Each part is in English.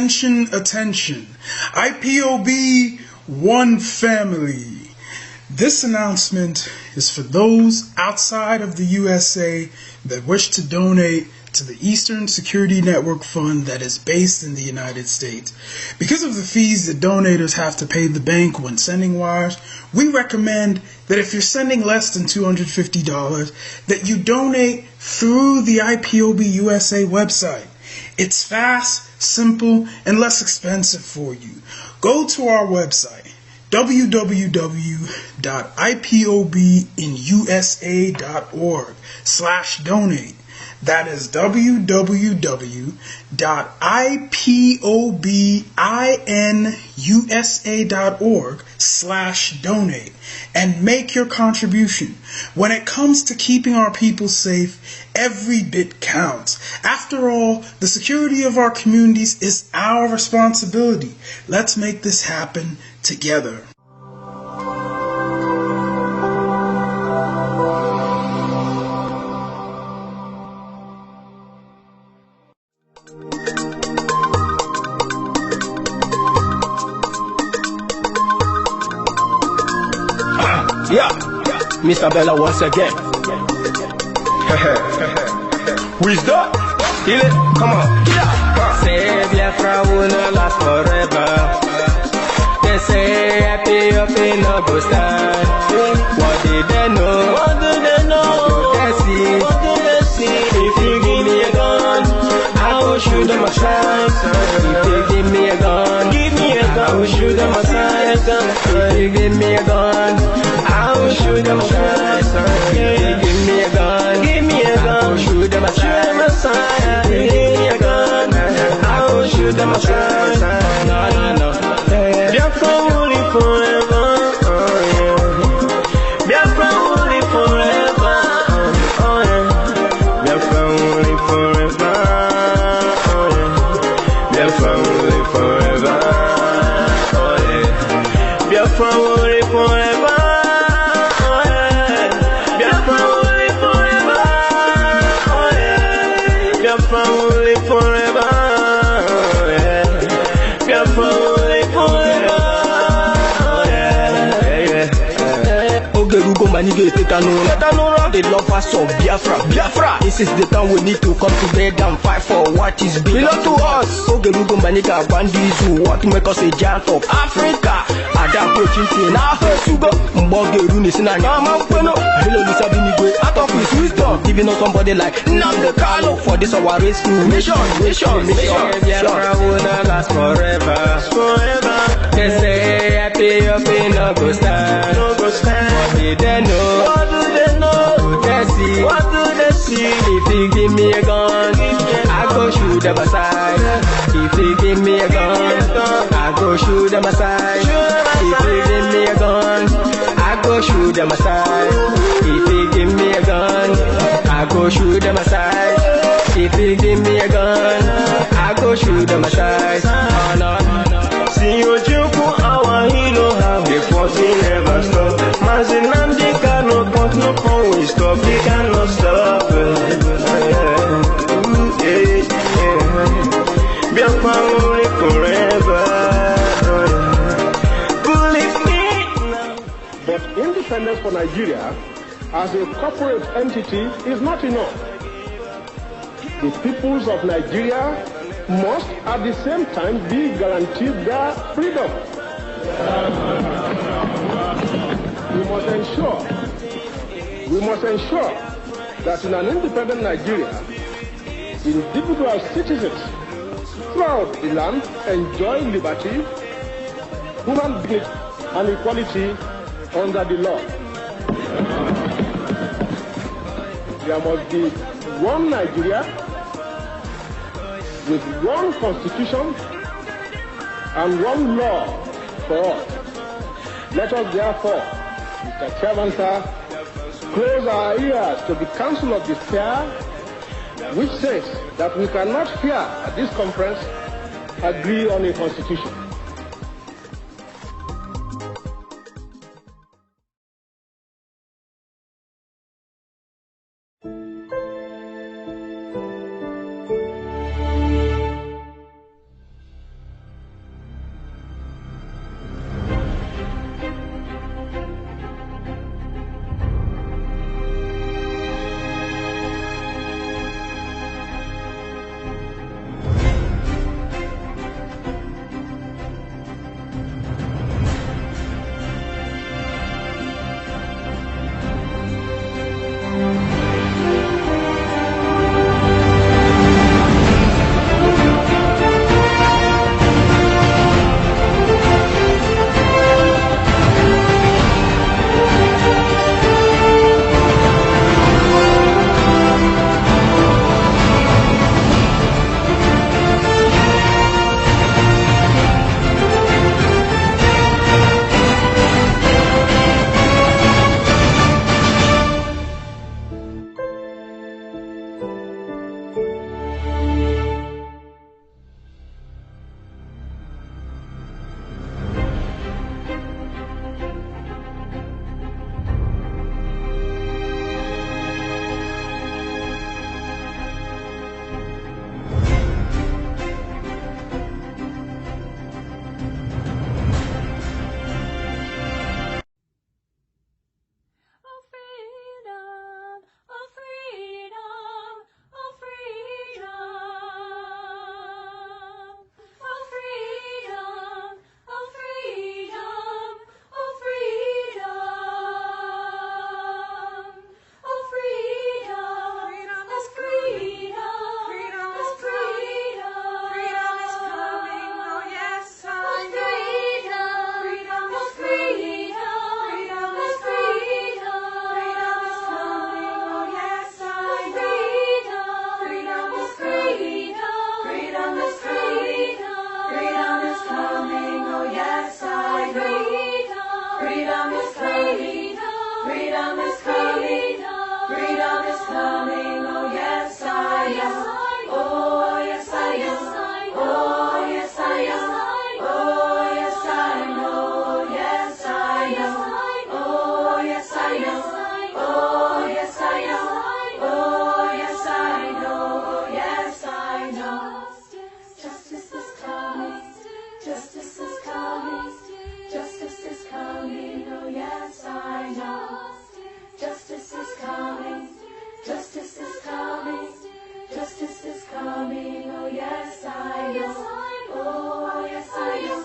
Attention, attention. IPOB One Family. This announcement is for those outside of the USA that wish to donate to the Eastern Security Network Fund that is based in the United States. Because of the fees that donators have to pay the bank when sending wires, we recommend that if you're sending less than $250, that you donate through the IPOB USA website. It's fast, simple, and less expensive for you. Go to our website, www.ipobinusa.org/donate. That is www.ipobinusa.org/donate and make your contribution. When it comes to keeping our people safe, every bit counts. After all, the security of our communities is our responsibility. Let's make this happen together. Yeah, Mr. Bella once again. Wisdom, heal it, come on. Yeah. Say Biafra will not last forever. They say happy up in no go stand. What did they know? What do they know? What do they see? If you give me a gun, I will shoot them aside. If you give me a gun, I will shoot them aside. If you give me a gun, I will shoot them aside. If you give me a gun, I will shoot them aside. If you give me a gun, I will shoot them aside. No. Biafra will live forever. Biafra will live forever. Biafra will live forever. Biafra will live forever. Biafra will live forever. Biafra will live forever. Biafra will live forever. Biafra will live forever. Ogerugo manige tetanura. The lovers of Biafra. This is the time we need to come together and fight for what is belong to us. Ogerugo maniga bandizu. What make us a giant of Africa? Ada approaching na Sugo. Mbogeru ni sina nyama kweno. Hello Lisa Binigwe. Out of his wisdom, giving us somebody like Nnamdi Kanu for this our rescue mission. Biafra will not last forever. They say happy up in no go stand. What do they know? What do they see? What do they see? If you give me a gun, I go shoot them aside. If you give me a gun, I go shoot them aside. If you give me a gun, I go shoot them aside. If you give me a gun, I go shoot them aside. If you give me a gun, I go shoot them aside. Oh no. See you joke, our hero have the force never stop. Nnamdi Kanu, but no phone will stop. He cannot stop. Biafra will live forever. Believe me now. But independence for Nigeria as a corporate entity is not enough. The peoples of Nigeria must at the same time be guaranteed their freedom. We must ensure that in an independent Nigeria, individual citizens throughout the land enjoy liberty, human dignity, and equality under the law. There must be one Nigeria with one constitution and one law for all. Let us therefore, Mr. Chairman, sir, close our ears to the Council of Despair, which says that we cannot here at this conference agree on a constitution. coming, oh yes I am. Oh yes I am. Oh yes I am. Oh yes I know. Yes I am. Oh yes I am. Oh yes I am. Oh yes I know. Yes I know. Justice is coming. Justice is coming. Justice is coming. Oh yes I know. Justice is coming. Justice is coming. Justice is coming. Oh yes I know. Oh yes I know.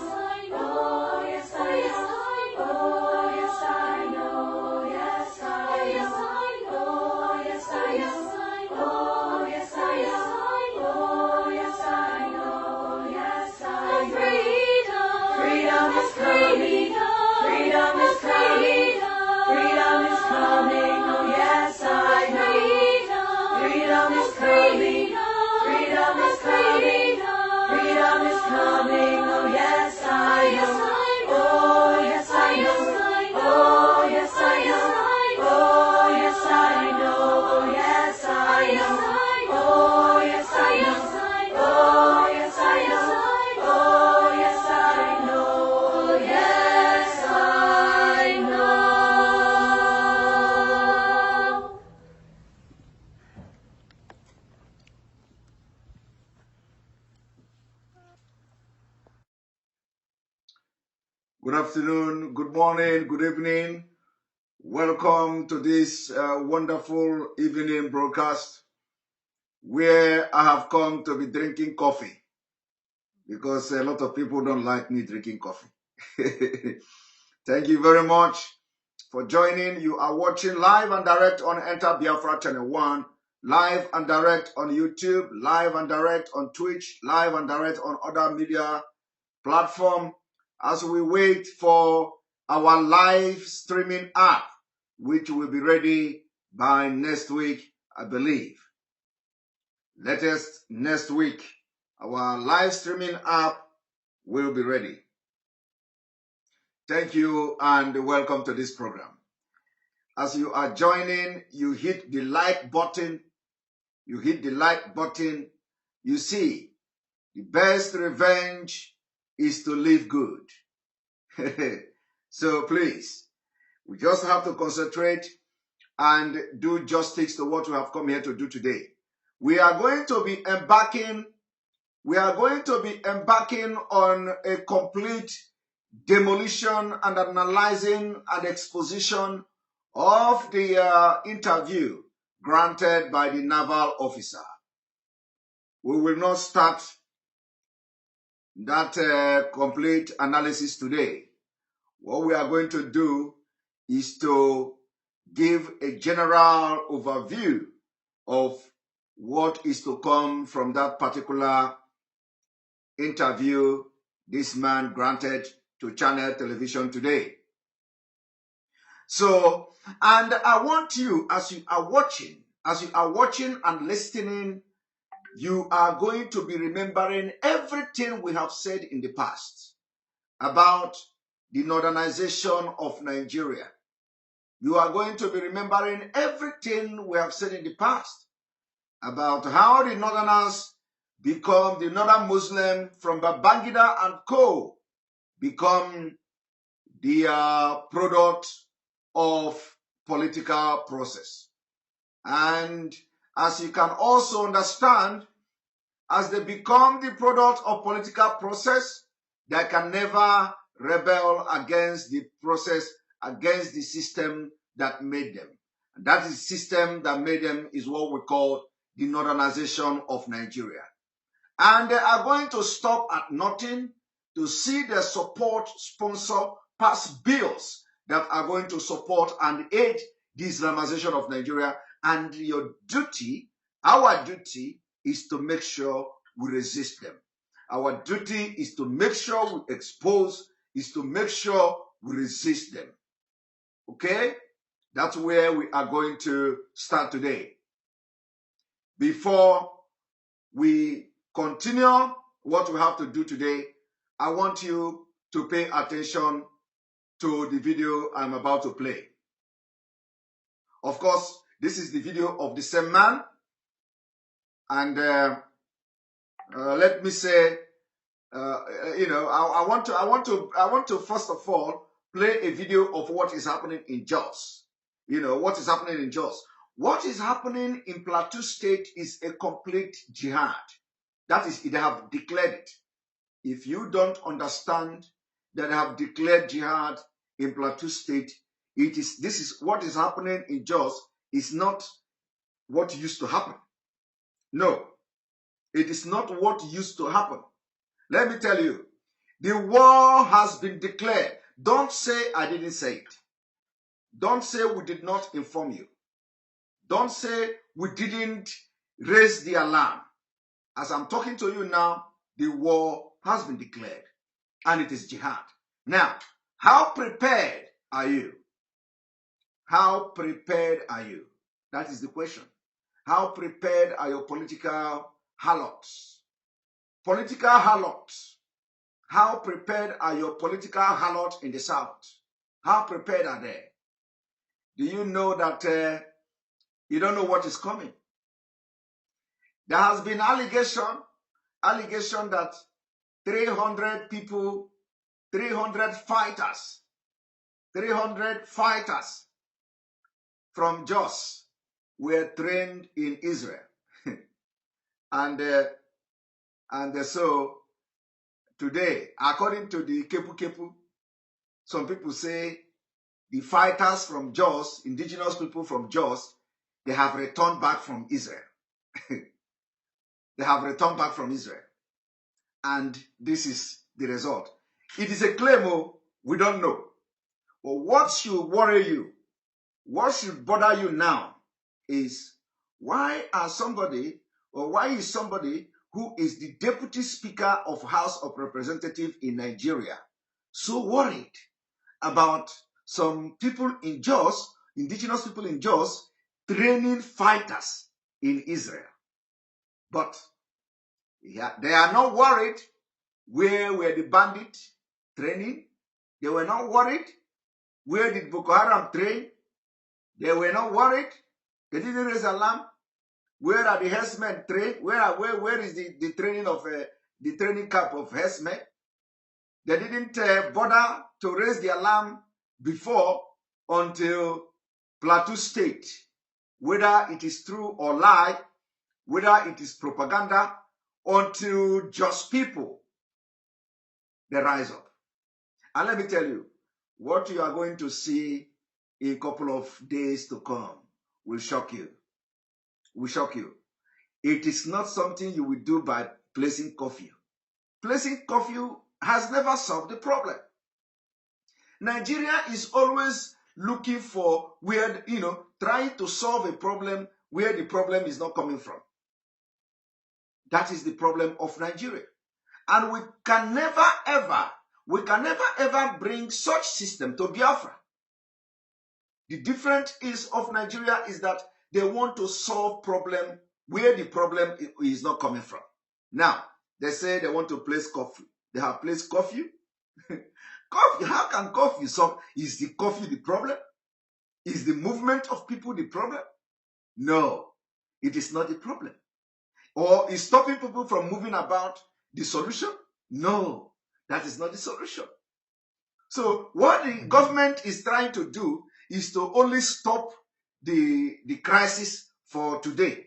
Oh yes I know. Oh yes I know. Yes I know. Oh yes I know. Oh yes I know. Oh yes I know. Yes I know. Freedom is coming. Freedom is coming. Freedom is coming. Oh yes I know. Freedom is coming. Freedom is coming. Freedom is coming. Oh yes I know. Oh yes I know. Oh yes I know. Oh yes I know. Oh yes I know. Oh yes I know. Oh yes I know. Oh yes I know. Yes I know. Good afternoon, good morning, good evening. Welcome to this wonderful evening broadcast where I have come to be drinking coffee because a lot of people don't like me drinking coffee. Thank you very much for joining. You are watching live and direct on Enter Biafra Channel 1, live and direct on YouTube, live and direct on Twitch, live and direct on other media platform as we wait for our live streaming app, which will be ready by next week, I believe. Latest next week, our live streaming app will be ready. Thank you and welcome to this program. As you are joining, you hit the like button. You hit the like button. You see, the best revenge is to live good. So please, we just have to concentrate and do justice to what we have come here to do today. We are going to be embarking on a complete demolition and analyzing and exposition of the interview granted by the naval officer. We will not start that complete analysis today. What we are going to do is to give a general overview of what is to come from that particular interview this man granted to Channel Television today. So, and I want you, as you are watching and listening, you are going to be remembering everything we have said in the past about the northernization of Nigeria. You are going to be remembering everything we have said in the past about how the northerners become, the northern Muslim from Babangida and co. become the product of political process. And as you can also understand, as they become the product of political process, they can never rebel against the process, against the system that made them. And that is the system that made them is what we call the northernization of Nigeria. And they are going to stop at nothing to see the support, sponsor, pass bills that are going to support and aid the Islamization of Nigeria. And your duty, our duty, is to make sure we resist them. Our duty is to make sure we expose, is to make sure we resist them. Okay? That's where we are going to start today. Before we continue what we have to do today, I want you to pay attention to the video I'm about to play. Of course, This is the video of the same man. And let me say, I want to first of all play a video of what is happening in Jos. What is happening in Jos. What is happening in Plateau State is a complete jihad. That is, they have declared it. If you don't understand that they have declared jihad in Plateau State, this is what is happening in Jos is not what used to happen. No, it is not what used to happen. Let me tell you, the war has been declared. Don't say I didn't say it. Don't say we did not inform you. Don't say we didn't raise the alarm. As I'm talking to you now, the war has been declared and it is jihad. Now, how prepared are you? How prepared are you? That is the question. How prepared are your political harlots? Political harlots. How prepared are your political harlots in the South? How prepared are they? Do you know that you don't know what is coming? There has been allegation that 300 people, 300 fighters from Jos were trained in Israel. and so today, according to the Kepu, some people say the fighters from Jos, indigenous people from Jos, they have returned back from Israel. They have returned back from Israel. And this is the result. It is a claim, we don't know. But what should worry you, what should bother you now is why is somebody who is the deputy speaker of House of Representatives in Nigeria so worried about some people in Jos, indigenous people in Jos, training fighters in Israel. But they are not worried where were the bandit training. They were not worried where did Boko Haram train. They were not worried. They didn't raise alarm. Where are the herdsmen trained? Where is the training of the training camp of herdsmen? They didn't bother to raise the alarm before until Plateau State, whether it is true or lie, whether it is propaganda, until just people, they rise up. And let me tell you, what you are going to see in a couple of days to come will shock you. Will shock you. It is not something you will do by placing curfew. Placing curfew has never solved the problem. Nigeria is always looking for where, trying to solve a problem where the problem is not coming from. That is the problem of Nigeria. And we can never ever bring such system to Biafra. The difference of Nigeria is that they want to solve problem where the problem is not coming from. Now, they say they want to place curfew. They have placed curfew. Curfew, how can curfew solve? Is the curfew the problem? Is the movement of people the problem? No, it is not the problem. Or is stopping people from moving about the solution? No, that is not the solution. So what the government is trying to do is to only stop the crisis for today.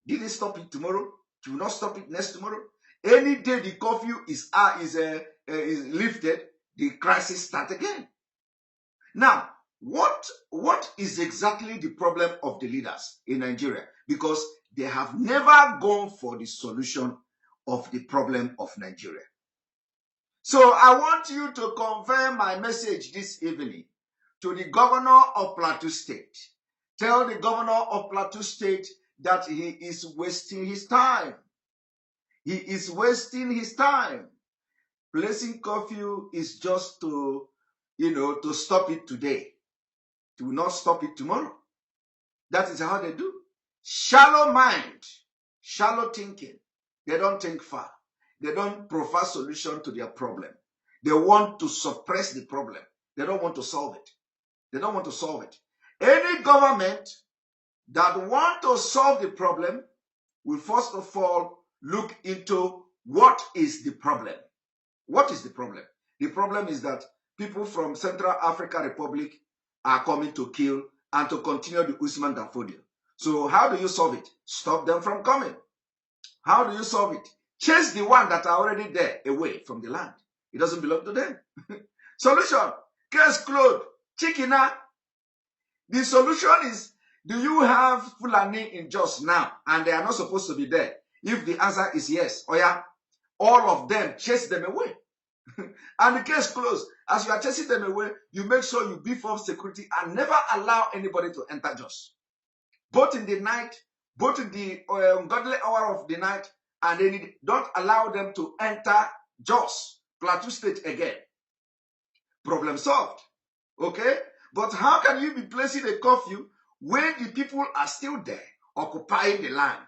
Didn't stop it tomorrow. Do not stop it next tomorrow. Any day the curfew is lifted, the crisis starts again. Now, what is exactly the problem of the leaders in Nigeria? Because they have never gone for the solution of the problem of Nigeria. So I want you to convey my message this evening to the governor of Plateau State. Tell the governor of Plateau State that he is wasting his time. He is wasting his time. Placing curfew is just to stop it today. To not stop it tomorrow. That is how they do. Shallow mind, shallow thinking. They don't think far. They don't provide solution to their problem. They want to suppress the problem. They don't want to solve it. They don't want to solve it. Any government that want to solve the problem will first of all look into what is the problem. What is the problem? The problem is that people from Central African Republic are coming to kill and to continue the Usman Dafodio. So how do you solve it? Stop them from coming. How do you solve it? Chase the one that are already there away from the land. It doesn't belong to them. Solution. Case closed. Chikina. The solution is, do you have Fulani in Jos now? And they are not supposed to be there. If the answer is yes, oh yeah, all of them, chase them away. And the case closed. As you are chasing them away, you make sure you beef up security and never allow anybody to enter Jos. Both in the night, both in the ungodly hour of the night, and then don't allow them to enter Jos, Plateau State again. Problem solved. Okay? But how can you be placing a curfew when the people are still there, occupying the land?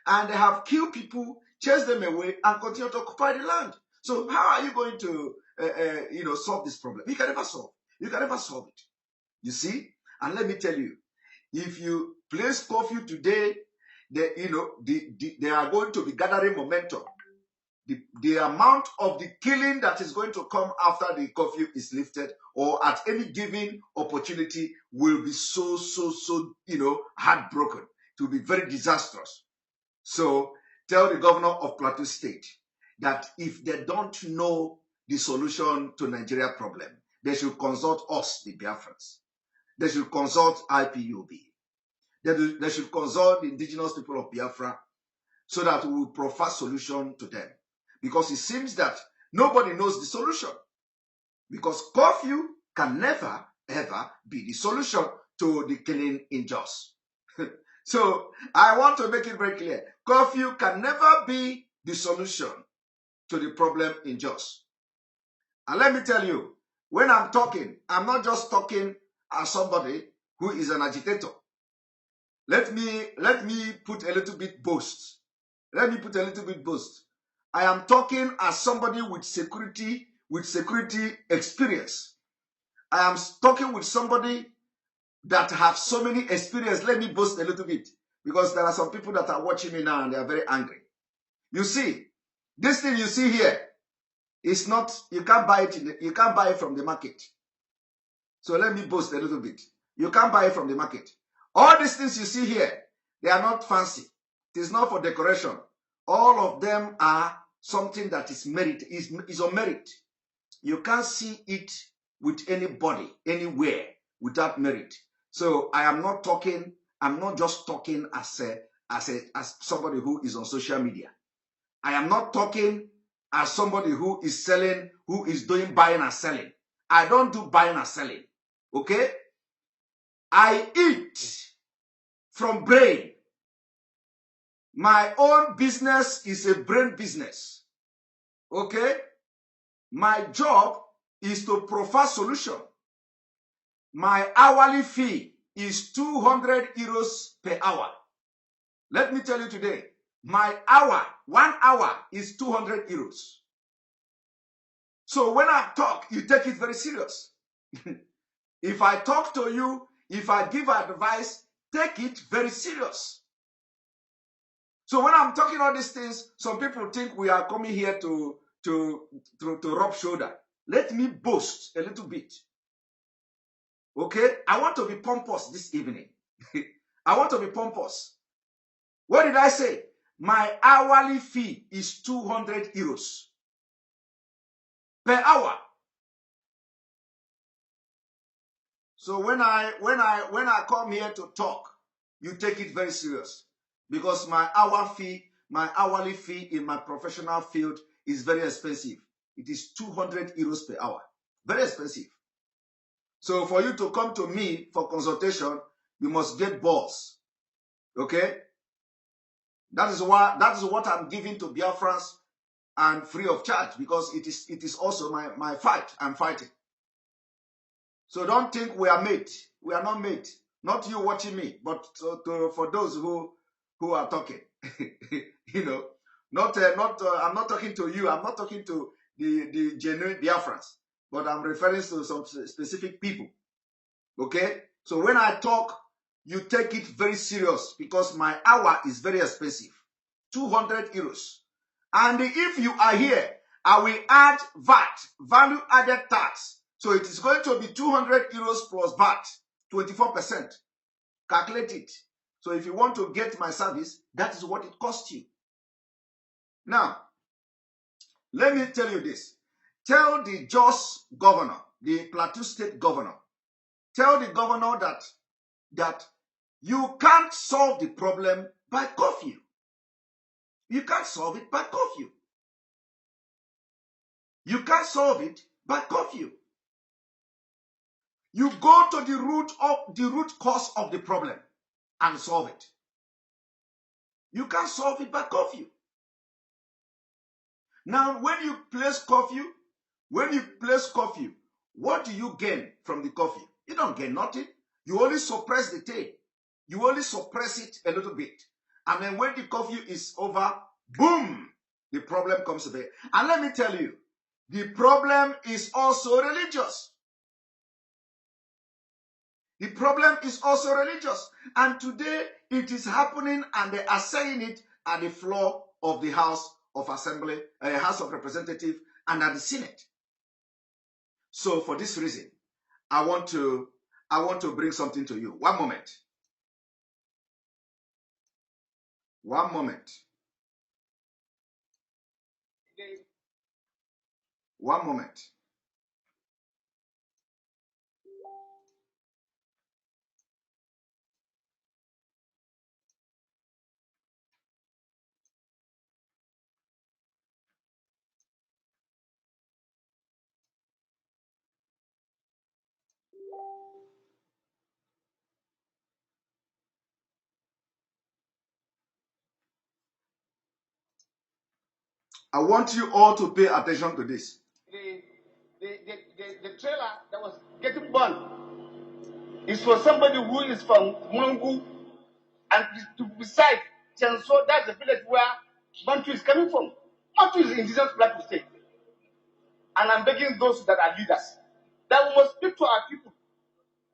And they have killed people, chased them away, and continue to occupy the land. So how are you going to solve this problem? You can never solve. You can never solve it. You see? And let me tell you, if you place curfew today, they are going to be gathering momentum. The amount of the killing that is going to come after the curfew is lifted, or at any given opportunity, will be so heartbroken. It will be very disastrous. So tell the governor of Plateau State that if they don't know the solution to Nigeria problem, they should consult us, the Biafrans. They should consult IPOB. They should consult the indigenous people of Biafra, so that we will provide solution to them. Because it seems that nobody knows the solution. Because curfew can never, ever be the solution to the killing in Jos. So I want to make it very clear. Curfew can never be the solution to the problem in Jos. And let me tell you, when I'm talking, I'm not just talking as somebody who is an agitator. Let me put a little bit boast. Let me put a little bit boast. I am talking as somebody with security experience. I am talking with somebody that have so many experience. Let me boast a little bit, because there are some people that are watching me now and they are very angry. You see, this thing you see here is not, you can't buy it you can't buy it from the market. So let me boast a little bit. You can't buy it from the market. All these things you see here, they are not fancy. It is not for decoration. All of them are something that is merit, is on merit. You can't see it with anybody, anywhere, without merit. So I am not talking, I'm not just talking as somebody who is on social media. I am not talking as somebody who is selling, who is doing buying and selling. I don't do buying and selling. Okay? I eat from brain. My own business is a brain business. Okay? My job is to provide solution. My hourly fee is 200 euros per hour. Let me tell you today, my hour, 1 hour is 200 euros. So when I talk, you take it very serious. If I talk to you, if I give advice, take it very serious. So when I'm talking all these things, some people think we are coming here to rub shoulder. Let me boast a little bit. Okay? I want to be pompous this evening. I want to be pompous. What did I say? My hourly fee is 200 euros per hour. So when I come here to talk, you take it very serious, because my hourly fee in my professional field is very expensive. It is 200 euros per hour. Very expensive. So for you to come to me for consultation, you must get balls. Okay? That is what I'm giving to Biafrans, and free of charge, because it is also my fight. I'm fighting. So don't think we are mate. We are not mate. Not you watching me, but for those who are talking. You know, I'm not talking to you. I'm not talking to the genuine Biafrans, but I'm referring to some specific people. Okay? So when I talk, you take it very serious because my hour is very expensive. 200 euros. And if you are here, I will add VAT, value added tax. So it is going to be 200 euros plus VAT, 24%. Calculate it. So if you want to get my service, that is what it costs you. Now, let me tell you this. Tell the Jos governor, the Plateau State governor, tell the governor that you can't solve the problem by curfew. You can't solve it by curfew. You can't solve it by curfew. You go to the root cause of the problem and solve it. You can't solve it by curfew. Now, when you place curfew, what do you gain from the curfew? You don't gain nothing. You only suppress the thing. You only suppress it a little bit. And then when the curfew is over, boom, the problem comes to bear. And let me tell you, the problem is also religious. The problem is also religious. And today it is happening and they are saying it at the floor of the House of Assembly, House of Representatives and at the Senate. So for this reason, I want to bring something to you. One moment. One moment. One moment. I want you all to pay attention to this. The trailer that was getting burned is for somebody who is from Mungu, and to beside Chenso, that's the village where Bantu is coming from. Bantu is indigenous Plateau State. And I'm begging those that are leaders that we must speak to our people.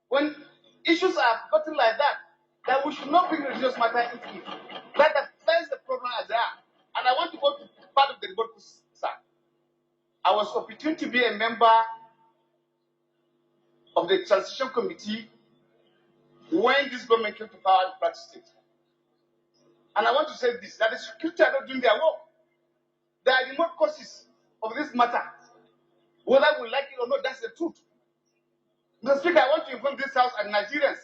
When issues are gotten like that we should not bring religious matter into it. That's the problem as they are. And I want to go to part of the report, sir. I was opportune to be a member of the transition committee when this government came to power in Plateau State. And I want to say this, that the security are not doing their work. They are the remote causes of this matter. Whether we like it or not, that's the truth. Mr. Speaker, I want to inform this House and Nigerians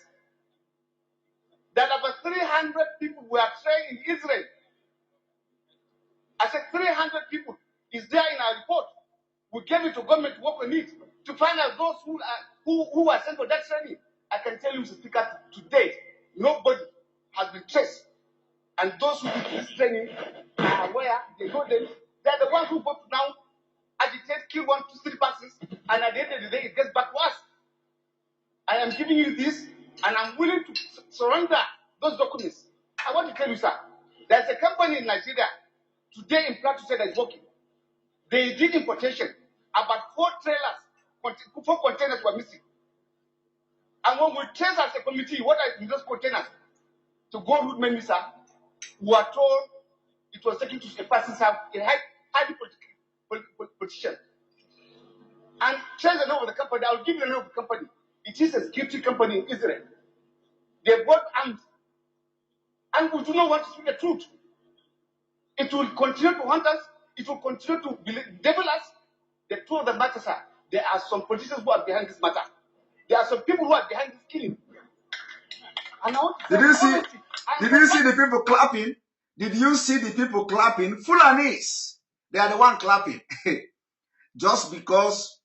that about 300 people were trained in Israel. I said 300 people is there in our report. We gave it to government to work on it, to find out those who were sent for that training. I can tell you, Mr. Speaker, to date, nobody has been traced. And those who did this training are aware, they know them. They're the ones who go to now agitate, kill 1, 2, 3 persons, and at the end of the day, it gets back to us. I am giving you this, and I'm willing to surrender those documents. I want to tell you, sir, there's a company in Nigeria today in Plateau State that is working. They did importation. About 4 containers were missing. And when we trace as a committee what are in those containers to go root many, sir, we are told it was taken to a person's house, a highly politician. And trace the name of the company. I'll give you the name of the company. It is a security company in Israel. They bought arms. And we do not want to speak the truth. It will continue to hunt us. It will continue to devil us. The truth of the matter, sir, there are some politicians who are behind this matter. There are some people who are behind this killing. And I want to Did you see the people clapping? Did you see the people clapping? Fulanis. They are the one clapping. Just because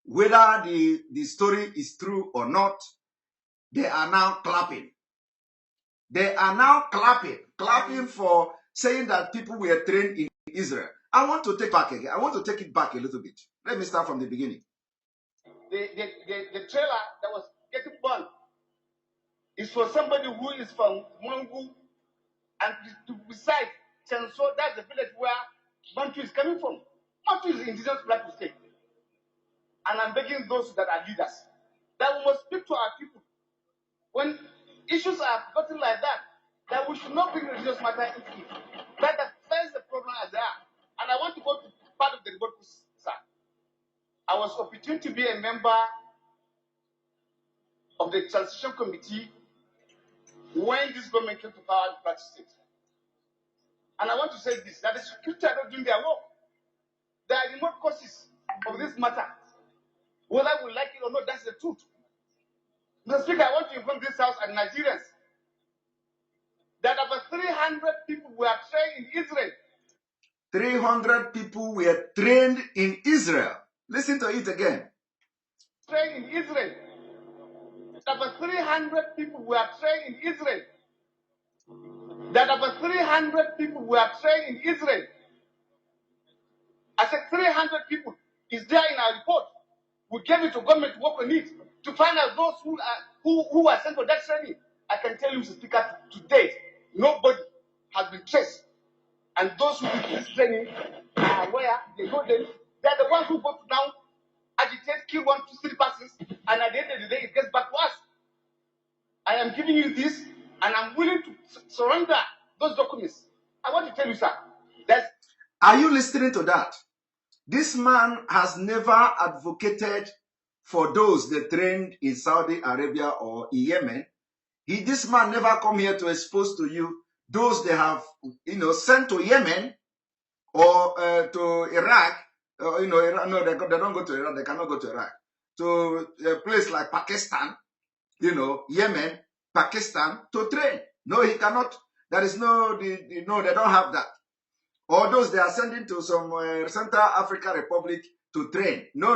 whether the story is true or not, they are now clapping. They are now clapping for saying that people were trained in Israel. I want to take it back a little bit. Let me start from the beginning. The trailer that was getting burned is for somebody who is from Mungu, and to beside Chenso, that's the village where Bantu is coming from. Bantu is indigenous Plateau State. And I'm begging those that are leaders that we must speak to our people. When issues issues are gotten like that we should not bring religious matter into it. But that's the problem as they are. And I want to go to part of the report, sir. I was opportune to be a member of the transition committee when this government came to power in Plateau State. And I want to say this, that the security are not doing their work. There are remote causes of this matter. Whether we like it or not, that's the truth. Mr. Speaker, I want to inform this House and Nigerians that about 300 people were trained in Israel. 300 people were trained in Israel. Listen to it again. Trained in Israel. About 300 people were trained in Israel. That about 300 people were trained in Israel. I said 300 people is there in our report. We gave it to government to work on it to find out those who are sent for that training. I can tell you, Mr. Speaker, to date, nobody has been traced. And those who did this training are where they know them. They're the ones who go to now agitate, kill 1, 2, 3 persons, and at the end of the day, it gets back to us. I am giving you this, and I'm willing to surrender those documents. I want to tell you, sir, that. Are you listening to that? This man has never advocated for those that trained in Saudi Arabia or in Yemen. This man never come here to expose to you those they have, sent to Yemen or to Iraq. Iraq, no, they don't go to Iraq. They cannot go to Iraq. To a place like Pakistan, Yemen, Pakistan, to train. No, he cannot. There is no, they don't have that. Or those they are sending to some Central African Republic to train. No.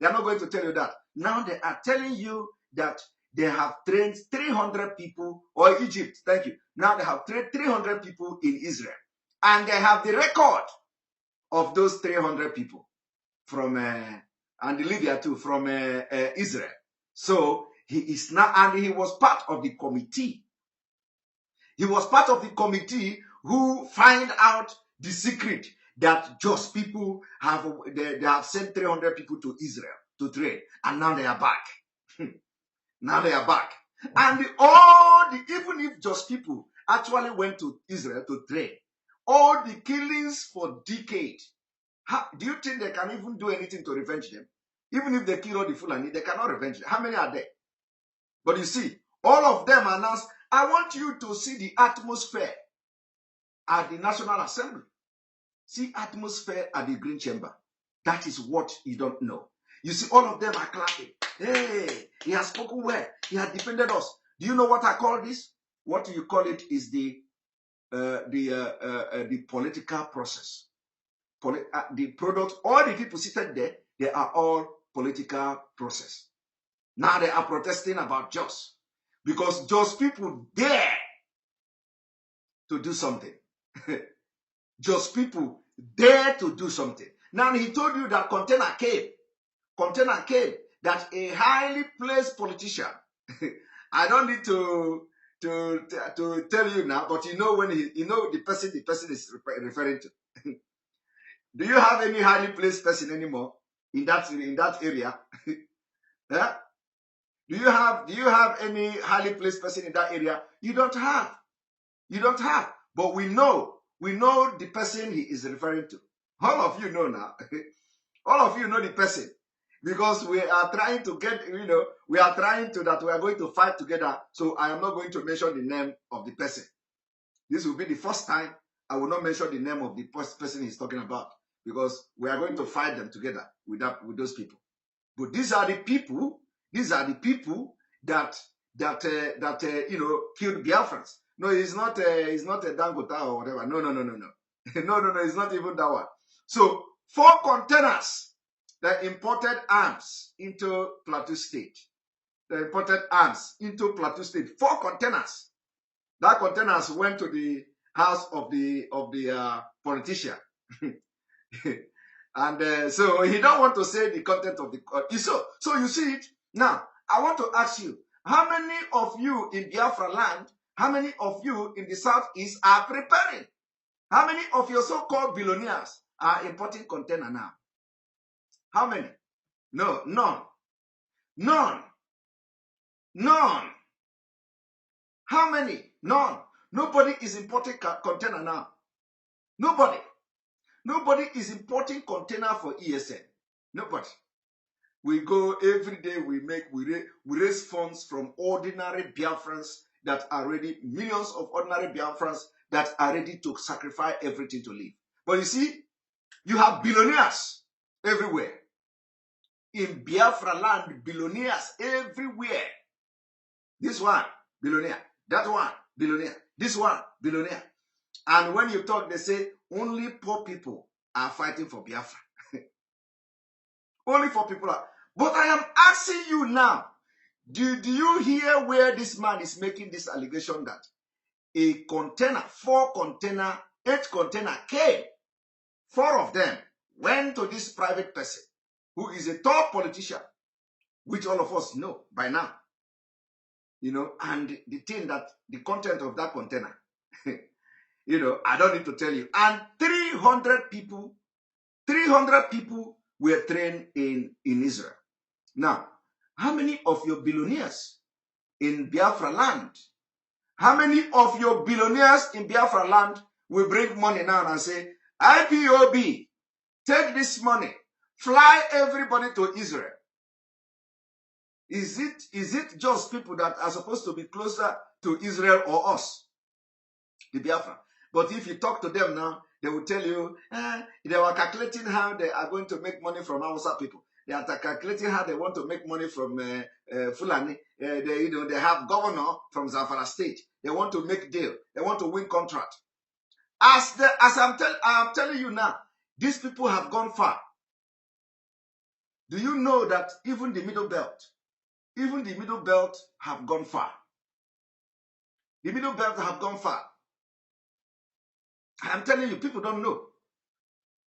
They are not going to tell you that. Now they are telling you that they have trained 300 people, or Egypt, thank you. Now they have trained 300 people in Israel. And they have the record of those 300 people from, and Libya too, from Israel. So he is now, and he was part of the committee. He was part of the committee who find out the secret that just people they have sent 300 people to Israel to train, and now they are back. Now they are back. And even if just people actually went to Israel to train, all the killings for decades, do you think they can even do anything to revenge them? Even if they kill all the Fulani, they cannot revenge them. How many are there? But you see, all of them announced, I want you to see the atmosphere at the National Assembly. See atmosphere at the Green Chamber. That is what you don't know. You see, all of them are clapping. Hey, he has spoken well. He has defended us. Do you know what I call this? What you call it is the political process. The product, all the people seated there, they are all political process. Now they are protesting about just. Because just people dare to do something. Just people dare to do something. Now he told you that container came that a highly placed politician. I don't need to tell you now, but you know when the person is referring to. Do you have any highly placed person anymore in that area? Yeah? Do you have any highly placed person in that area? You don't have. But we know the person he is referring to. All of you know now. All of you know the person. Because we are trying to that we are going to fight together. So I am not going to mention the name of the person. This will be the first time I will not mention the name of the person he's talking about. Because we are going to fight them together with those people. But these are the people that killed Biafrans. No, it's not a Dangote or whatever. No. No, it's not even that one. So 4 containers that imported arms into Plateau State. 4 containers. That containers went to the house of the politician. And so he don't want to say the content of the so you see it. Now, I want to ask you, how many of you in Biafra land, how many of you in the southeast are preparing? How many of your so-called billionaires are importing container now? How many? No, none. How many? None. Nobody is importing container now. Nobody. Nobody is importing container for ESN. Nobody. We go every day, we raise funds from ordinary Biafrans that are ready, millions of ordinary Biafrans that are ready to sacrifice everything to live. But you see, you have billionaires everywhere. In Biafra land, billionaires everywhere. This one, billionaire. That one, billionaire. This one, billionaire. And when you talk, they say only poor people are fighting for Biafra. Only 4 people are. But I am asking you now, do you hear where this man is making this allegation that a container, 4 container, 8 container came, 4 of them went to this private person who is a top politician, which all of us know by now. You know, and the thing that the content of that container, you know, I don't need to tell you. And 300 people were trained in Israel. Now, how many of your billionaires in Biafra land, how many of your billionaires in Biafra land will bring money now and say, IPOB, take this money, fly everybody to Israel? Is it just people that are supposed to be closer to Israel or us, the Biafra? But if you talk to them now, they will tell you, they were calculating how they are going to make money from Hausa people. They are calculating how they want to make money from Fulani. They have governor from Zamfara State. They want to make deal. They want to win contract. As I'm telling you now, these people have gone far. Do you know that even the Middle Belt have gone far? The Middle Belt have gone far. I'm telling you, people don't know.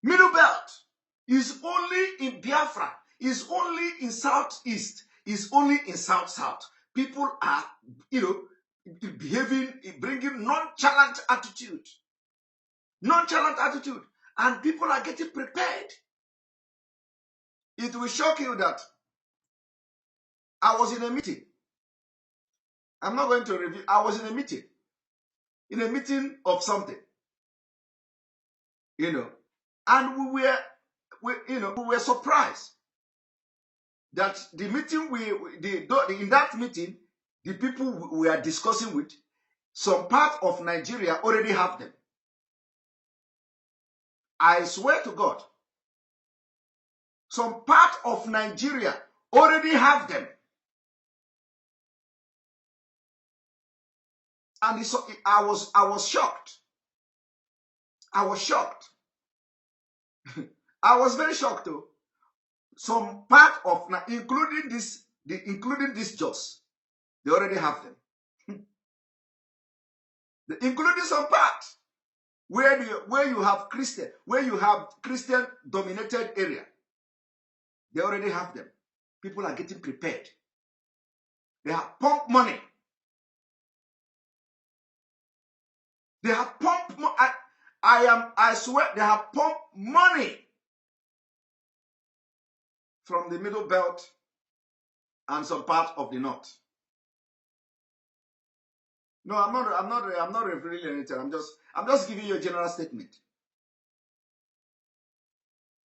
Middle Belt is only in Biafra, is only in Southeast, is only in South-South. People are, behaving, bringing nonchalant attitude. Nonchalant attitude. And people are getting prepared. It will shock you that I was in a meeting. I'm not going to review. I was in a meeting of something. And we were surprised that the meeting in that meeting, the people we are discussing with, some part of Nigeria already have them. I swear to God, some part of Nigeria already have them. And I was shocked. I was shocked. I was very shocked too. Some part of, including this Jos, they already have them. Including some part where you have Christian dominated area, they already have them. People are getting prepared. They have pumped money. They have pumped. I swear they have pumped money from the Middle Belt and some part of the North. No, I'm not revealing anything. I'm just giving you a general statement.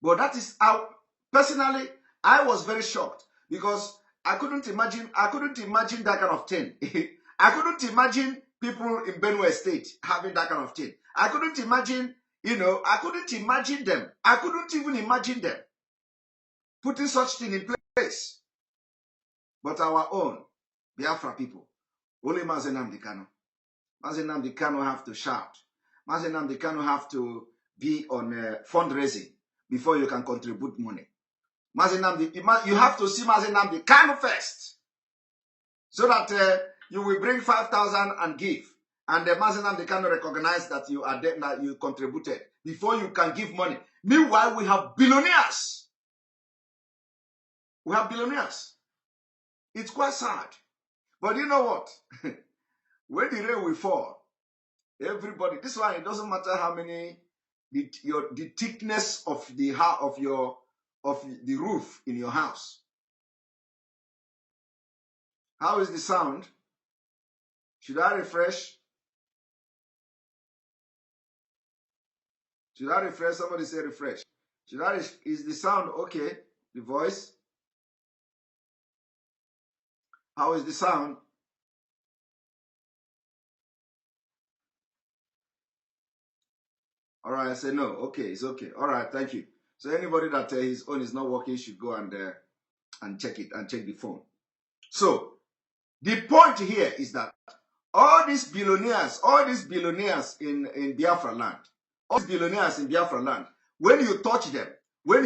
But that is how, personally, I was very shocked because I couldn't imagine that kind of thing. I couldn't imagine people in Benue State having that kind of thing. I couldn't imagine, I couldn't imagine them. I couldn't even imagine them putting such thing in place. But our own Biafra people, only Mazen Nnamdi Kanu. Mazen Nnamdi Kanu have to shout. Mazen Nnamdi Kanu have to be on fundraising before you can contribute money. Mazen Nnamdi, you have to see Mazen Nnamdi Kanu first, so that you will bring 5,000 and give, and the Mazen Nnamdi Kanu recognize that you are dead, that you contributed before you can give money. Meanwhile, we have billionaires. We have billionaires. It's quite sad, but you know what? When the rain will fall, everybody. This one, it doesn't matter how many the thickness of the roof in your house. How is the sound? Should I refresh? Should I refresh? Somebody say refresh. Is the sound okay? The voice? How is the sound? All right, I say no. Okay, it's okay. All right, thank you. So anybody that his own is not working should go and check it and check the phone. So the point here is that all these billionaires in Biafra land, when you touch them, they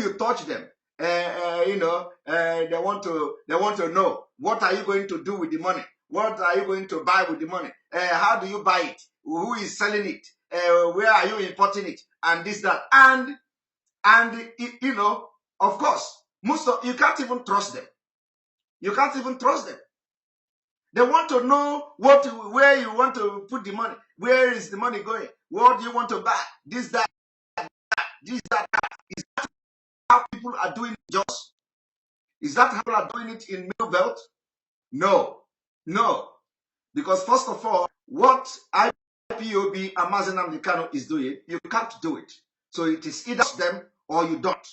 want to know, what are you going to do with the money? What are you going to buy with the money? How do you buy it? Who is selling it? Where are you importing it? And this, that, and of course, you can't even trust them. You can't even trust them. They want to know where you want to put the money. Where is the money going? What do you want to buy? This, that, this, that. Is that how people are doing it, just? Is that how people are doing it in Middle Belt? No. Because first of all, what IPOB Amazon Amdekano is doing, you can't do it. So it is either them or you don't.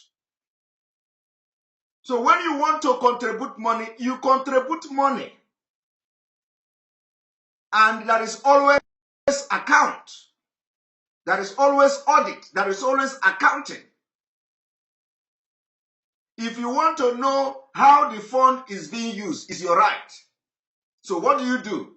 So when you want to contribute money, you contribute money. And there is always account. There is always audit. There is always accounting. If you want to know how the fund is being used, it's your right. So what do?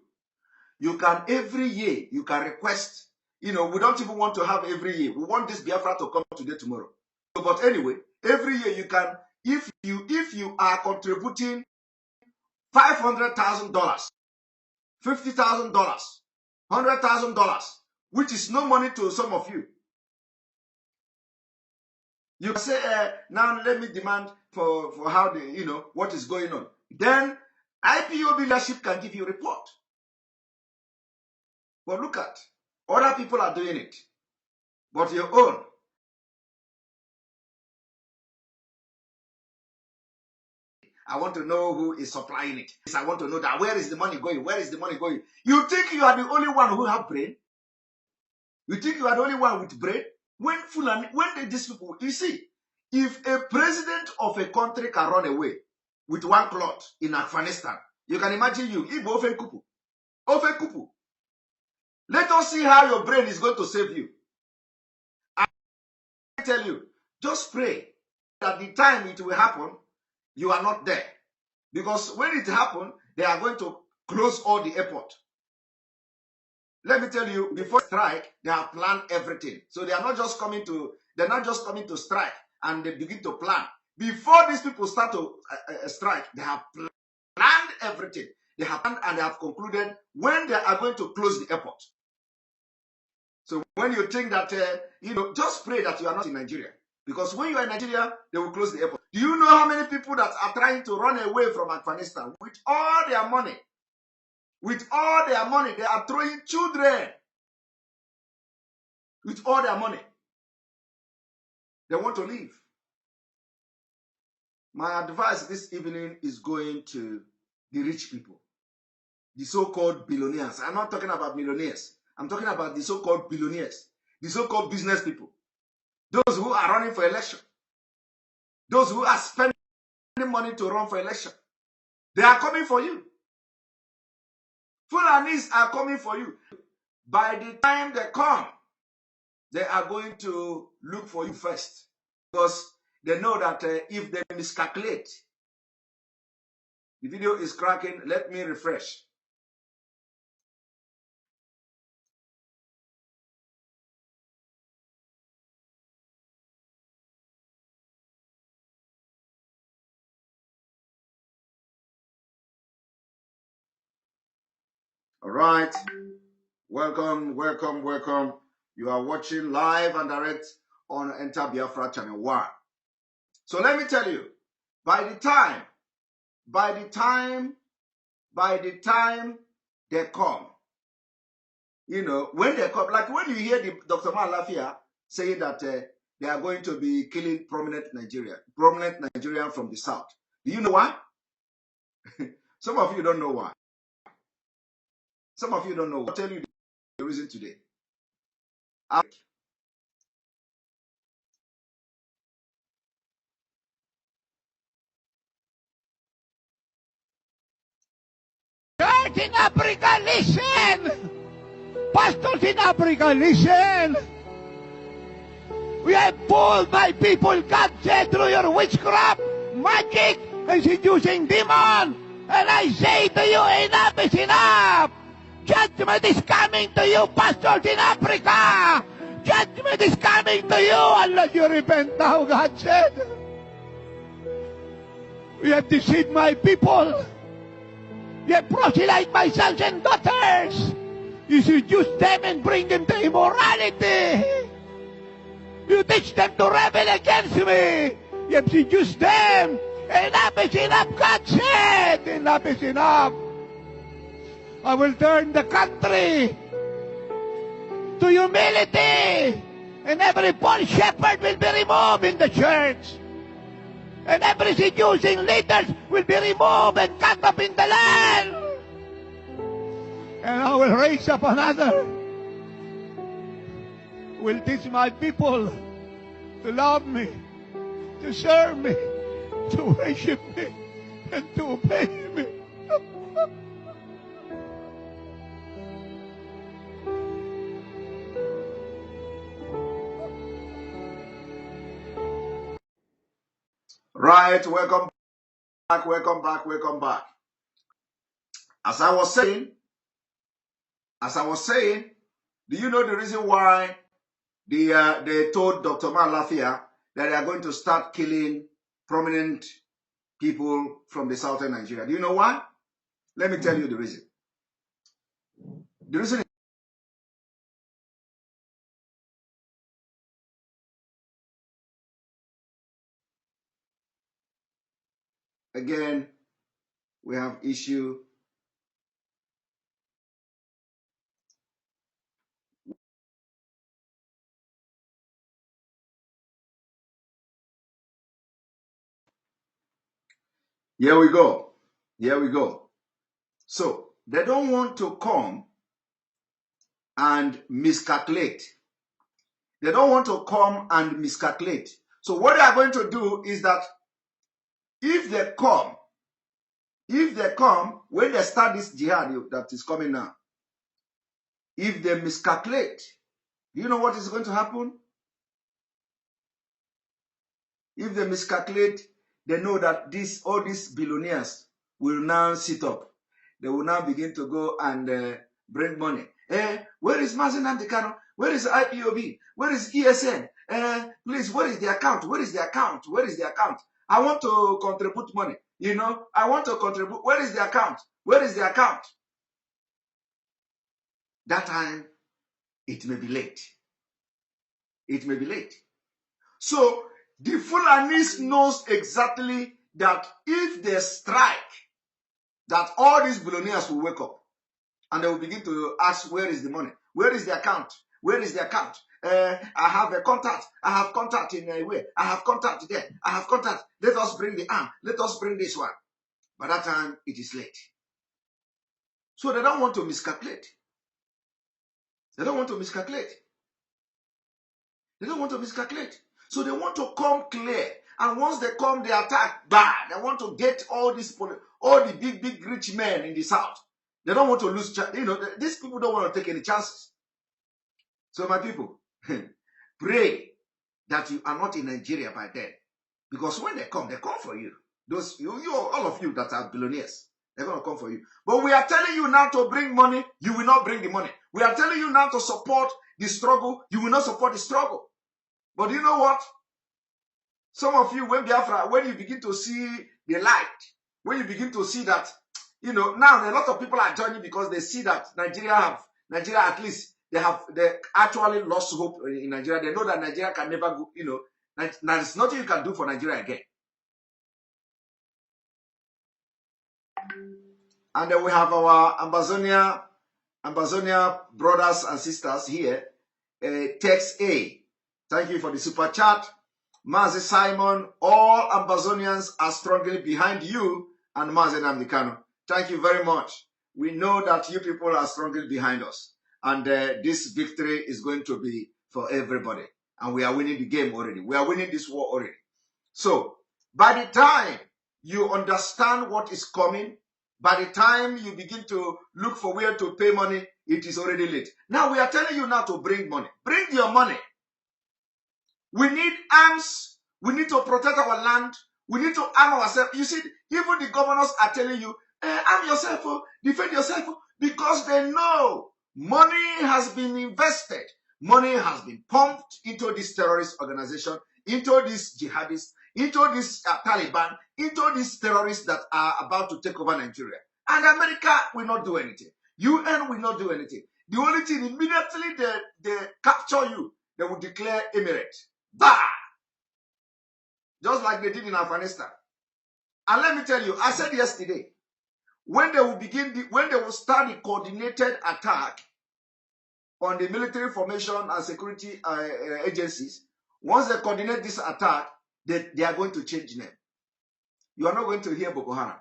You can every year, you can request, we don't even want to have every year. We want this Biafra to come today, tomorrow. But anyway, every year you can, if you are contributing $500,000, $50,000, $100,000, which is no money to some of you. You can say, now let me demand for how what is going on. Then IPOB leadership can give you a report. But look at, other people are doing it. But your own, I want to know who is supplying it. I want to know that where is the money going? Where is the money going? You think you are the only one who have brain? You think you are the only one with brain? When these people, you see, if a president of a country can run away with one cloth in Afghanistan, you can imagine you. Let us see how your brain is going to save you. I tell you, just pray that the time it will happen, you are not there. Because when it happens, they are going to close all the airport. Let me tell you, before strike, they have planned everything. So they're not just coming to strike and they begin to plan. Before these people start to strike, they have planned everything. They have planned and they have concluded when they are going to close the airport. So when you think that, just pray that you are not in Nigeria. Because when you are in Nigeria, they will close the airport. Do you know how many people that are trying to run away from Afghanistan with all their money? With all their money, they are throwing children. With all their money. They want to leave. My advice this evening is going to the rich people. The so-called billionaires. I'm not talking about millionaires. I'm talking about the so-called billionaires. The so-called business people. Those who are running for election. Those who are spending money to run for election. They are coming for you. Fulanis are coming for you. By the time they come, they are going to look for you first. Because they know that if they miscalculate, the video is cracking. Let me refresh. All right. Welcome. You are watching live and direct on Enter Biafra Channel 1. So let me tell you, by the time they come, when they come, like when you hear Dr. Malafia saying that they are going to be killing prominent Nigerian from the south. Do you know why? Some of you don't know why. Some of you don't know. I'll tell you the reason today. Church in Africa, listen! Pastors in Africa, listen! We have pulled my people, God said, through your witchcraft, magic, and seducing demon. And I say to you, enough is enough! Judgment is coming to you, pastors in Africa! Judgment is coming to you unless you repent now, God said. We have deceived my people. You proselyte my sons and daughters. You seduce them and bring them to immorality. You teach them to rebel against me. You have seduced them. Enough is enough, God said. Enough is enough. I will turn the country to humility. And every false shepherd will be removed in the church. And every seducing leaders will be removed and cut up in the land. And I will raise up another. Will teach my people to love me, to serve me, to worship me, and to obey me. Right, welcome back, welcome back, welcome back. As I was saying, do you know the reason why they told Dr. Malafia that they are going to start killing prominent people from the southern Nigeria? Do you know why? Let me tell you the reason. The reason is again, we have issue. Here we go. Here we go. So they don't want to come and miscalculate. They don't want to come and miscalculate. So what they are going to do is that if they come, when they start this jihad that is coming now, if they miscalculate, do you know what is going to happen? If they miscalculate, they know that all these billionaires will now sit up. They will now begin to go and bring money. Where is Mazen Andekano? Where is IPOB? Where is ESN? Please, where is the account? Where is the account? Where is the account? I want to contribute money. You know, I want to contribute. Where is the account? Where is the account? That time, it may be late. It may be late. So, the Fulanis knows exactly that if they strike, that all these billionaires will wake up and they will begin to ask, where is the money? Where is the account? Where is the account? I have a contact. I have contact in a way. I have contact there. I have contact. Let us bring the arm. Let us bring this one. By that time, it is late. So they don't want to miscalculate. They don't want to miscalculate. They don't want to miscalculate. So they want to come clear. And once they come, they attack bad. They want to get all the big rich men in the south. They don't want to lose. You know, these people don't want to take any chances. So my people, pray that you are not in Nigeria by then. Because when they come for you. All of you that are billionaires, they're going to come for you. But we are telling you now to bring money, you will not bring the money. We are telling you now to support the struggle, you will not support the struggle. But you know what? Some of you, when you begin to see the light, when you begin to see that, you know, now a lot of people are joining because they see that Nigeria at least, they actually lost hope in Nigeria. They know that Nigeria can never go, you know, there's nothing you can do for Nigeria again. And then we have our Ambazonia brothers and sisters here. Text A. Thank you for the super chat. Mazi Simon, all Ambazonians are strongly behind you and Mazen Amdekano. Thank you very much. we know that you people are strongly behind us. And this victory is going to be for everybody. And we are winning the game already. We are winning this war already. So, by the time you understand what is coming, by the time you begin to look for where to pay money, it is already late. Now, we are telling you now to bring money. Bring your money. We need arms. We need to protect our land. We need to arm ourselves. You see, even the governors are telling you, arm yourself, defend yourself, because they know money has been invested. Money has been pumped into this terrorist organization, into these jihadists, into this Taliban, into these terrorists that are about to take over Nigeria. And America will not do anything. UN will not do anything. The only thing, immediately they capture you, they will declare emirate. Bah! Just like they did in Afghanistan. And let me tell you, I said yesterday, when they will start the coordinated attack on the military formation and security agencies, once they coordinate this attack, they are going to change name. You are not going to hear Boko Haram.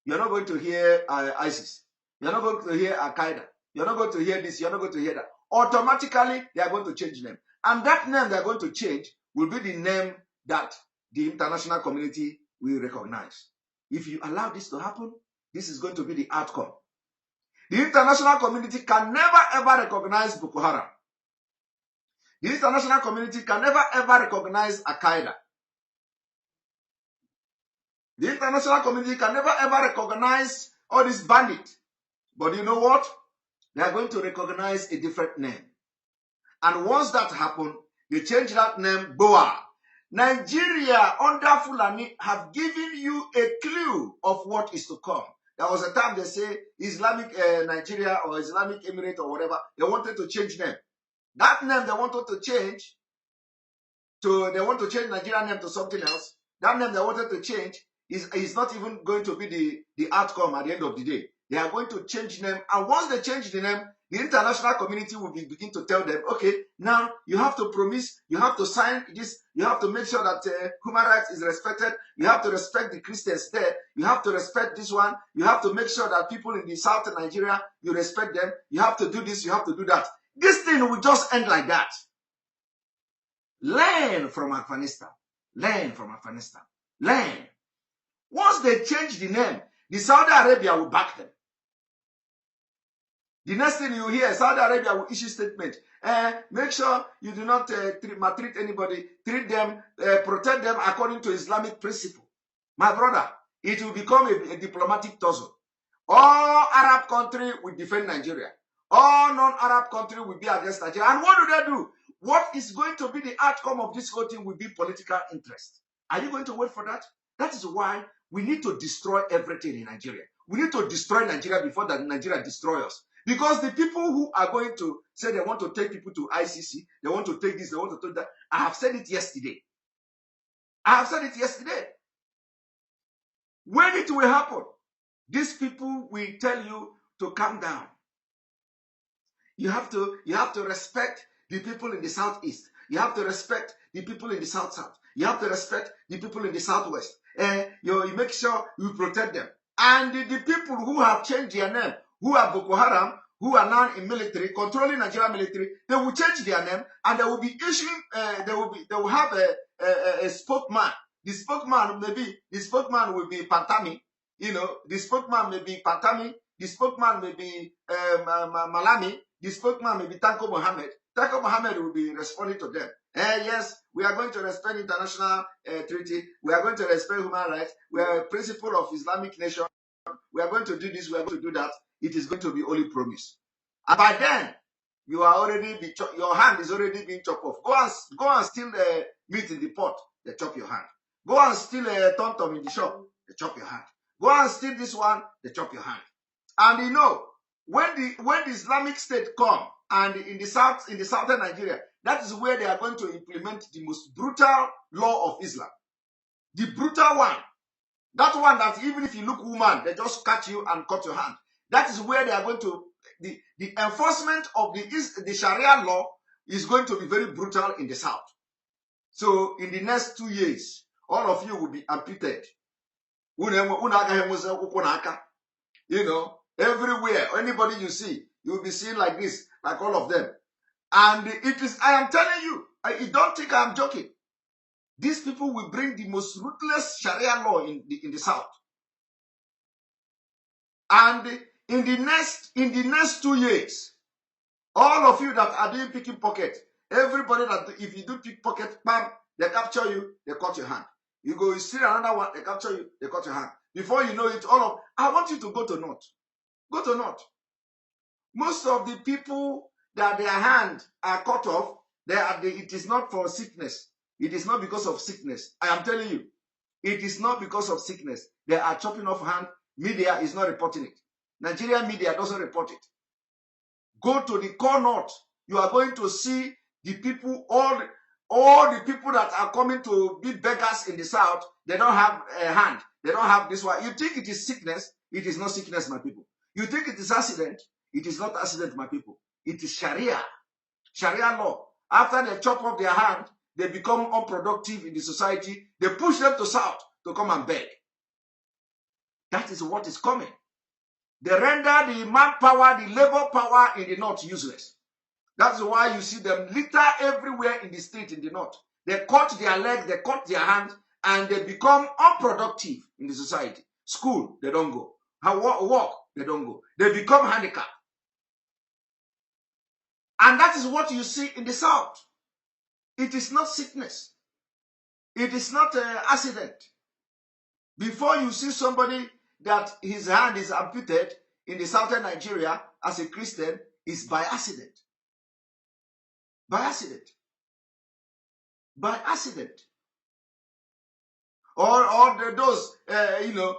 You are not going to hear ISIS. You are not going to hear Al Qaeda. You are not going to hear this. You are not going to hear that. Automatically, they are going to change name. And that name they are going to change will be the name that the international community will recognize. If you allow this to happen, this is going to be the outcome. The international community can never ever recognize Boko Haram. The international community can never ever recognize Al Qaeda. The international community can never ever recognize all these bandits. But you know what? They are going to recognize a different name. And once that happens, they change that name, Boa. Nigeria under Fulani have given you a clue of what is to come. There was a time they say Islamic Nigeria or Islamic Emirate or whatever. They wanted to change name. That name they wanted to change they want to change Nigerian name to something else. That name they wanted to change is not even going to be the outcome at the end of the day. They are going to change name. And once they change the name, the international community will begin to tell them, okay, now you have to promise, you have to sign this, you have to make sure that human rights is respected, you have to respect the Christians there, you have to respect this one, you have to make sure that people in the south of Nigeria, you respect them, you have to do this, you have to do that. This thing will just end like that. Learn from Afghanistan. Learn from Afghanistan. Learn. Once they change the name, the Saudi Arabia will back them. The next thing you hear, Saudi Arabia will issue statement. Make sure you do not maltreat anybody. Treat them, protect them according to Islamic principle. My brother, it will become a diplomatic tussle. All Arab countries will defend Nigeria. All non-Arab countries will be against Nigeria. And what do they do? What is going to be the outcome of this whole thing will be political interest. Are you going to wait for that? That is why we need to destroy everything in Nigeria. We need to destroy Nigeria before that Nigeria destroys us. Because the people who are going to say they want to take people to ICC, they want to take this, they want to take that, I have said it yesterday. I have said it yesterday. When it will happen, these people will tell you to calm down. You have to respect the people in the southeast. You have to respect the people in the south-south. You have to respect the people in the southwest. You make sure you protect them. And the people who have changed their name, who are Boko Haram, who are now in military, controlling Nigerian military, they will change their name and they will be issuing, they will have a spokesman. The spokesman will be Pantami. You know, the spokesman may be Pantami. The spokesman may be Malami. The spokesman may be Tanko Mohammed. Tanko Mohammed will be responding to them. Yes, we are going to respect international treaty. We are going to respect human rights. We are a principle of Islamic nation. We are going to do this. We are going to do that. It is going to be only promise. And by then, you are already your hand is already being chopped off. Go and steal meat in the pot. They chop your hand. Go and steal a tom-tom in the shop. They chop your hand. Go and steal this one. They chop your hand. And you know, when the Islamic State come and in the southern Nigeria, that is where they are going to implement the most brutal law of Islam. The brutal one. That one that even if you look woman, they just catch you and cut your hand. That is where they are going to, the enforcement of the Sharia law is going to be very brutal in the south. So in the next 2 years, all of you will be amputated. You know, Everywhere, anybody you see, you'll be seen like this, like all of them. And it is, I am telling you, you don't think I'm joking. These people will bring the most ruthless Sharia law in the South. And in the next 2 years, all of you that are doing pickpocket, everybody that, if you do pickpocket, bam, they capture you, they cut your hand. You go, you see another one, they capture you, they cut your hand. Before you know it, I want you to go to North. Go to North. Most of the people that their hand are cut off, it is not for sickness. It is not because of sickness. I am telling you, it is not because of sickness. They are chopping off hand. Media is not reporting it. Nigerian media doesn't report it. Go to the core North. You are going to see the people, all the people that are coming to be beggars in the South. They don't have a hand. They don't have this one. You think it is sickness? It is not sickness, my people. You think it is accident? It is not accident, my people. It is Sharia. Sharia law. After they chop off their hand, they become unproductive in the society. They push them to South to come and beg. That is what is coming. They render the manpower, the labor power in the North useless. That's why you see them litter everywhere in the street in the North. They cut their legs, they cut their hands, and they become unproductive in the society. School, they don't go. Work, they don't go. They become handicapped. And that is what you see in the South. It is not sickness. It is not an accident. Before you see somebody that his hand is amputated in the southern Nigeria as a Christian, is by accident. By accident. By accident. Or those,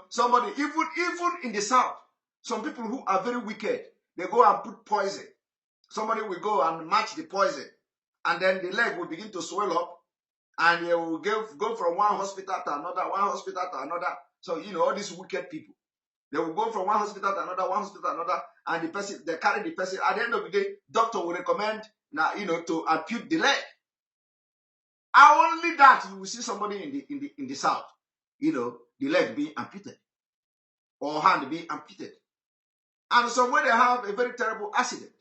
somebody, even in the South, some people who are very wicked, they go and put poison. Somebody will go and match the poison, and then the leg will begin to swell up, and they will go from one hospital to another, one hospital to another. So, all these wicked people, they will go from one hospital to another, one hospital to another, and the person, they carry the person. At the end of the day, doctor will recommend now, to ampute the leg. Only that you will see somebody in the South, the leg being amputated or hand being amputated, and somewhere they have a very terrible accident.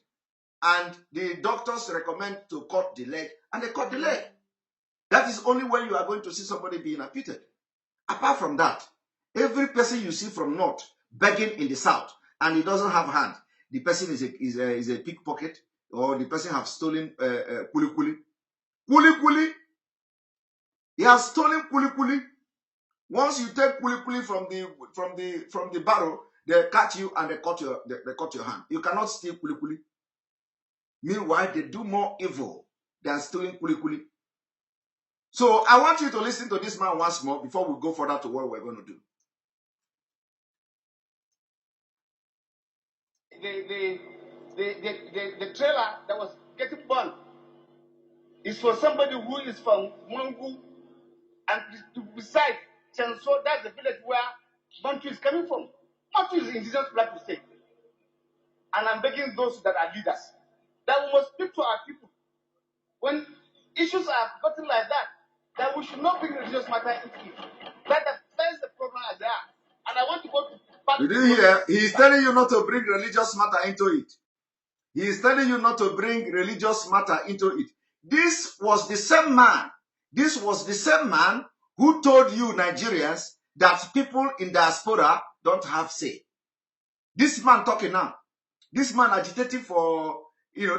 And the doctors recommend to cut the leg, and they cut the leg. That is only when you are going to see somebody being amputated. Apart from that, every person you see from North begging in the South, and he doesn't have hand, the person is a pickpocket, or the person have stolen kuli. He has stolen kuli. Once you take kuli from the barrel, they catch you and they cut your hand. You cannot steal kuli. Meanwhile, they do more evil than stealing kuli. So I want you to listen to this man once more before we go further to what we're going to do. The trailer that was getting burned is for somebody who is from Mwangu, and beside Chenso, that's the village where Bantu is coming from. Bantu is indigenous black state. And I'm begging those that are leaders that we must speak to our people. When issues are gotten like that we should not bring religious matter into it. That's the problem as they are. And I want to go to part. Did you hear? He is telling you not to bring religious matter into it. He is telling you not to bring religious matter into it. This was the same man. This was the same man who told you Nigerians that people in diaspora don't have say. This man talking now. This man agitating for,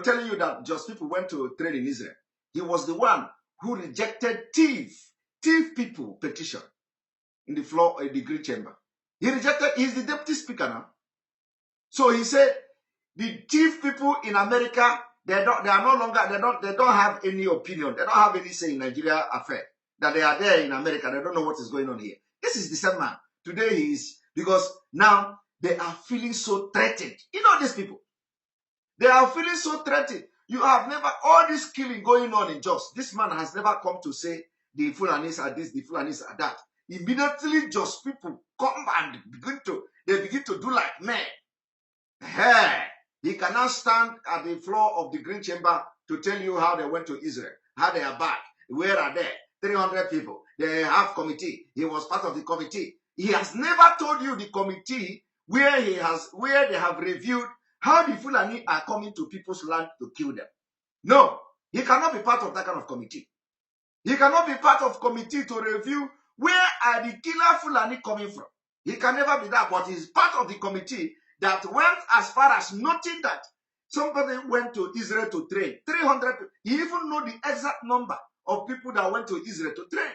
telling you that just people went to trade in Israel. He was the one who rejected thief people petition in the floor of the Green Chamber. He rejected, he's the deputy speaker now. So he said, the thief people in America, they don't have any opinion. They don't have any say in Nigeria affair. That they are there in America, they don't know what is going on here. This is the same man. Today he is, because now they are feeling so threatened. These people. They are feeling so threatened. You have never, all this killing going on in Jos, this man has never come to say the Fulanis are this, the Fulanis are that. Immediately Jos people come and begin to do like men. Hey, he cannot stand at the floor of the Green Chamber to tell you how they went to Israel, how they are back, where are they? 300 people. They have committee. He was part of the committee. He has never told you the committee where they have reviewed how the Fulani are coming to people's land to kill them. No, he cannot be part of that kind of committee. He cannot be part of committee to review where are the killer Fulani coming from. He can never be that, but he's part of the committee that went as far as noting that somebody went to Israel to train. 300 people. He even know the exact number of people that went to Israel to train.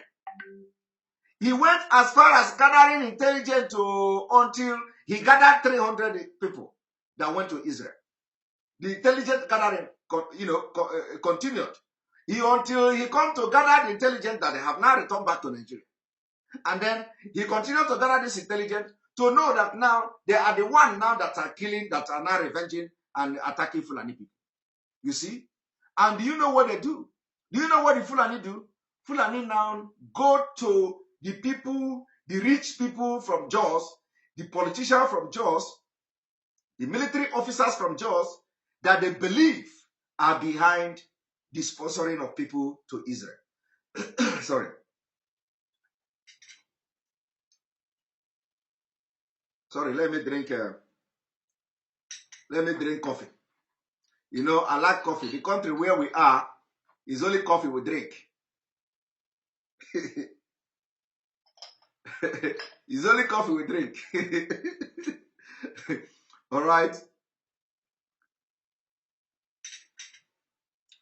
He went as far as gathering intelligence until he gathered 300 people that went to Israel. The intelligence gathering, continued. Until he come to gather the intelligence that they have now returned back to Nigeria. And then he continued to gather this intelligence to know that now they are the one now that are killing, that are now revenging and attacking Fulani people. You see? And do you know what they do? Do you know what the Fulani do? Fulani now go to the people, the rich people from Jos, the politicians from Jos, the military officers from Jos, that they believe are behind the sponsoring of people to Israel. Sorry. Sorry, let me drink coffee. You know, I like coffee. The country where we are is only coffee we drink. It's only coffee we drink. All right.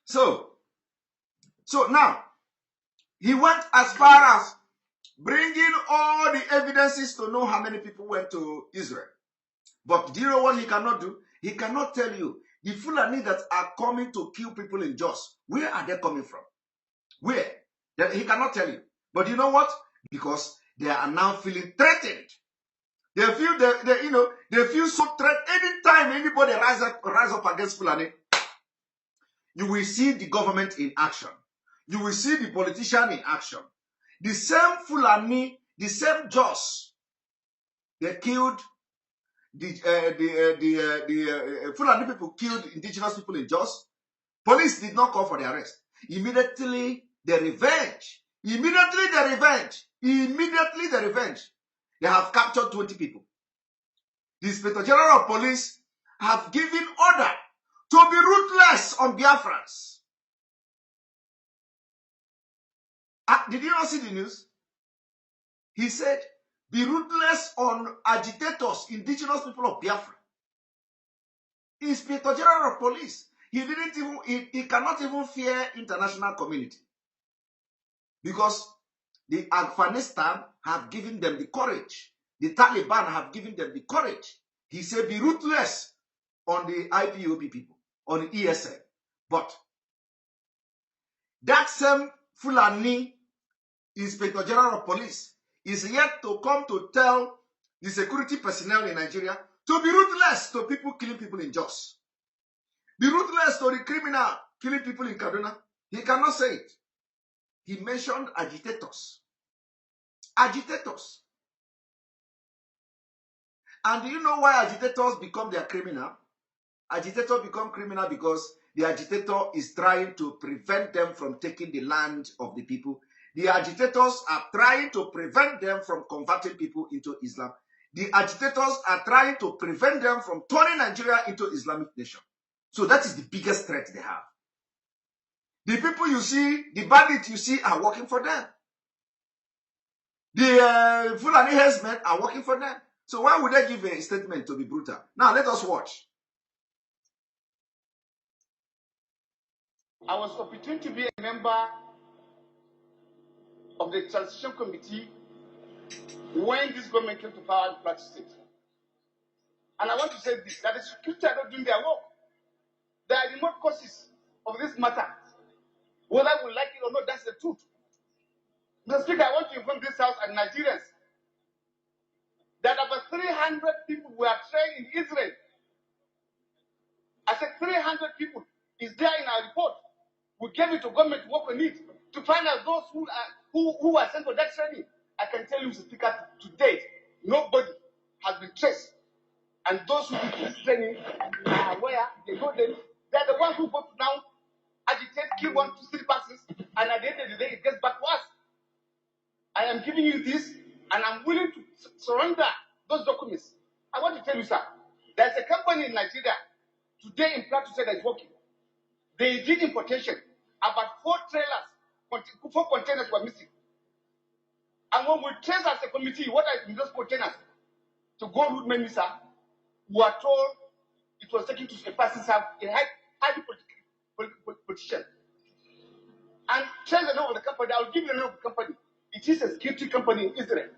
So now, he went as far as bringing all the evidences to know how many people went to Israel. But do you know what he cannot do? He cannot tell you the Fulani that are coming to kill people in Jos, where are they coming from? Where? He cannot tell you. But you know what? Because they are now feeling threatened. They feel they feel so threatened. Anytime anybody rise up against Fulani, you will see the government in action. You will see the politician in action. The same Fulani, the same Jos, they killed the Fulani people killed indigenous people in Jos. Police did not call for their arrest. Immediately the revenge. They have captured 20 people. The Inspector General of Police have given order to be ruthless on Biafrans. Did you not see the news? He said, be ruthless on agitators, indigenous people of Biafra. Inspector General of Police. He cannot even fear international community. Because the Afghanistan have given them the courage. The Taliban have given them the courage. He said, be ruthless on the IPOB people, on the ESL. But that same Fulani Inspector General of Police is yet to come to tell the security personnel in Nigeria to be ruthless to people killing people in Jos. Be ruthless to the criminal killing people in Kaduna. He cannot say it. He mentioned agitators. Agitators. And do you know why agitators become their criminal? Agitators become criminal because the agitator is trying to prevent them from taking the land of the people. The agitators are trying to prevent them from converting people into Islam. The agitators are trying to prevent them from turning Nigeria into Islamic nation. So that is the biggest threat they have. The people you see, the bandits you see are working for them. The Fulani herdsmen are working for them. So why would they give a statement to be brutal? Now let us watch. I was opportunity to be a member of the transition committee when this government came to power in Plateau State. And I want to say this, that the security are not doing their work. There are remote causes of this matter. Whether we like it or not, that's the truth. Mr. Speaker, I want to inform this House and Nigerians that about 300 people were trained in Israel. I said 300 people is there in our report. We gave it to government to work on it to find out those who are sent for that training. I can tell you, Mr. Speaker, to date, nobody has been traced. And those who did this training are aware, they know them. They're the ones who go to now agitate, kill 1 to 3 persons, and at the end of the day, it gets back to us. I am giving you this, and I'm willing to surrender those documents I want to tell you, sir, there's a company in Nigeria today in Plateau State that is working. They did importation. About 4 trailers, 4 containers were missing. And when we trace as a committee what are in those containers to go root many, sir, we are told it was taken to a person's house, a highly politician. And trace the name of the company. I'll give you the name of the company. It is a security company in Israel.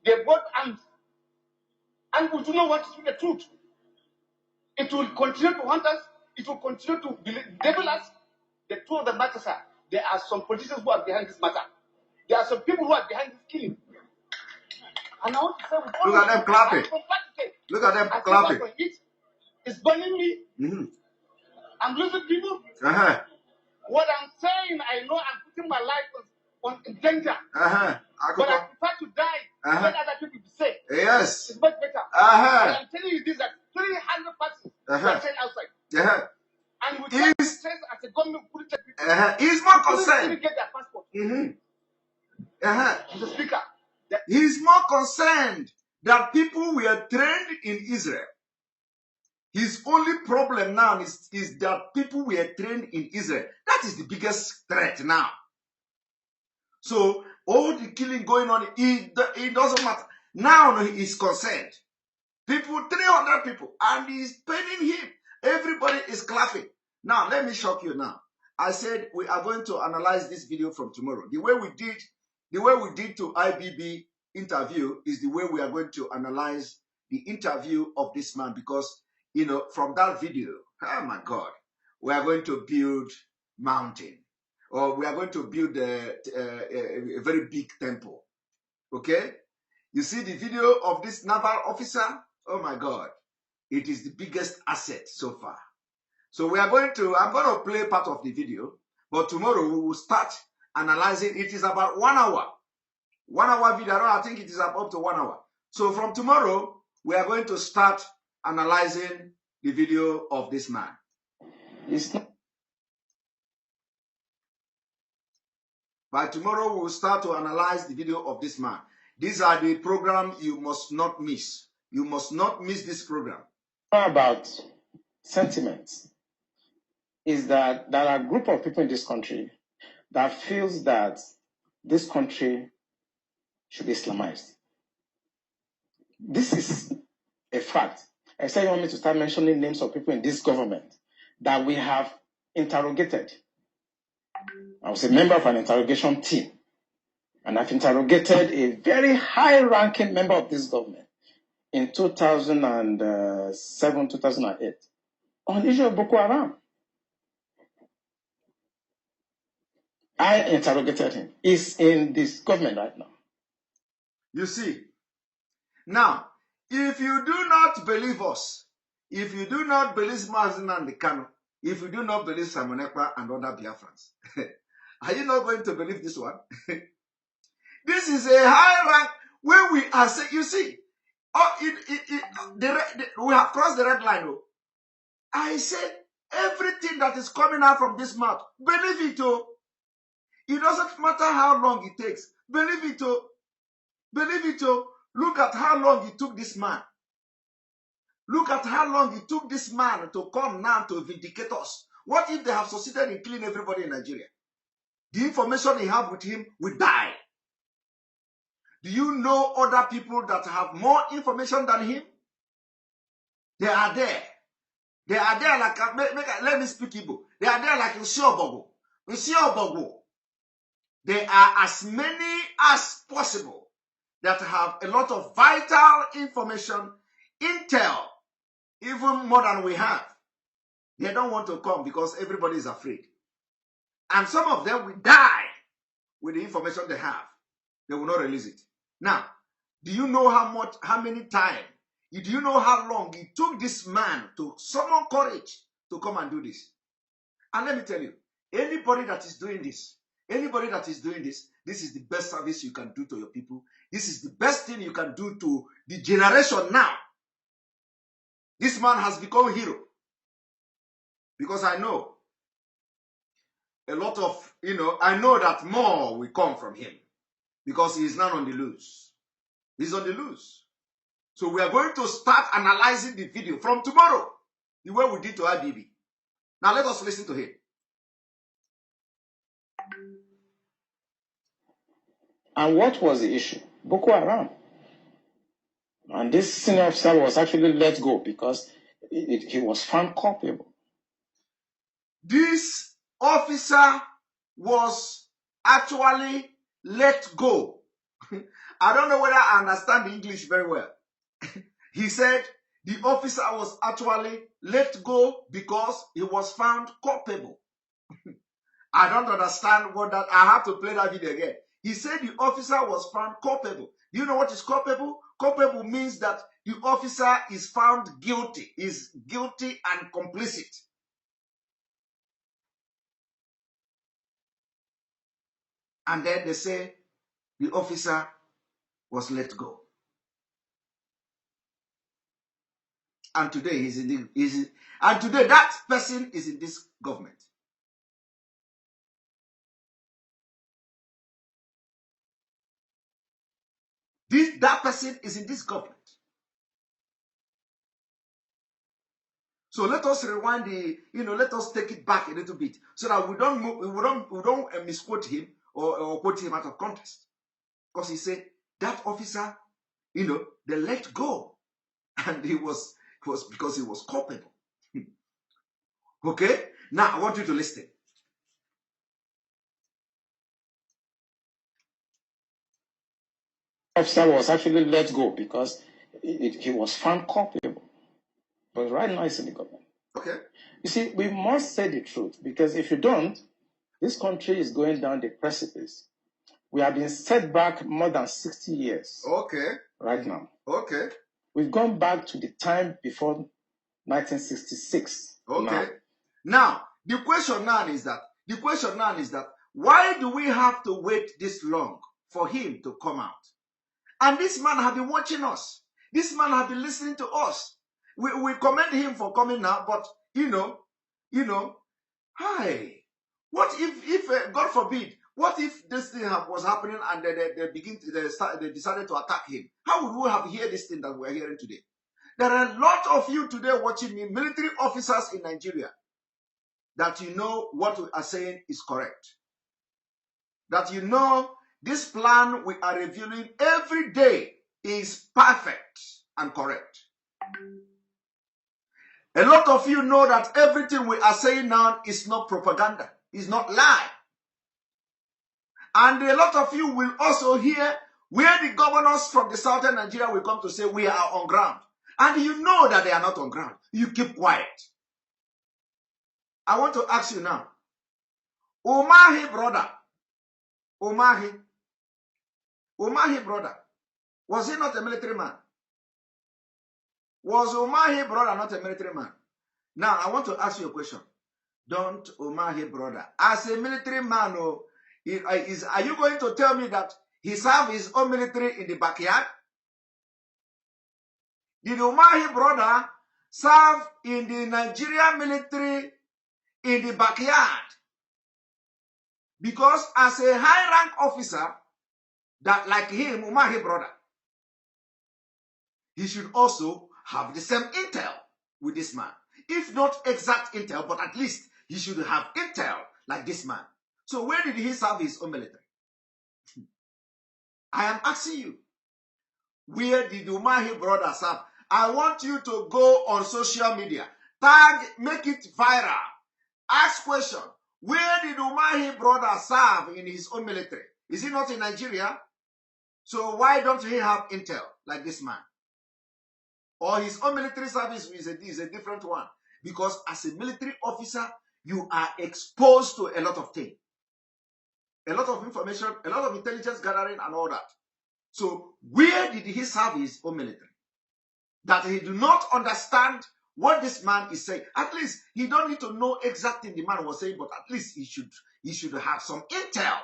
They bought arms. And we do not want to speak the truth. It will continue to hunt us. It will continue to devil us. The truth of the matter, sir, there are some politicians who are behind this matter. There are some people who are behind this killing. And I want to say, look at them clapping. Look at them clapping. It's burning me. Mm-hmm. I'm losing people. Uh-huh. What I'm saying, I know I'm putting my life in danger. Uh-huh. But I prefer to die let other people be safe. Yes. It's much better. Uh-huh. But I'm telling you this, that 300 persons were sent outside. Uh-huh. And we try to say as a government, he's more concerned. Couldn't get their passport. Mm-hmm. Uh-huh. The speaker. He's more concerned that people were trained in Israel. His only problem now is that people were trained in Israel. That is the biggest threat now. So all the killing going on, it doesn't matter. Now he is concerned. People, 300 people, and he's paining him. Everybody is clapping. Now, let me shock you now. I said we are going to analyze this video from tomorrow. The way we did to IBB interview is the way we are going to analyze the interview of this man, because, you know, from that video, oh my God, we are going to build mountain, or we are going to build a very big temple. Okay? You see the video of this naval officer? Oh my God. It is the biggest asset so far. So I'm going to play part of the video, but tomorrow we will start analyzing. It is about 1 hour. 1 hour video. I think it is up to 1 hour. So from tomorrow, we are going to start analyzing the video of this man. By tomorrow, we will start to analyze the video of this man. These are the programs you must not miss. You must not miss this program. About sentiments is that there are a group of people in this country that feels that this country should be Islamized. This is a fact. I say you want me to start mentioning names of people in this government that we have interrogated. I was a member of an interrogation team, and I've interrogated a very high-ranking member of this government in 2007, 2008 on the issue of Boko Haram. I interrogated him. He's in this government right now. You see, now, if you do not believe us, if you do not believe Mazin and the Kano, if you do not believe Samonekwa and other Biafrans, are you not going to believe this one? This is a high rank where we are saying, you see, we have crossed the red line. Oh. I said, everything that is coming out from this mouth, believe it. Oh. It doesn't matter how long it takes. Believe it. Oh. Believe it. Oh. Look at how long it took this man. Look at how long it took this man to come now to vindicate us. What if they have succeeded in killing everybody in Nigeria? The information he have with him will die. Do you know other people that have more information than him? They are there. They are there like, let me speak Igbo. They are there like Usiobogo. There are as many as possible that have a lot of vital information, intel, even more than we have. They don't want to come because everybody is afraid. And some of them will die with the information they have. They will not release it. Now, do you know how many times, do you know how long it took this man to summon courage to come and do this? And let me tell you, anybody that is doing this, this is the best service you can do to your people. This is the best thing you can do to the generation now. This man has become a hero. Because I know a lot of, I know that more will come from him. Because he is not on the loose. He's on the loose. So we are going to start analyzing the video from tomorrow, the way we did to IBB. Now let us listen to him. And what was the issue? Boko Haram. And this senior officer was actually let go because he was found culpable. This officer was actually let go. I don't know whether I understand the English very well. He said the officer was actually let go because he was found culpable. I don't understand what that, I have to play that video again. He said the officer was found culpable. Do you know what is culpable? Culpable means that the officer is found guilty, is guilty and complicit. And then they say the officer was let go. And today today that person is in this government. That person is in this government. So let us rewind let us take it back a little bit so that we don't misquote him or quote him out of context. Because he said that officer, they let go, and it was because he was culpable. Okay? Now I want you to listen. Officer was actually let go because he was found culpable. But right now he's in the government. Okay. You see, we must say the truth, because if you don't, this country is going down the precipice. We have been set back more than 60 years. Okay. Right now. Okay. We've gone back to the time before 1966. Okay. Now, the question now is that why do we have to wait this long for him to come out? And this man has been watching us. This man has been listening to us. We commend him for coming now, but hi. What if God forbid, what if this thing was happening and they decided to attack him? How would we have heard this thing that we're hearing today? There are a lot of you today watching me, military officers in Nigeria, that you know what we are saying is correct. That you know this plan we are reviewing every day is perfect and correct. A lot of you know that everything we are saying now is not propaganda, is not lie. And a lot of you will also hear where the governors from the southern Nigeria will come to say we are on ground. And you know that they are not on ground. You keep quiet. I want to ask you now. Umahi brother. Umahi brother. Was he not a military man? Was Umahi brother not a military man? Now, I want to ask you a question. Don't Umahi brother, as a military man, are you going to tell me that he served his own military in the backyard? Did Umahi brother serve in the Nigerian military in the backyard? Because as a high rank officer, that like him, Umahi brother, he should also have the same intel with this man. If not exact intel, but at least he should have intel like this man. So where did he serve his own military? I am asking you, where did Umahi brother serve? I want you to go on social media, tag, make it viral, ask question. Where did Umahi brother serve in his own military? Is he not in Nigeria? So why don't he have intel like this man? Or his own military service is a different one. Because as a military officer, you are exposed to a lot of things. A lot of information, a lot of intelligence gathering and all that. So where did he serve his own military? That he do not understand what this man is saying. At least he don't need to know exactly the man was saying, but at least he should have some intel.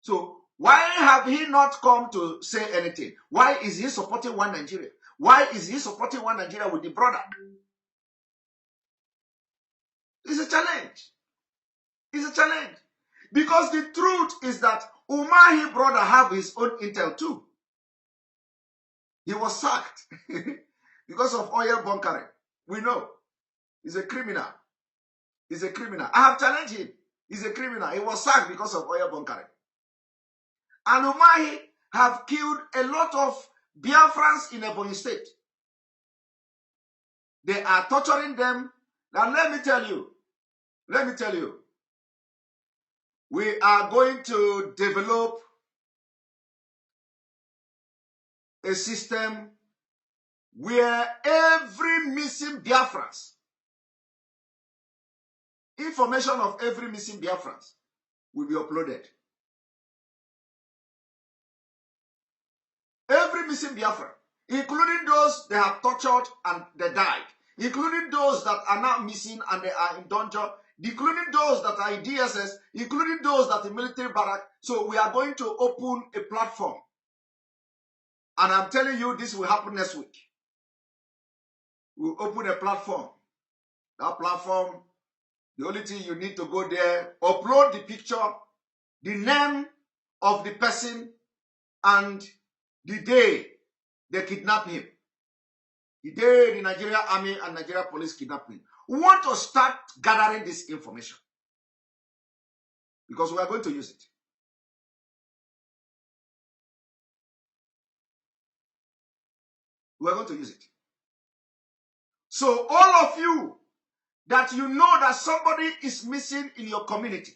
So why have he not come to say anything? Why is he supporting one Nigeria? Why is he supporting one Nigeria with the brother? It's a challenge. It's a challenge. Because the truth is that Umahi brother have his own intel too. He was sacked because of oil bunkering. We know. He's a criminal. He's a criminal. I have challenged him. He's a criminal. He was sacked because of oil bunkering. And Umahi have killed a lot of Biafrans in Ebonyi State. They are torturing them. Now let me tell you, we are going to develop a system where every missing Biafrans, information of every missing Biafrans will be uploaded. Every missing Biafran, including those they have tortured and they died, including those that are now missing and they are in danger, including those that are in DSS, including those that are in military barrack. So we are going to open a platform. And I'm telling you, this will happen next week. We'll open a platform. That platform, the only thing you need to go there, upload the picture, the name of the person, and the day they kidnap him. The day the Nigerian Army and Nigeria Police kidnap him. We want to start gathering this information. Because we are going to use it. We are going to use it. So all of you that you know that somebody is missing in your community,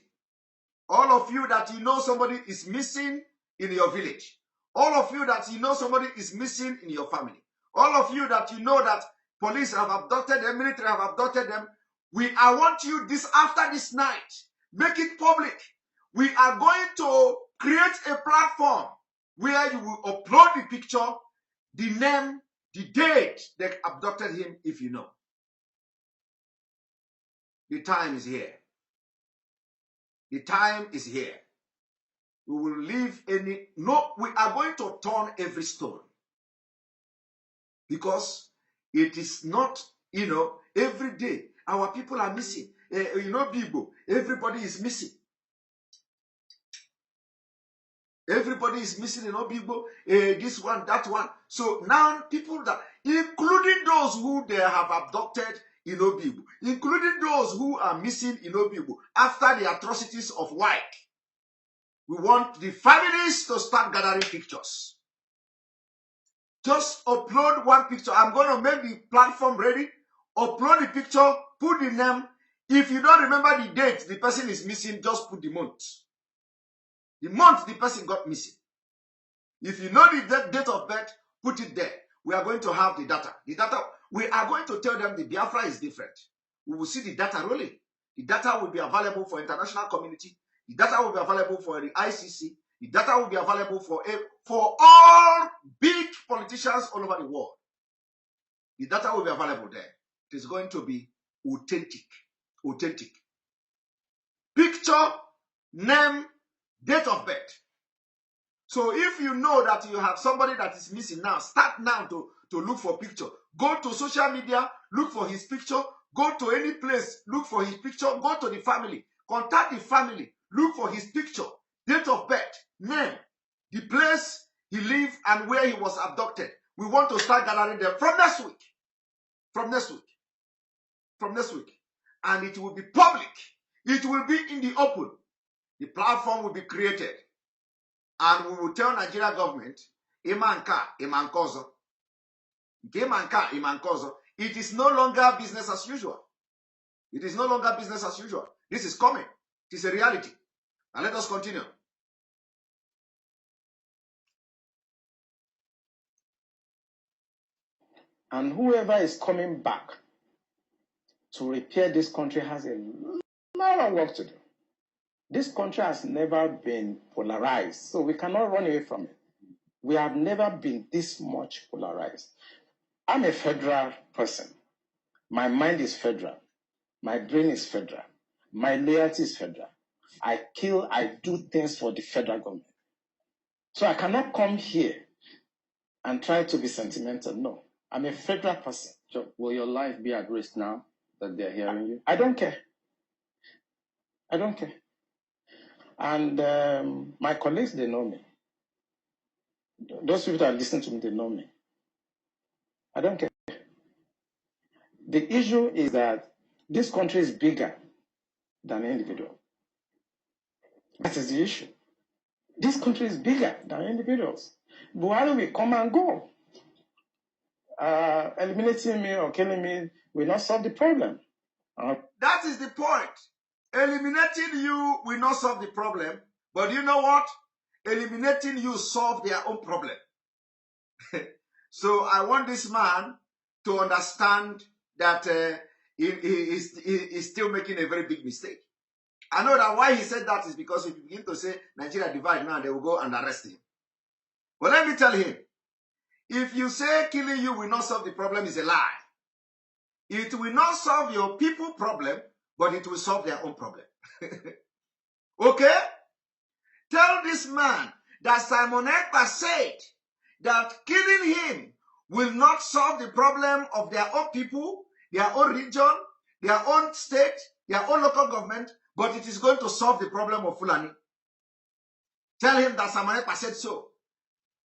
all of you that you know somebody is missing in your village, all of you that you know somebody is missing in your family, all of you that you know that police have abducted them, military have abducted them, I want you this after this night, make it public. We are going to create a platform where you will upload the picture, the name, the date they abducted him if you know. The time is here. The time is here. We will leave we are going to turn every stone. Because it is not, every day our people are missing. Bibo, everybody is missing. Everybody is missing in Obibo, this one, that one. So now people that, including those who they have abducted in Obibo, including those who are missing in Obibo after the atrocities of White, we want the families to start gathering pictures. Just upload one picture. I'm going to make the platform ready. Upload the picture, put the name. If you don't remember the date the person is missing, just put the month. The month the person got missing. If you know the date of birth, put it there. We are going to have the data. We are going to tell them the Biafra is different. We will see the data rolling. The data will be available for international community. The data will be available for the ICC. The data will be available for all big politicians all over the world. The data will be available there. It is going to be authentic. Authentic. Picture, name, date of birth. So if you know that you have somebody that is missing now, start now to look for picture. Go to social media, look for his picture. Go to any place, look for his picture. Go to the family, contact the family, look for his picture, date of birth, name, the place he lived and where he was abducted. We want to start gathering them from next week. From next week. From next week. And it will be public. It will be in the open. The platform will be created. And we will tell Nigeria government, Imanka, Imankozo. Imanka, Imankozo. It is no longer business as usual. It is no longer business as usual. This is coming. It is a reality. And let us continue. And whoever is coming back to repair this country has a lot of work to do. This country has never been polarized, so we cannot run away from it. We have never been this much polarized. I'm a federal person. My mind is federal. My brain is federal. My loyalty is federal. I do things for the federal government. So I cannot come here and try to be sentimental. No, I'm a federal person. So will your life be at risk now that they're hearing you? I don't care. I don't care. And my colleagues, they know me. Those people that listen to me, they know me. I don't care. The issue is that this country is bigger than an individual. That is the issue. This country is bigger than individuals. Buhari will come and go. Eliminating me or killing me will not solve the problem. That is the point. Eliminating you will not solve the problem. But you know what? Eliminating you solve their own problem. So I want this man to understand that he is still making a very big mistake. I know that why he said that is because if you begin to say Nigeria divide now, they will go and arrest him. But let me tell him, if you say killing you will not solve the problem, is a lie. It will not solve your people problem, but it will solve their own problem. Okay? Tell this man that Simon Ekpa said that killing him will not solve the problem of their own people, their own region, their own state, their own local government, but it is going to solve the problem of Fulani. Tell him that Simon Ekpa said so.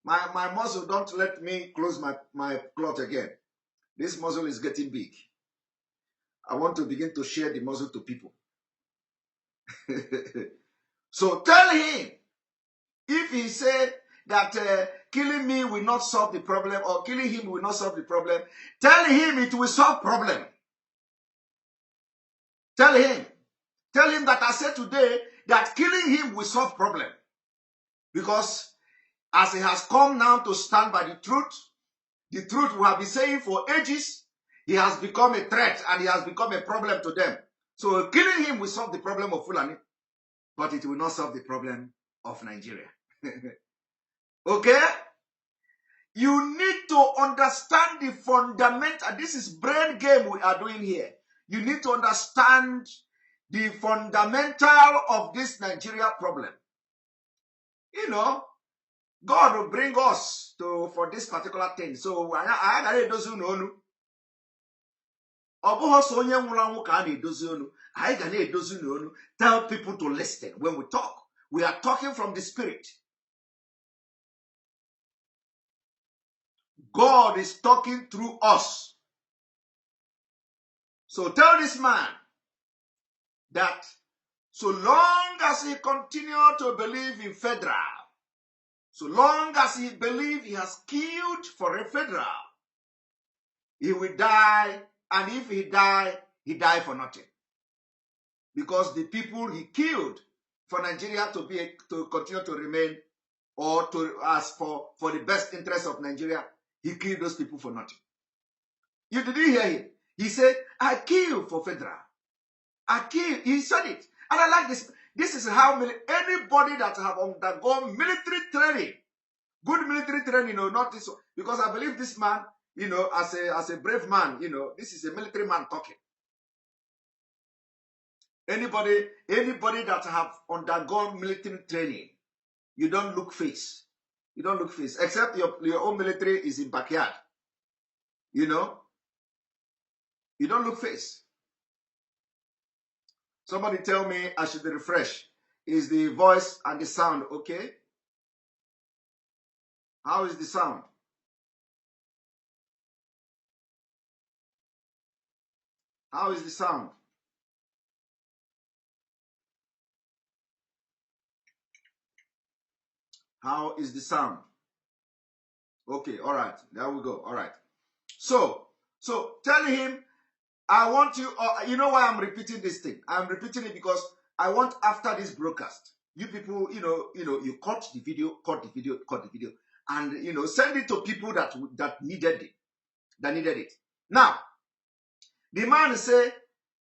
My muzzle, don't let me close my cloth again. This muzzle is getting big. I want to begin to share the muzzle to people. So tell him, if he said that killing me will not solve the problem or killing him will not solve the problem, tell him it will solve problem. Tell him that I said today that killing him will solve problem. Because as he has come now to stand by the truth we have been saying for ages, he has become a threat and he has become a problem to them. So killing him will solve the problem of Fulani, but it will not solve the problem of Nigeria. Okay? You need to understand the fundamental. This is brain game we are doing here. You need to understand the fundamental of this Nigeria problem. You know, God will bring us for this particular thing. So I gotta edozi unu. Tell people to listen when we talk. We are talking from the spirit. God is talking through us. So tell this man that so long as he continues to believe in federal, so long as he believes he has killed for a federal, he will die. And if he die for nothing. Because the people he killed for Nigeria to continue to remain or to ask for the best interest of Nigeria, he killed those people for nothing. You didn't hear him. He said, I kill for federal. I kill. He said it. And I like this. This is how anybody that have undergone military training, good military training, not this one. Because I believe this man, as a brave man, this is a military man talking. Anybody that have undergone military training, you don't look face. You don't look face. Except your own military is in backyard. You don't look face. Somebody tell me I should refresh. Is the voice and the sound okay? How is the sound? How is the sound? How is the sound? Okay, all right. There we go. All right. So tell him, I want you, you know why I'm repeating this thing? I'm repeating it because I want after this broadcast, you people, you cut the video, and, send it to people that needed it. Now, the man say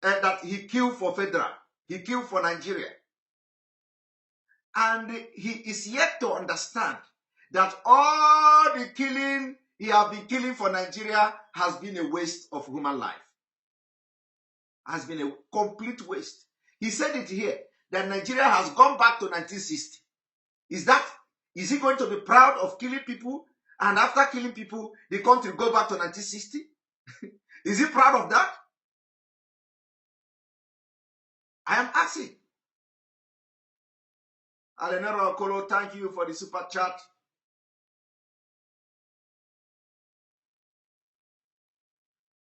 that he killed for federal. He killed for Nigeria. And he is yet to understand that all the killing he has been killing for Nigeria has been a waste of human life. Has been a complete waste. He said it here, that Nigeria has gone back to 1960. Is he going to be proud of killing people? And after killing people, the country go back to 1960? Is he proud of that? I am asking. Alenero Okolo, thank you for the super chat.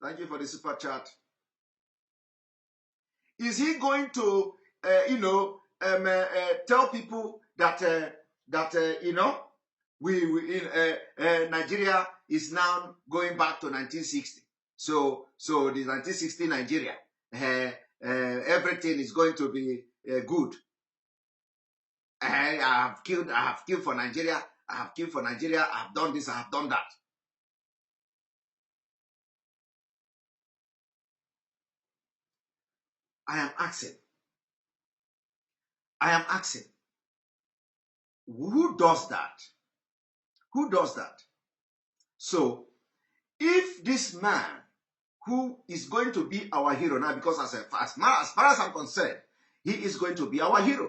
Thank you for the super chat. Is he going to, tell people that Nigeria is now going back to 1960? So the 1960 Nigeria, everything is going to be good. I have killed for Nigeria. I have killed for Nigeria. I have done this. I have done that. I am asking, who does that? Who does that? So, if this man who is going to be our hero now, because as far as I'm concerned, he is going to be our hero.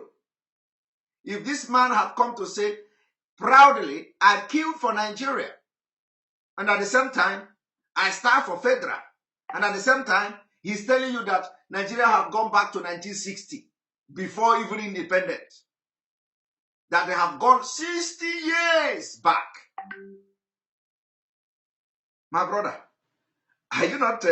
If this man had come to say proudly, I killed for Nigeria, and at the same time, I stand for federal, and at the same time, he's telling you that Nigeria have gone back to 1960 before even independence, that they have gone 60 years back. My brother, are you not,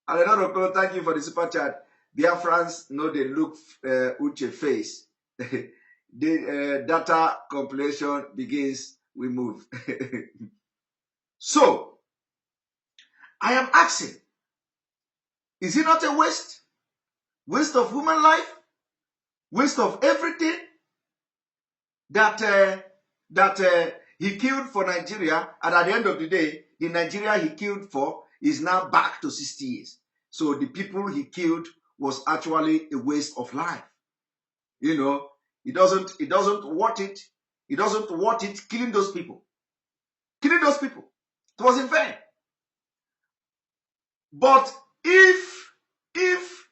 Alejandro, thank you for the super chat. Biafrans know they look Uche face. The data compilation begins, we move. So, I am asking, is it not a waste? Waste of human life? Waste of everything that he killed for Nigeria, and at the end of the day, the Nigeria he killed for is now back to 60 years. So the people he killed was actually a waste of life. You know, it doesn't worth it. It doesn't worth it killing those people. Killing those people. It was in vain. But if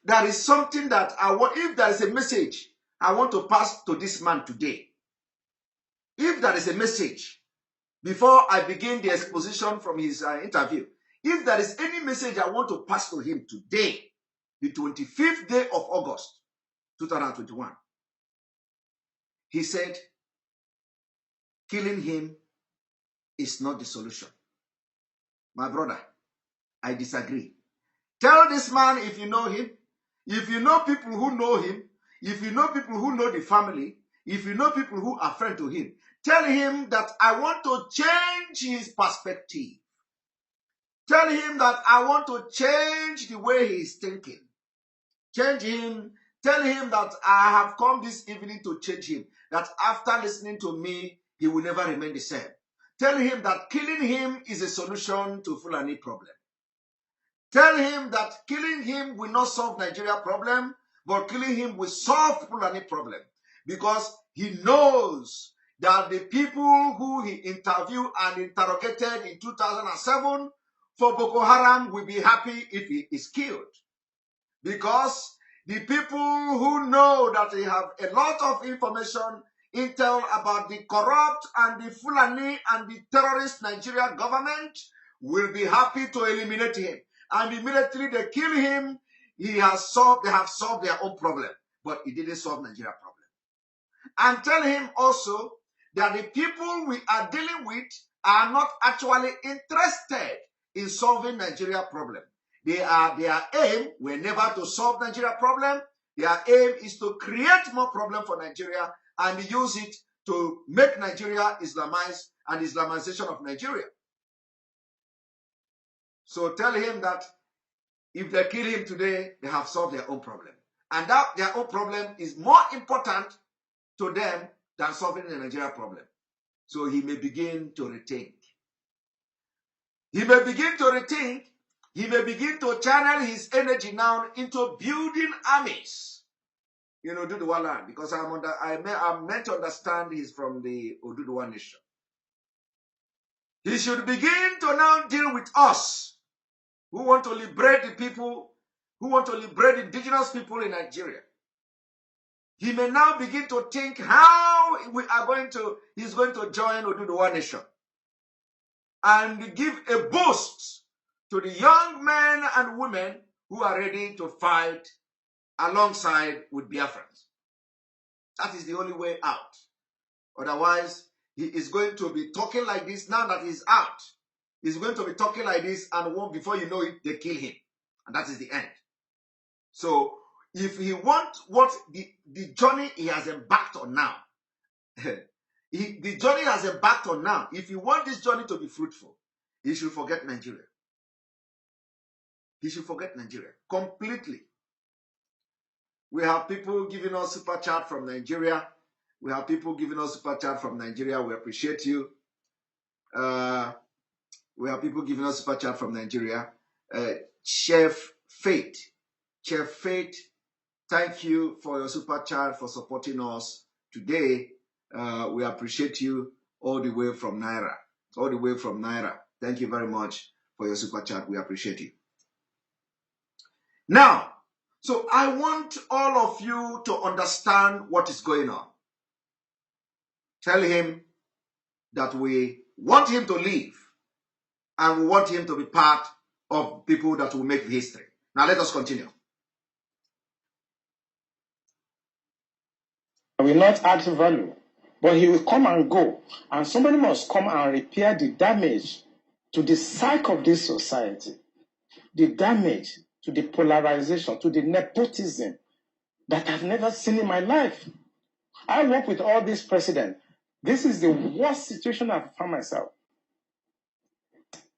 there is something that I want, if there is a message I want to pass to this man today, if there is a message, before I begin the exposition from his interview, if there is any message I want to pass to him today, the 25th day of August, 2021, he said, killing him is not the solution. My brother, I disagree. Tell this man, if you know him, if you know people who know him, if you know people who know the family, if you know people who are friends to him, tell him that I want to change his perspective. Tell him that I want to change the way he is thinking. Change him. Tell him that I have come this evening to change him. That after listening to me, he will never remain the same. Tell him that killing him is a solution to Fulani problem. Tell him that killing him will not solve Nigeria problem, but killing him will solve Fulani problem. Because he knows that the people who he interviewed and interrogated in 2007 for Boko Haram will be happy if he is killed. Because the people who know that they have a lot of information, intel about the corrupt and the Fulani and the terrorist Nigeria government will be happy to eliminate him. And immediately they kill him, they have solved their own problem. But it didn't solve Nigeria problem. And tell him also that the people we are dealing with are not actually interested in solving Nigeria problem. Their aim were never to solve Nigeria problem. Their aim is to create more problem for Nigeria and use it to make Nigeria Islamized and Islamization of Nigeria. So tell him that if they kill him today, they have solved their own problem. And that their own problem is more important to them than solving the Nigeria problem. So he may begin to rethink. He may begin to rethink. He may begin to channel his energy now into building armies in Oduduwa land, because I'm meant to understand he's from the Oduduwa nation. He should begin to now deal with us who want to liberate the people, who want to liberate indigenous people in Nigeria. He may now begin to think how he's going to join Oduduwa nation and give a boost to the young men and women who are ready to fight alongside with Biafrans. That is the only way out. Otherwise, he is going to be talking like this now that he's out. He's going to be talking like this, and before you know it, they kill him. And that is the end. So, if he wants what the journey he has embarked on now, the journey has embarked on now, if you want this journey to be fruitful, he should forget Nigeria. He should forget Nigeria completely. We have people giving us super chat from Nigeria. We have people giving us super chat from Nigeria. We appreciate you. We have people giving us super chat from Nigeria. Chef Fate, thank you for your super chat, for supporting us today. We appreciate you all the way from Naira. Thank you very much for your super chat. We appreciate you. Now, so I want all of you to understand what is going on. Tell him that we want him to leave and we want him to be part of people that will make history. Now let us continue. I will not add value, but he will come and go, and somebody must come and repair the damage to the psyche of this society, the damage to the polarization, to the nepotism that I've never seen in my life. I work with all these presidents. This is the worst situation I've found myself.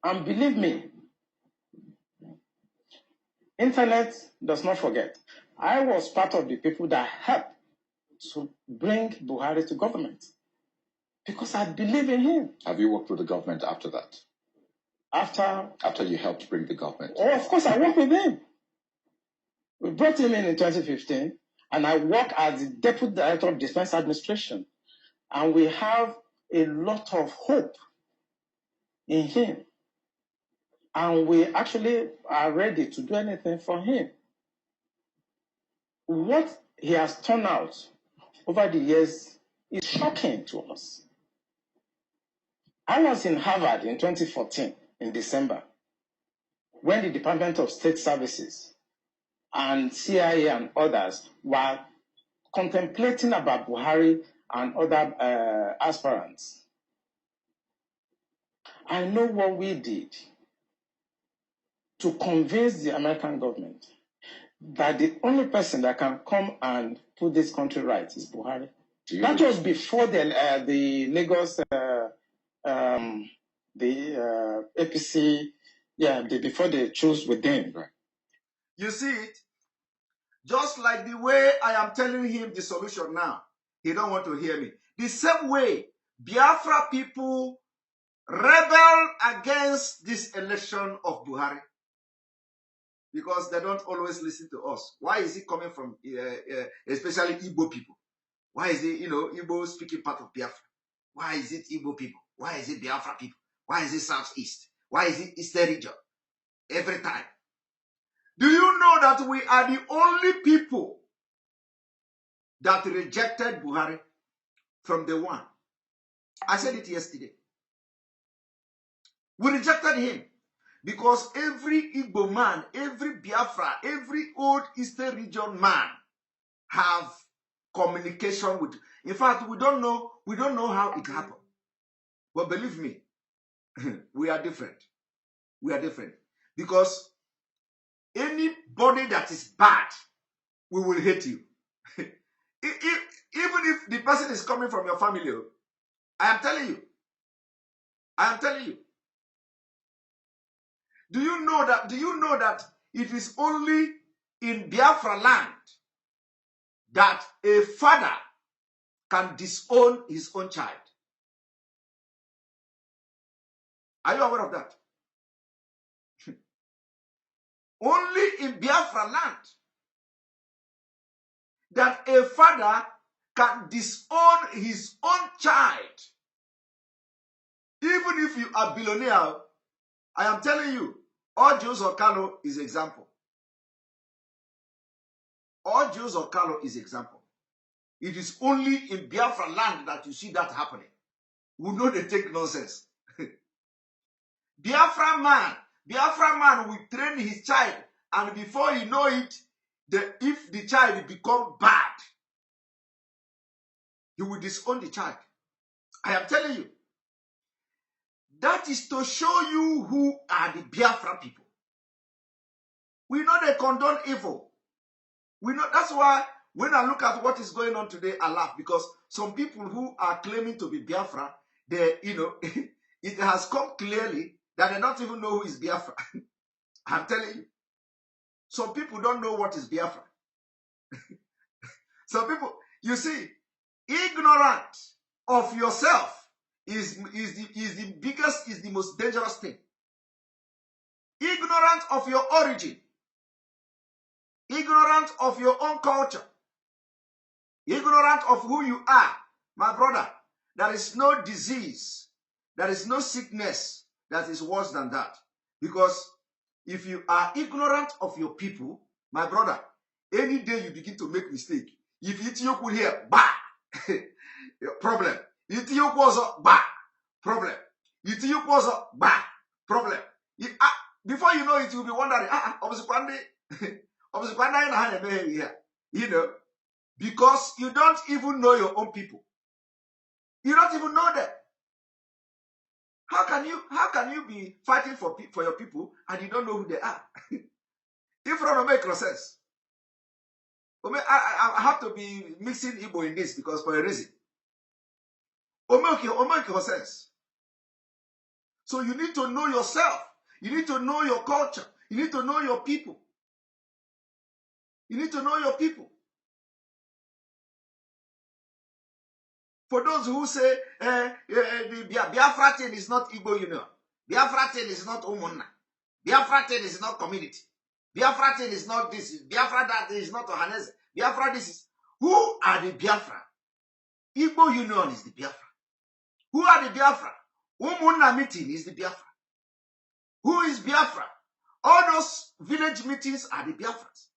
And believe me, internet does not forget. I was part of the people that helped to bring Buhari to government because I believe in him. Have you worked with the government after that? After you helped bring the government? Oh, of course, I worked with him. We brought him in 2015, and I work as the Deputy Director of Defense Administration. And we have a lot of hope in him. And we actually are ready to do anything for him. What he has turned out over the years is shocking to us. I was in Harvard in 2014, in December, when the Department of State Services and CIA and others were contemplating about Buhari and other aspirants. I know what we did to convince the American government that the only person that can come and put this country right is Buhari. That was before the Lagos, APC, before they chose with them. Right. You see it? Just like the way I am telling him the solution now, he don't want to hear me. The same way Biafra people rebel against this election of Buhari because they don't always listen to us. Why is it coming from, especially Igbo people? Why is it, Igbo speaking part of Biafra? Why is it Igbo people? Why is it Biafra people? Why is it Southeast? Why is it Eastern region? Every time. Do you know that we are the only people that rejected Buhari from day one? I said it yesterday. We rejected him because every Igbo man, every Biafra, every old Eastern region man have communication with. In fact, we don't know how it happened. But believe me, we are different. We are different. Because anybody that is bad, we will hate you. Even if the person is coming from your family, I am telling you. Do you know that it is only in Biafra land that a father can disown his own child? Are you aware of that? Only in Biafra land that a father can disown his own child. Even if you are billionaire, I am telling you, Ojus Okalo is example. Ojus Okalo is example. It is only in Biafra land that you see that happening. We know they take nonsense. Biafra man will train his child, and before you know it, if the child become bad, he will disown the child. I am telling you. That is to show you who are the Biafra people. We know they condone evil. We know that's why when I look at what is going on today, I laugh, because some people who are claiming to be Biafra, they, it has come clearly that they don't even know who is Biafra. I'm telling you. Some people don't know what is Biafra. Some people, you see, ignorant of yourself is the biggest, is the most dangerous thing. Ignorant of your origin, ignorant of your own culture, ignorant of who you are, my brother. There is no disease, there is no sickness that is worse than that. Because if you are ignorant of your people, my brother, any day you begin to make mistake. If Ethiopia here, bah, problem. Ethiopia was bah, problem. Ethiopia was bah, problem. Before you know it, you'll be wondering, you know, because you don't even know your own people. You don't even know them. How can you be fighting for your people and you don't know who they are? If you don't make sense. I have to be mixing Igbo in this because for a reason. Make sense. So you need to know yourself. You need to know your culture. You need to know your people. You need to know your people. For those who say the Biafra thing is not Igbo Union, Biafra thing is not Umunna, Biafra thing is not community, Biafra thing is not this, Biafra that is not Ohanese, Biafra this is. Who are the Biafra? Igbo Union is the Biafra. Who are the Biafra? Umunna meeting is the Biafra. Who is Biafra? All those village meetings are the Biafras.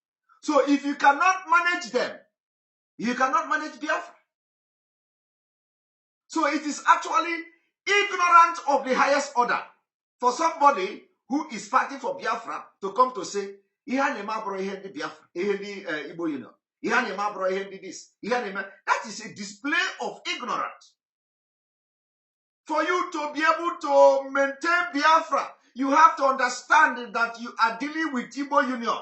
So if you cannot manage them, you cannot manage Biafra. So it is actually ignorant of the highest order for somebody who is fighting for Biafra to come to say, Biafra, Igbo Union. That is a display of ignorance. For you to be able to maintain Biafra, you have to understand that you are dealing with Igbo Union.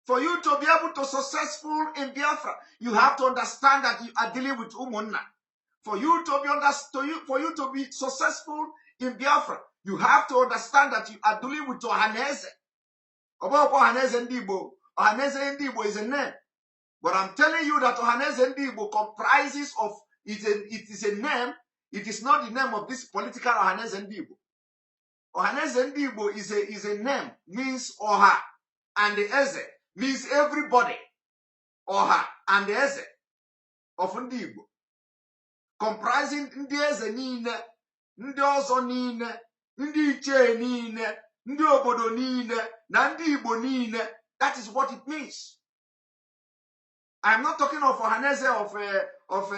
For you to be able to be successful in Biafra, you have to understand that you are dealing with Umunna. For you to be successful in Biafra, you have to understand that you are dealing with Ohanese. Ohanese Ndibo is a name. But I'm telling you that Ohanese Ndibo comprises of, it is a name. It is not the name of this political Ohanese Ndibo. Ohanese Ndibo is a name, means Oha, and the Eze means everybody. Oha and the Eze of Ndibo. Comprising ndị eze niile, ndị ọzọ niile, ndị ichie niile, ndị obodo niile, na ndị Igbo niile. That is what it means. I am not talking of Ohanese of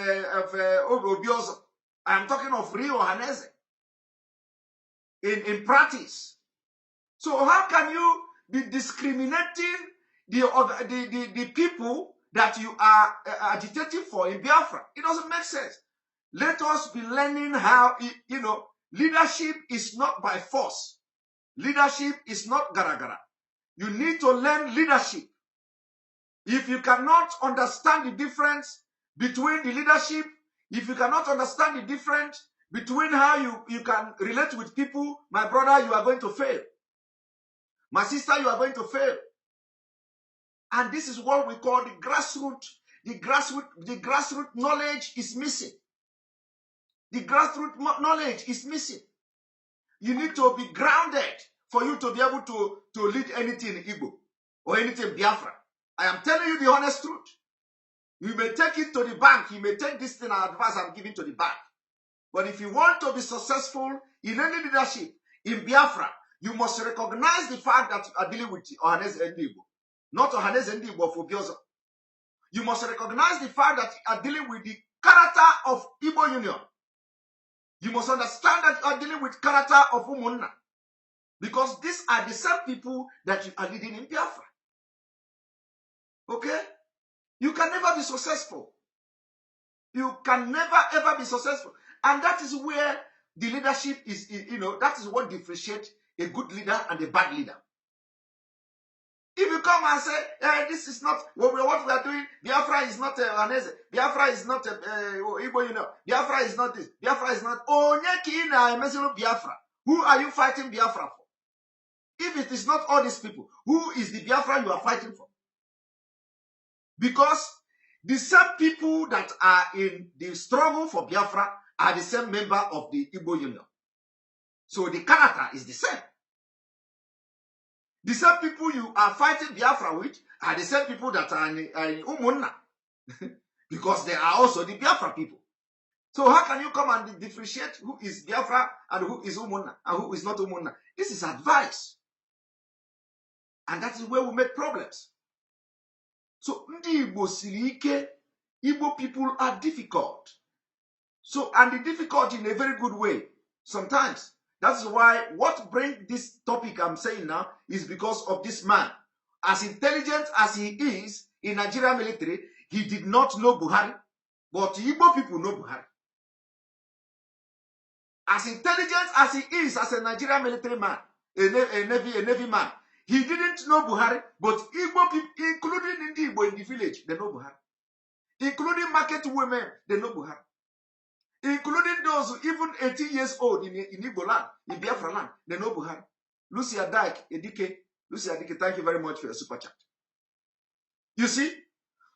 Obiozo. I am talking of real Ohanese in practice. So how can you be discriminating the people that you are agitating for in Biafra? It doesn't make sense. Let us be learning how, leadership is not by force. Leadership is not garagara. You need to learn leadership. If you cannot understand the difference between the leadership, if you cannot understand the difference between how you can relate with people, my brother, you are going to fail. My sister, you are going to fail. And this is what we call the grassroots. The grassroots knowledge is missing. The grassroots knowledge is missing. You need to be grounded for you to be able to lead anything in Igbo or anything Biafra. I am telling you the honest truth. You may take it to the bank. You may take this thing and advice I'm giving to the bank. But if you want to be successful in any leadership in Biafra, you must recognize the fact that you are dealing with Ohanese Ndibo, not Ohanese Ndibo for Obiozo. You must recognize the fact that you are dealing with the character of Igbo Union. You must understand that you are dealing with character of Umunna. Because these are the same people that you are leading in Biafra. Okay? You can never be successful. You can never ever be successful. And that is where the leadership is, that is what differentiates a good leader and a bad leader. If you come and say, this is not what we are doing, Biafra is not Anese, Biafra is not Igbo, Biafra is not this, Biafra is not Biafra. Who are you fighting Biafra for? If it is not all these people, who is the Biafra you are fighting for? Because the same people that are in the struggle for Biafra are the same member of the Igbo Union. So the character is the same. The same people you are fighting Biafra with are the same people that are in Umunna. Because they are also the Biafra people. So how can you come and differentiate who is Biafra and who is Umunna and who is not Umunna? This is advice. And that is where we make problems. So Ndi Igbo siri ike, Igbo people are difficult. So, and the difficult in a very good way. Sometimes. That's why what brings this topic I'm saying now is because of this man. As intelligent as he is in Nigerian military, he did not know Buhari, but Igbo people know Buhari. As intelligent as he is as a Nigerian military man, a Navy man, he didn't know Buhari, but Igbo people, including the Igbo in the village, they know Buhari. Including market women, they know Buhari. Including those even 18 years old in Igbo land, in Biafra land, they know Buhari. Lucia Dyke, Edike, Lucia Edike, thank you very much for your super chat. You see?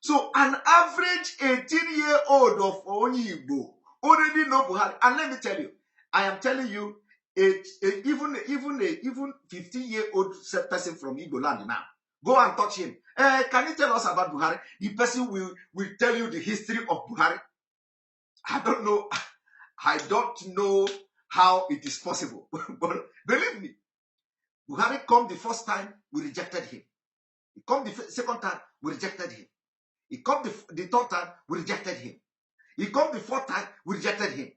So an average 18-year-old of Igbo already know Buhari. And let me tell you, I am telling you, even 50-year-old person from Igbo land now, go and touch him. Can you tell us about Buhari? The person will tell you the history of Buhari. I don't know how it is possible. But believe me, Buhari come the first time, we rejected him. He come the second time, we rejected him. He come the third time, we rejected him. He come the fourth time, we rejected him.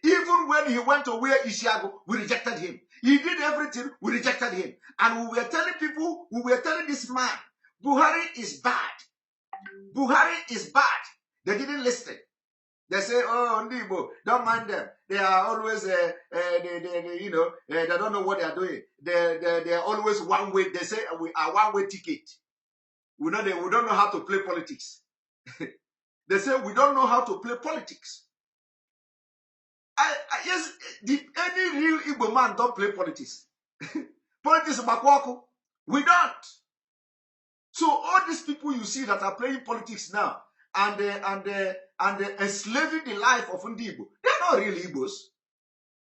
Even when he went to where Ishiago, we rejected him. He did everything, we rejected him. And we were telling this man, Buhari is bad. Buhari is bad. They didn't listen. They say, oh, Ndibo, don't mind them. They are always, they don't know what they are doing. They are always one way. They say, we are one-way ticket. We don't know how to play politics. They say, we don't know how to play politics. Yes, any real Igbo man don't play politics. Politics, Makwaku. We don't. So all these people you see that are playing politics now, and enslaving the life of Ndi Igbo, they're not really Igbos.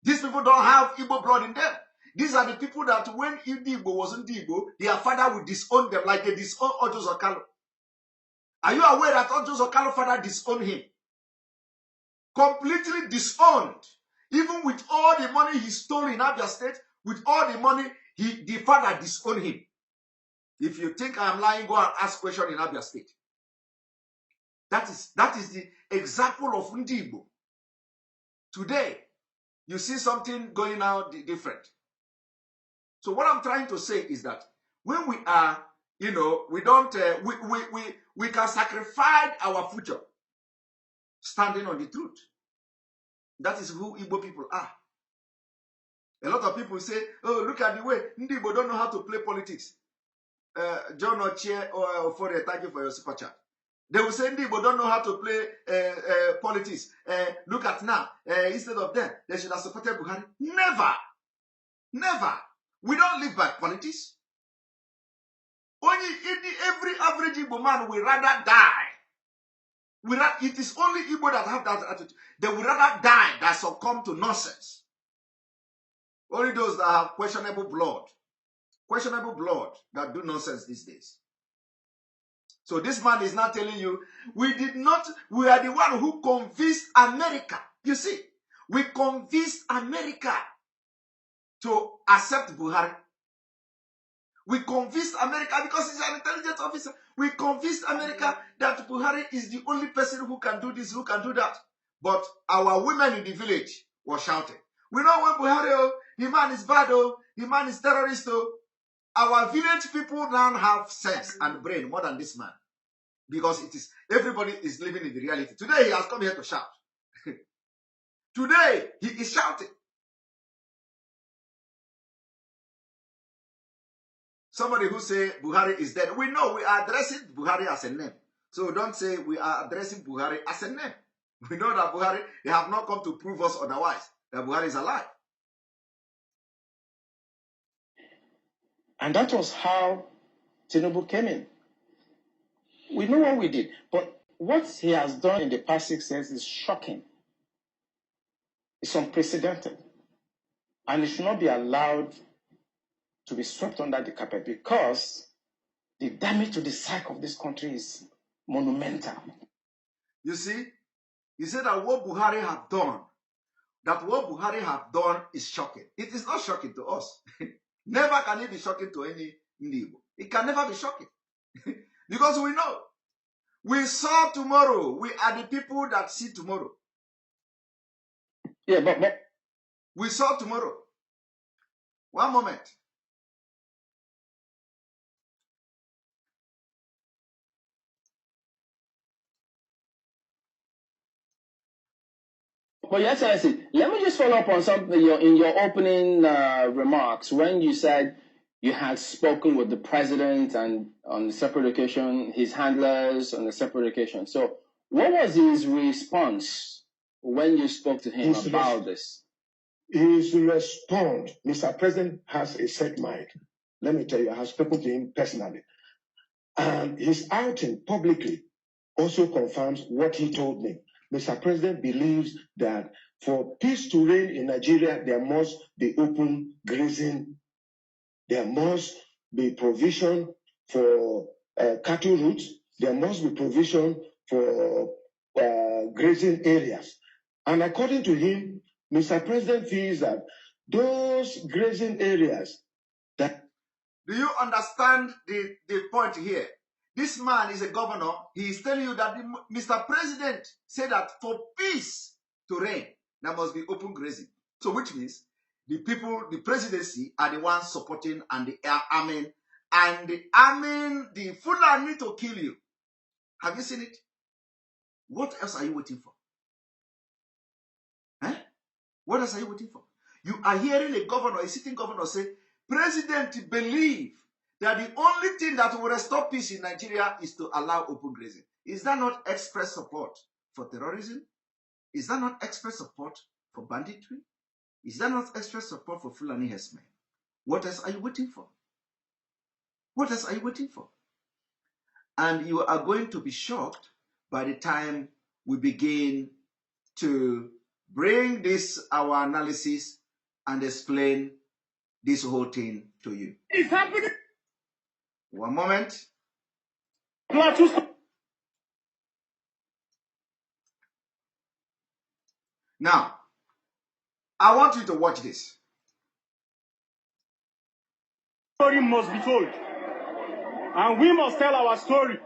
These people don't have Igbo blood in them. These are the people that when Ndi Igbo was Ndi Igbo, their father would disown them like they disown Ojo Zokalo. Are you aware that Ojo Zokalo's father disowned him? Completely disowned. Even with all the money he stole in Abia State, with all the money, the father disowned him. If you think I am lying, go and ask question in Abia State. That is the example of Ndi Igbo. Today, you see something going out different. So what I'm trying to say is that when we are, we don't, we can sacrifice our future standing on the truth. That is who Igbo people are. A lot of people say, oh, look at the way Ndi Igbo don't know how to play politics. John Ochie or Fore, thank you for your super chat. They will say Ndi Igbo don't know how to play politics. Look at now. Instead of them, they should have supported Buhari. Never. Never. We don't live by politics. Only every average Igbo man will rather die. It is only Igbo that have that attitude. They will rather die than succumb to nonsense. Only those that have questionable blood that do nonsense these days. So this man is not telling you, we are the one who convinced America. You see, we convinced America to accept Buhari. We convinced America because he's an intelligence officer. We convinced America that Buhari is the only person who can do this, who can do that. But our women in the village were shouting, we don't want Buhari, oh, the man is bad, oh, the man is terrorist, oh. Our village people now have sense and brain more than this man. Because everybody is living in the reality. Today he has come here to shout. Today he is shouting. Somebody who say Buhari is dead. We know we are addressing Buhari as a name. So don't say we are addressing Buhari as a name. We know that Buhari, they have not come to prove us otherwise, that Buhari is alive. And that was how Tinubu came in. We know what we did. But what he has done in the past 6 years is shocking. It's unprecedented. And it should not be allowed to be swept under the carpet because the damage to the psyche of this country is monumental. You see, he said that what Buhari have done, is shocking. It is not shocking to us. Never can it be shocking to any Igbo. It can never be shocking. Because we know. We saw tomorrow. We are the people that see tomorrow. Yeah, but we saw tomorrow. One moment. But Your Excellency, let me just follow up on something in your opening remarks when you said you had spoken with the president and on a separate occasion, his handlers on a separate occasion. So what was his response when you spoke to him about this? His response, Mr. President has a set mind. Let me tell you, I have spoken to him personally. And his outing publicly also confirms what he told me. Mr. President believes that for peace to reign in Nigeria, there must be open grazing. There must be provision for cattle routes. There must be provision for grazing areas. And according to him, Mr. President feels that those grazing areas that... Do you understand the point here? This man is a governor. He is telling you that Mr. President said that for peace to reign, there must be open grazing. So which means the people, the presidency are the ones supporting and arming the Fulani to kill you. Have you seen it? What else are you waiting for? Eh? What else are you waiting for? You are hearing a governor, a sitting governor say, President believe that the only thing that will restore peace in Nigeria is to allow open grazing. Is that not express support for terrorism? Is that not express support for banditry? Is that not express support for Fulani herdsmen? What else are you waiting for? What else are you waiting for? And you are going to be shocked by the time we begin to bring this, our analysis, and explain this whole thing to you. It's happening. One moment. Now, I want you to watch this. Story must be told, and we must tell our story.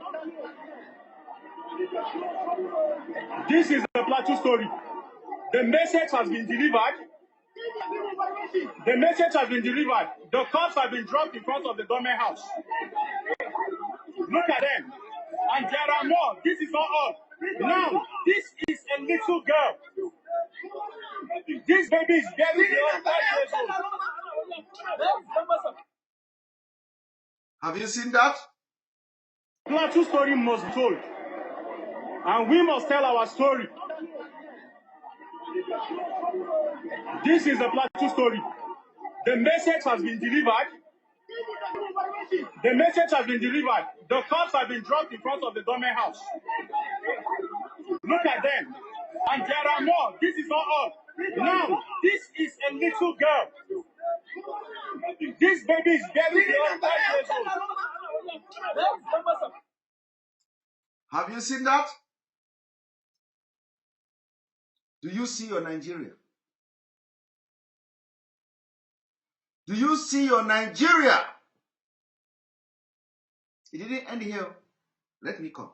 This is the Plateau story. The message has been delivered. The message has been delivered. The cups have been dropped in front of the government house. Look at them. And there are more. This is not all. Now, this is a little girl. This baby is very beyond 5 years old. Have you seen that? Plateau story must be told, and we must tell our story. This is the Plateau story. The message has been delivered. The message has been delivered. The cups have been dropped in front of the government house. Look at them. And there are more. This is not all. Now, this is a little girl. This baby is very beyond 5 years old. Have you seen that? Do you see your Nigeria? Do you see your Nigeria? It didn't end here. Let me come.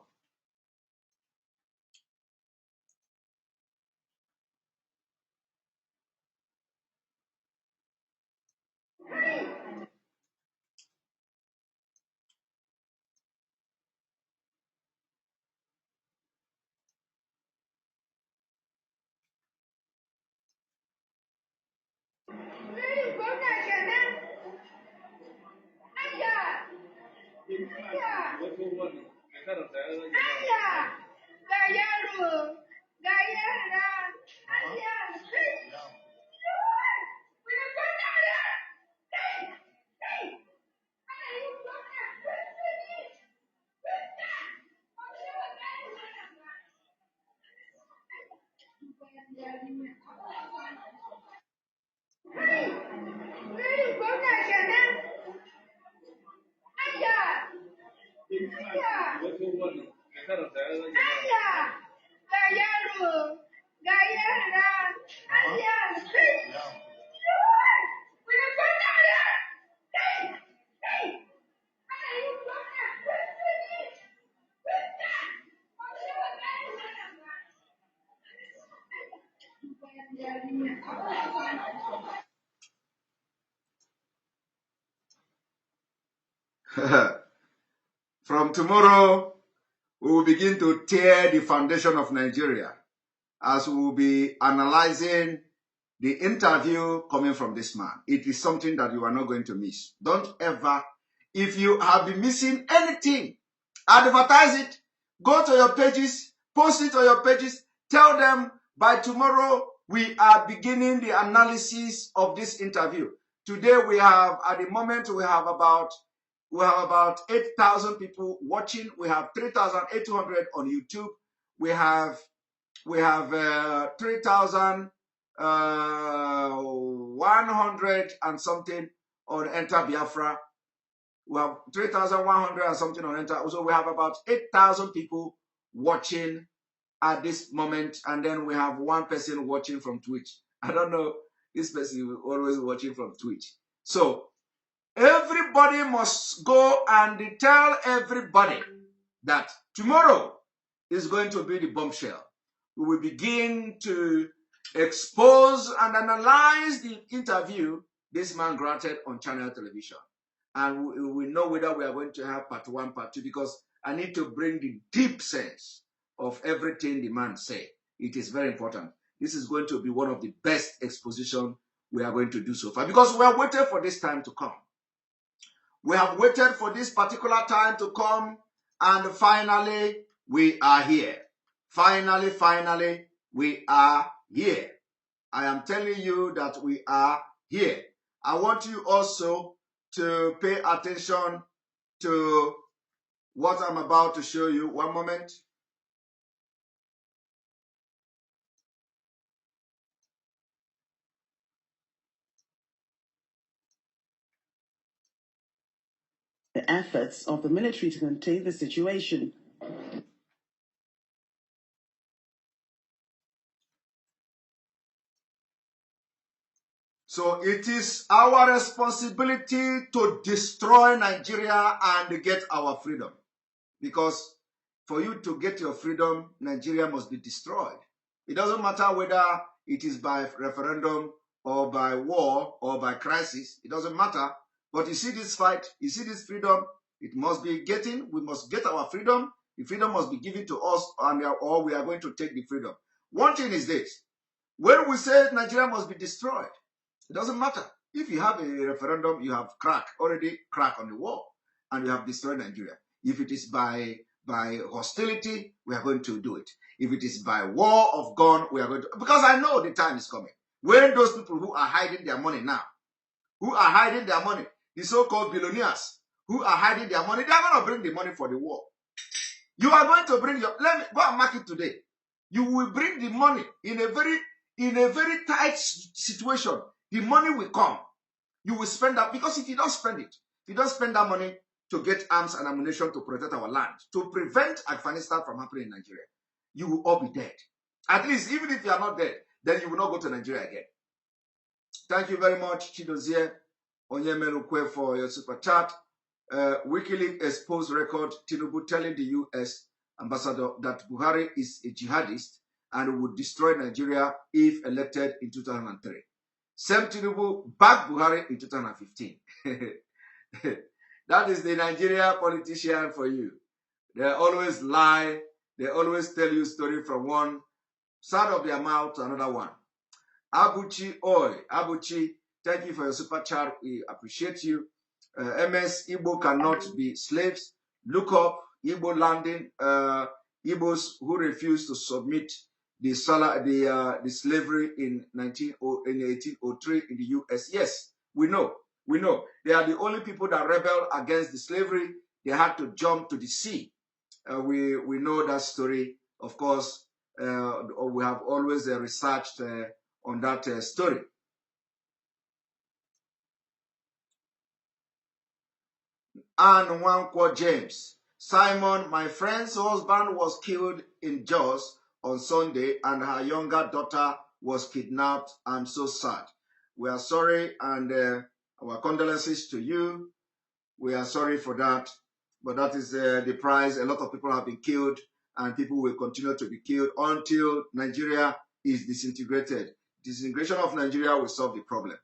From tomorrow, we will begin to tear the foundation of Nigeria as we will be analyzing the interview coming from this man. It is something that you are not going to miss. Don't ever, if you have been missing anything, advertise it, go to your pages, post it on your pages, tell them by tomorrow we are beginning the analysis of this interview. Today we have, at the moment, we have about 8,000 people watching. We have 3,800 on YouTube. We have 3,100 and something on Enter Biafra. We have 3,100 and something on Enter. So we have about 8,000 people watching at this moment, and then we have one person watching from Twitch. I don't know, this person is always watching from Twitch. So everybody must go and tell everybody that tomorrow is going to be the bombshell. We will begin to expose and analyze the interview this man granted on channel television. And we know whether we are going to have part 1, part 2, because I need to bring the deep sense of everything the man said. It is very important. This is going to be one of the best exposition we are going to do so far, because we are waiting for this time to come. We have waited for this particular time to come, and finally, we are here. Finally, we are here. I am telling you that we are here. I want you also to pay attention to what I'm about to show you. One moment. The efforts of the military to contain the situation. So it is our responsibility to destroy Nigeria and get our freedom. Because for you to get your freedom, Nigeria must be destroyed. It doesn't matter whether it is by referendum or by war or by crisis. It doesn't matter. But you see this fight, you see this freedom, it must be we must get our freedom. The freedom must be given to us, or we are going to take the freedom. One thing is this: when we say Nigeria must be destroyed, it doesn't matter. If you have a referendum, you have already crack on the wall, and you have destroyed Nigeria. If it is by hostility, we are going to do it. If it is by war of gun, we are going to, because I know the time is coming. When those people who are hiding their money now, the so-called billionaires who are hiding their money, they are going to bring the money for the war. You are going to bring let me go and mark it today. You will bring the money in a very tight situation. The money will come. You will spend that, because if you don't spend it, if you don't spend that money to get arms and ammunition to protect our land, to prevent Afghanistan from happening in Nigeria, you will all be dead. At least, even if you are not dead, then you will not go to Nigeria again. Thank you very much, Chidozie Onyemerukwe, for your super chat. WikiLeaks exposed record Tinubu telling the U.S. ambassador that Buhari is a jihadist and would destroy Nigeria if elected in 2003. Same Tinubu backed Buhari in 2015. That is the Nigeria politician for you. They always lie. They always tell you story from one side of their mouth to another one. Abuchi Oi. Abuchi, thank you for your super chat. We appreciate you. MS Igbo cannot be slaves. Look up Igbo landing, Igbos who refused to submit the slavery in 1803 in the US. Yes, we know. They are the only people that rebelled against the slavery. They had to jump to the sea. We know that story. Of course, we have always researched on that story. And Nwankwo James. Simon, my friend's husband was killed in Jos on Sunday, and her younger daughter was kidnapped. I'm so sad. We are sorry, and our condolences to you. We are sorry for that, but that is the price. A lot of people have been killed, and people will continue to be killed until Nigeria is disintegrated. Disintegration of Nigeria will solve the problem.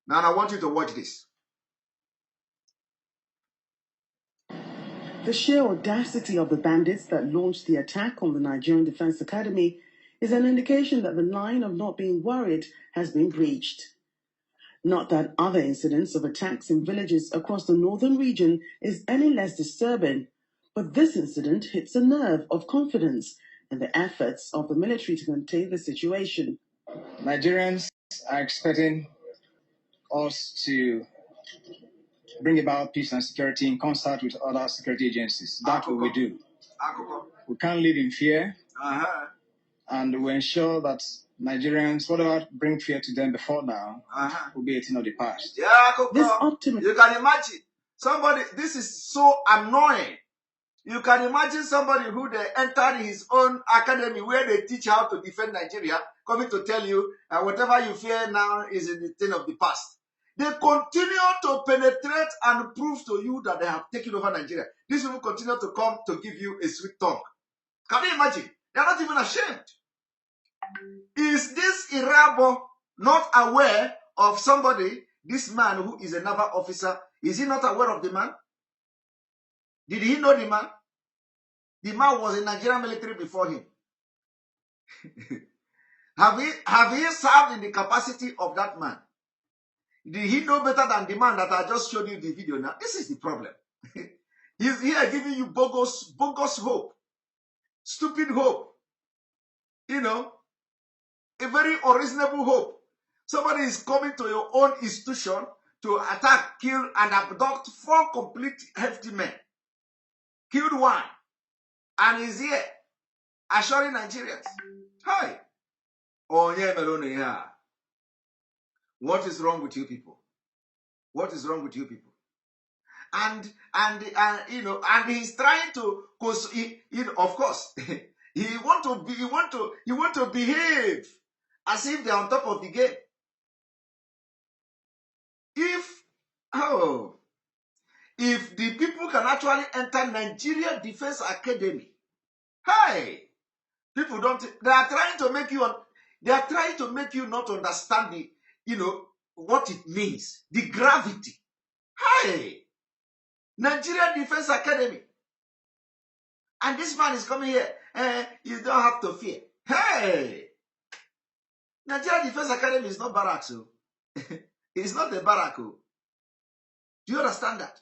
Now, I want you to watch this. The sheer audacity of the bandits that launched the attack on the Nigerian Defense Academy is an indication that the line of not being worried has been breached. Not that other incidents of attacks in villages across the northern region is any less disturbing, but this incident hits a nerve of confidence in the efforts of the military to contain the situation. Nigerians are expecting us to bring about peace and security in concert with other security agencies. That's what we do. We can't live in fear, and we ensure that Nigerians, whatever bring fear to them before now, will be a thing of the past. This optimism. You can imagine somebody. This is so annoying. You can imagine somebody who they entered his own academy where they teach how to defend Nigeria, coming to tell you whatever you fear now is a thing of the past. They continue to penetrate and prove to you that they have taken over Nigeria. These people continue to come to give you a sweet talk. Can you imagine? They are not even ashamed. Is this Irabo not aware of somebody, this man who is a naval officer? Is he not aware of the man? Did he know the man? The man was in Nigerian military before him. Have he served in the capacity of that man? Did he know better than the man that I just showed you the video now? This is the problem. He's here giving you bogus hope. Stupid hope. You know, a very unreasonable hope. Somebody is coming to your own institution to attack, kill, and abduct 4 complete hefty men. Killed 1. And he's here assuring Nigerians. Hi. Oh, yeah, Melone here. What is wrong with you people? What is wrong with you people? And you know, and he's trying to, cause of course, he want to behave as if they're on top of the game. If the people can actually enter Nigeria Defense Academy, hey, people don't. They are trying to make you not understand the, what it means, the gravity. Hey, Nigeria Defense Academy, and this man is coming here. You don't have to fear. Hey, Nigeria Defense Academy is not barracks. It's not a barrack. Do you understand that?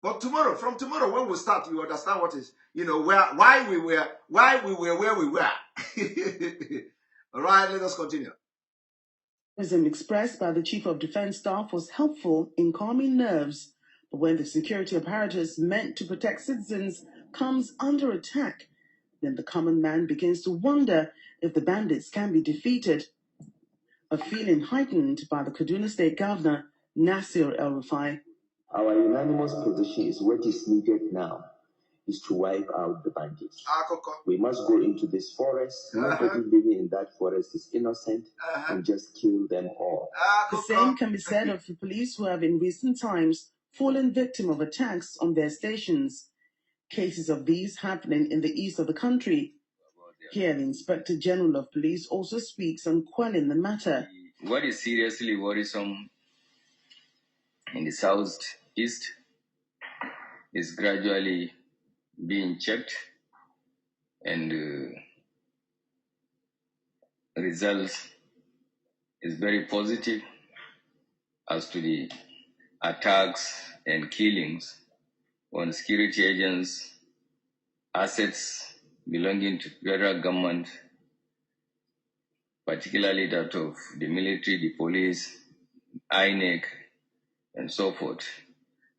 But from tomorrow when we start, you understand what is, why we were where we were. All right, let us continue. Optimism expressed by the Chief of Defense Staff was helpful in calming nerves, but when the security apparatus meant to protect citizens comes under attack, then the common man begins to wonder if the bandits can be defeated. A feeling heightened by the Kaduna State Governor, Nasir El-Rufai. Our unanimous position is what is needed now is to wipe out the bandits. We must go into this forest. Nobody living in that forest is innocent, and just kill them all. The same can be said of the police who have in recent times fallen victim of attacks on their stations. Cases of these happening in the east of the country. Here, the Inspector General of Police also speaks on quelling the matter. What is seriously worrisome in the southeast is gradually being checked, and results is very positive as to the attacks and killings on security agents, assets belonging to federal government, particularly that of the military, the police, INEC, and so forth.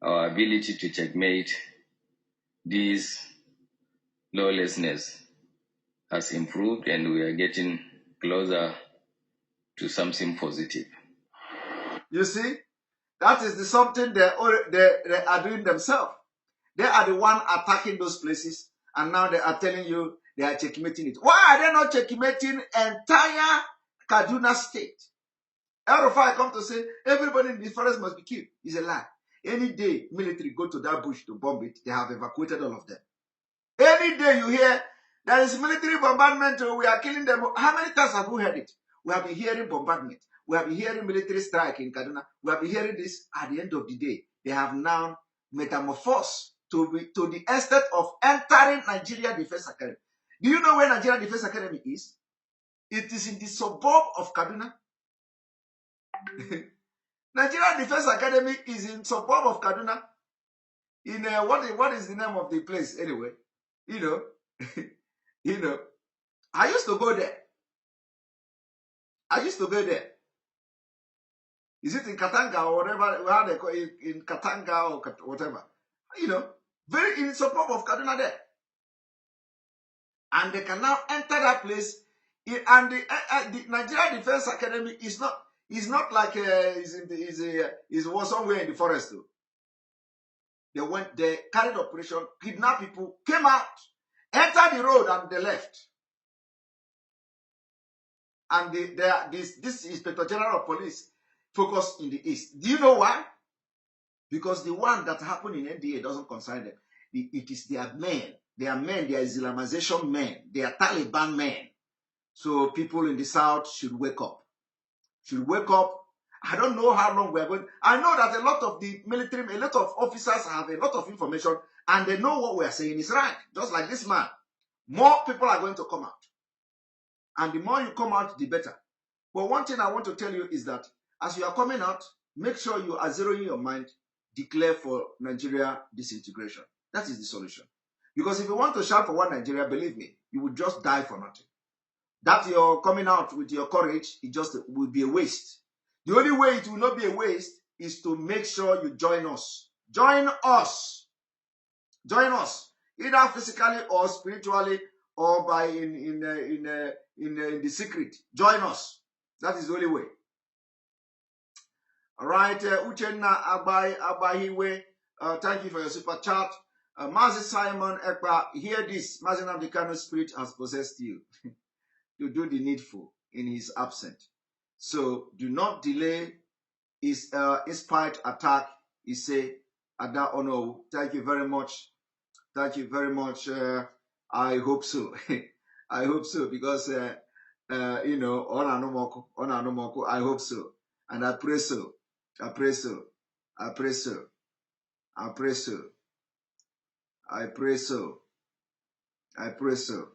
Our ability to checkmate this lawlessness has improved, and we are getting closer to something positive. You see, that is the something they are doing themselves. They are the one attacking those places, and now they are telling you they are checkmating it. Why are they not checkmating entire Kaduna state? El-Rufai come to say everybody in the forest must be killed. It's a lie. Any day military go to that bush to bomb it, they have evacuated all of them. Any day you hear there is military bombardment, we are killing them. How many times have we heard it? We have been hearing bombardment. We have been hearing military strike in Kaduna. We have been hearing this. At the end of the day, they have now metamorphosed to the extent of entering Nigeria Defense Academy. Do you know where Nigeria Defense Academy is? It is in the suburb of Kaduna. Nigeria Defense Academy is in suburb of Kaduna. In what is the name of the place anyway? You know, you know. I used to go there. Is it in Katanga or whatever? Where they call it, in Katanga or whatever? You know, very in suburb of Kaduna there. And they can now enter that place. And the Nigeria Defense Academy is not like is was somewhere in the forest though. They carried operation, kidnapped people, came out, entered the road, and they left. And this Inspector General of Police focused in the east. Do you know why? Because the one that happened in NDA doesn't concern them. It is their men. They are men. They are Islamization men. They are Taliban men. So people in the south should wake up. I don't know how long we are going. I know that a lot of the military, a lot of officers have a lot of information and they know what we are saying is right. Just like this man. More people are going to come out. And the more you come out, the better. But one thing I want to tell you is that as you are coming out, make sure you are zeroing your mind, declare for Nigeria disintegration. That is the solution. Because if you want to shout for one Nigeria, believe me, you will just die for nothing. That you're coming out with your courage, it just will be a waste. The only way it will not be a waste is to make sure you join us. Join us. Join us. Either physically or spiritually or by in the secret. Join us. That is the only way. All right. Uchenna Abahiwe. Thank you for your super chat. Mazi Simon Ekpa, hear this. Mazi Namdekano's spirit has possessed you to do the needful in his absence. So do not delay his inspired attack. He say, Ada Ono. Thank you very much. Thank you very much. I hope so. I hope so because you know, I hope so, and I pray so. I pray so. I pray so. I pray so. I pray so. I pray so.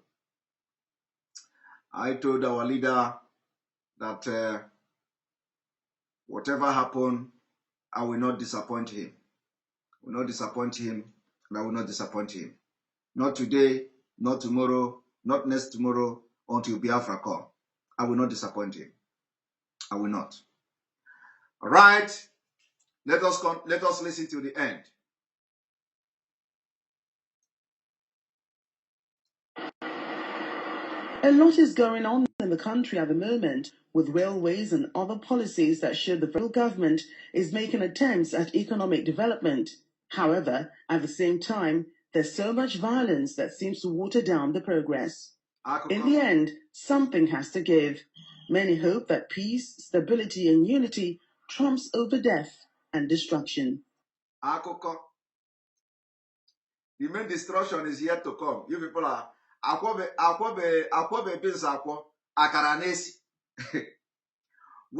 I told our leader that whatever happened, I will not disappoint him. I will not disappoint him, and I will not disappoint him. Not today, not tomorrow, not next tomorrow, until Biafra come. I will not disappoint him. I will not. All right. Let us listen to the end. A lot is going on in the country at the moment with railways and other policies that show the federal government is making attempts at economic development. However, at the same time, there's so much violence that seems to water down the progress. In the end, something has to give. Many hope that peace, stability, and unity trumps over death and destruction. The main destruction is yet to come. You people are we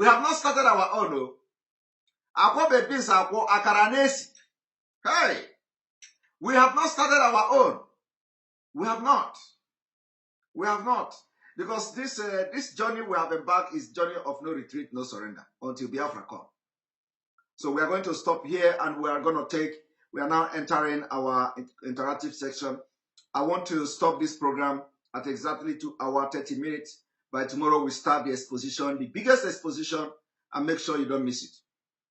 have not started our own. Hey, we have not started our own. We have not. We have not. Because this journey we have embarked is journey of no retreat, no surrender until Biafra come. So we are going to stop here and we are now entering our interactive section. I want to stop this program at exactly 2 hours, 30 minutes. By tomorrow, we start the exposition, the biggest exposition, and make sure you don't miss it.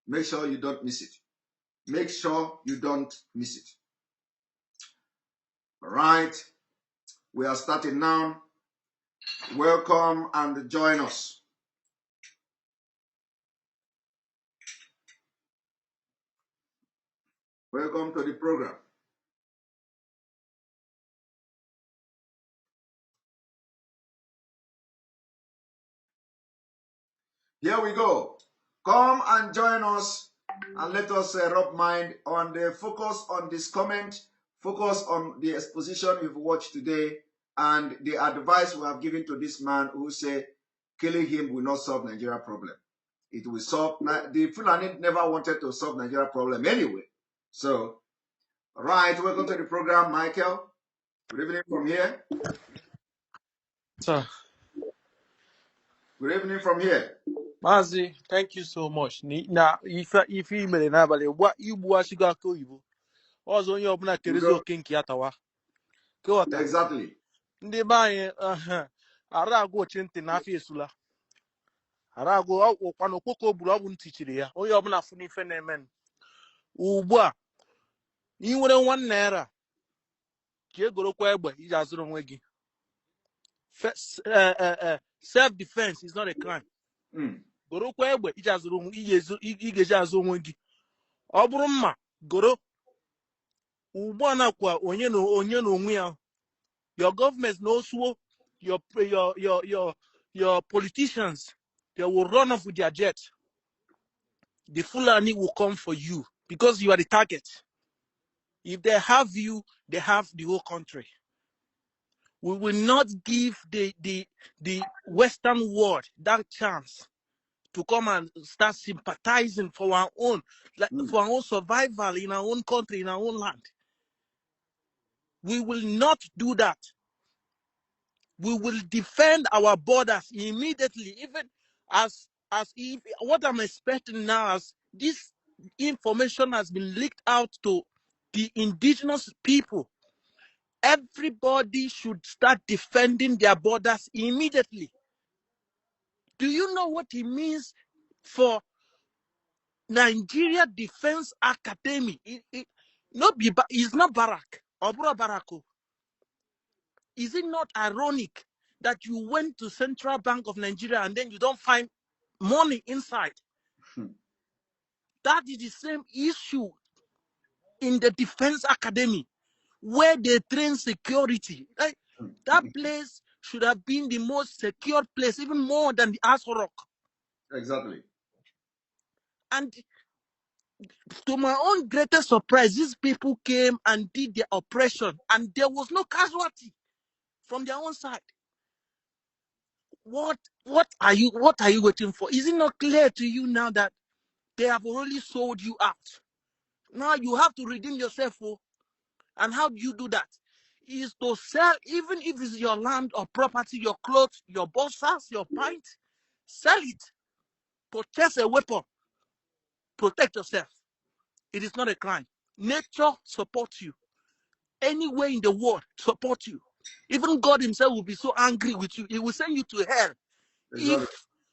Make sure you don't miss it. Make sure you don't miss it. All right. We are starting now. Welcome and join us. Welcome to the program. Here we go. Come and join us and let us rub mind on the focus on this comment, focus on the exposition you've watched today, and the advice we have given to this man who say killing him will not solve Nigeria problem. It will solve, the Fulani never wanted to solve Nigeria problem anyway. So, all right, welcome to the program, Michael. Good evening from here. Sir. Good evening from here. Mazi, thank you so much. Na if you mere n'abalị gwa igbu ashigo aka oyibo. Ọzọ onye ọbụla kerezi oke nke ya tawa. Kewata. Exactly. Ndị be anyị ara agwụ ochi ntị n'afọ esula. Ara agwụ ọkwa na okpoko buru ọgwụ ntị chiri ya. Onye ọbụla fụ n'ife na-eme. Ugbu a, ị nwere £1 ka egorokwa egbe iji azụrụ onwe gị. Self-defense is not a crime. Gorokwa egbe iji azụrụ igeji azụ onwe gị. Ọ bụrụ mma goro ugbu a nakwa onye na onwe ya. Your government knows your politicians, they will run off with their jet. The Fulani will come for you because you are the target. If they have you, they have the whole country. We will not give the Western world that chance to come and start sympathizing for our own, for our own survival in our own country, in our own land. We will not do that. We will defend our borders immediately, even as if what I'm expecting now, as this information has been leaked out to the indigenous people, everybody should start defending their borders immediately. Do you know what it means for Nigeria Defense Academy? It's not Barack or Barako. Is it not ironic that you went to Central Bank of Nigeria and then you don't find money inside? That is the same issue in the Defense Academy where they train security. That place should have been the most secure place, even more than the Aso Rock. Exactly. And to my own greatest surprise, these people came and did their operation and there was no casualty from their own side. What are you waiting for? Is it not clear to you now that they have already sold you out? Now you have to redeem yourself. And how do you do that? Is to sell, even if it's your land or property, your clothes, your boxers, your pints, sell it. Purchase a weapon. Protect yourself. It is not a crime. Nature supports you. Anywhere in the world supports you. Even God himself will be so angry with you. He will send you to hell if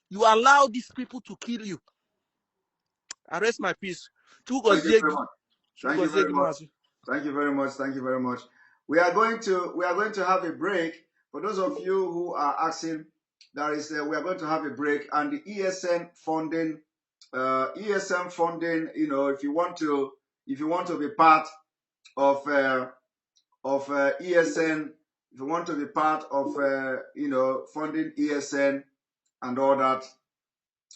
you allow these people to kill you. I rest my peace. Thank you very much. Thank you very much. Thank you very much. Thank you very much. We are going to have a break. For those of you who are asking, we are going to have a break, and the ESN funding, you know, if you want to be part of ESN, if you want to be part of you know, funding ESN and all that,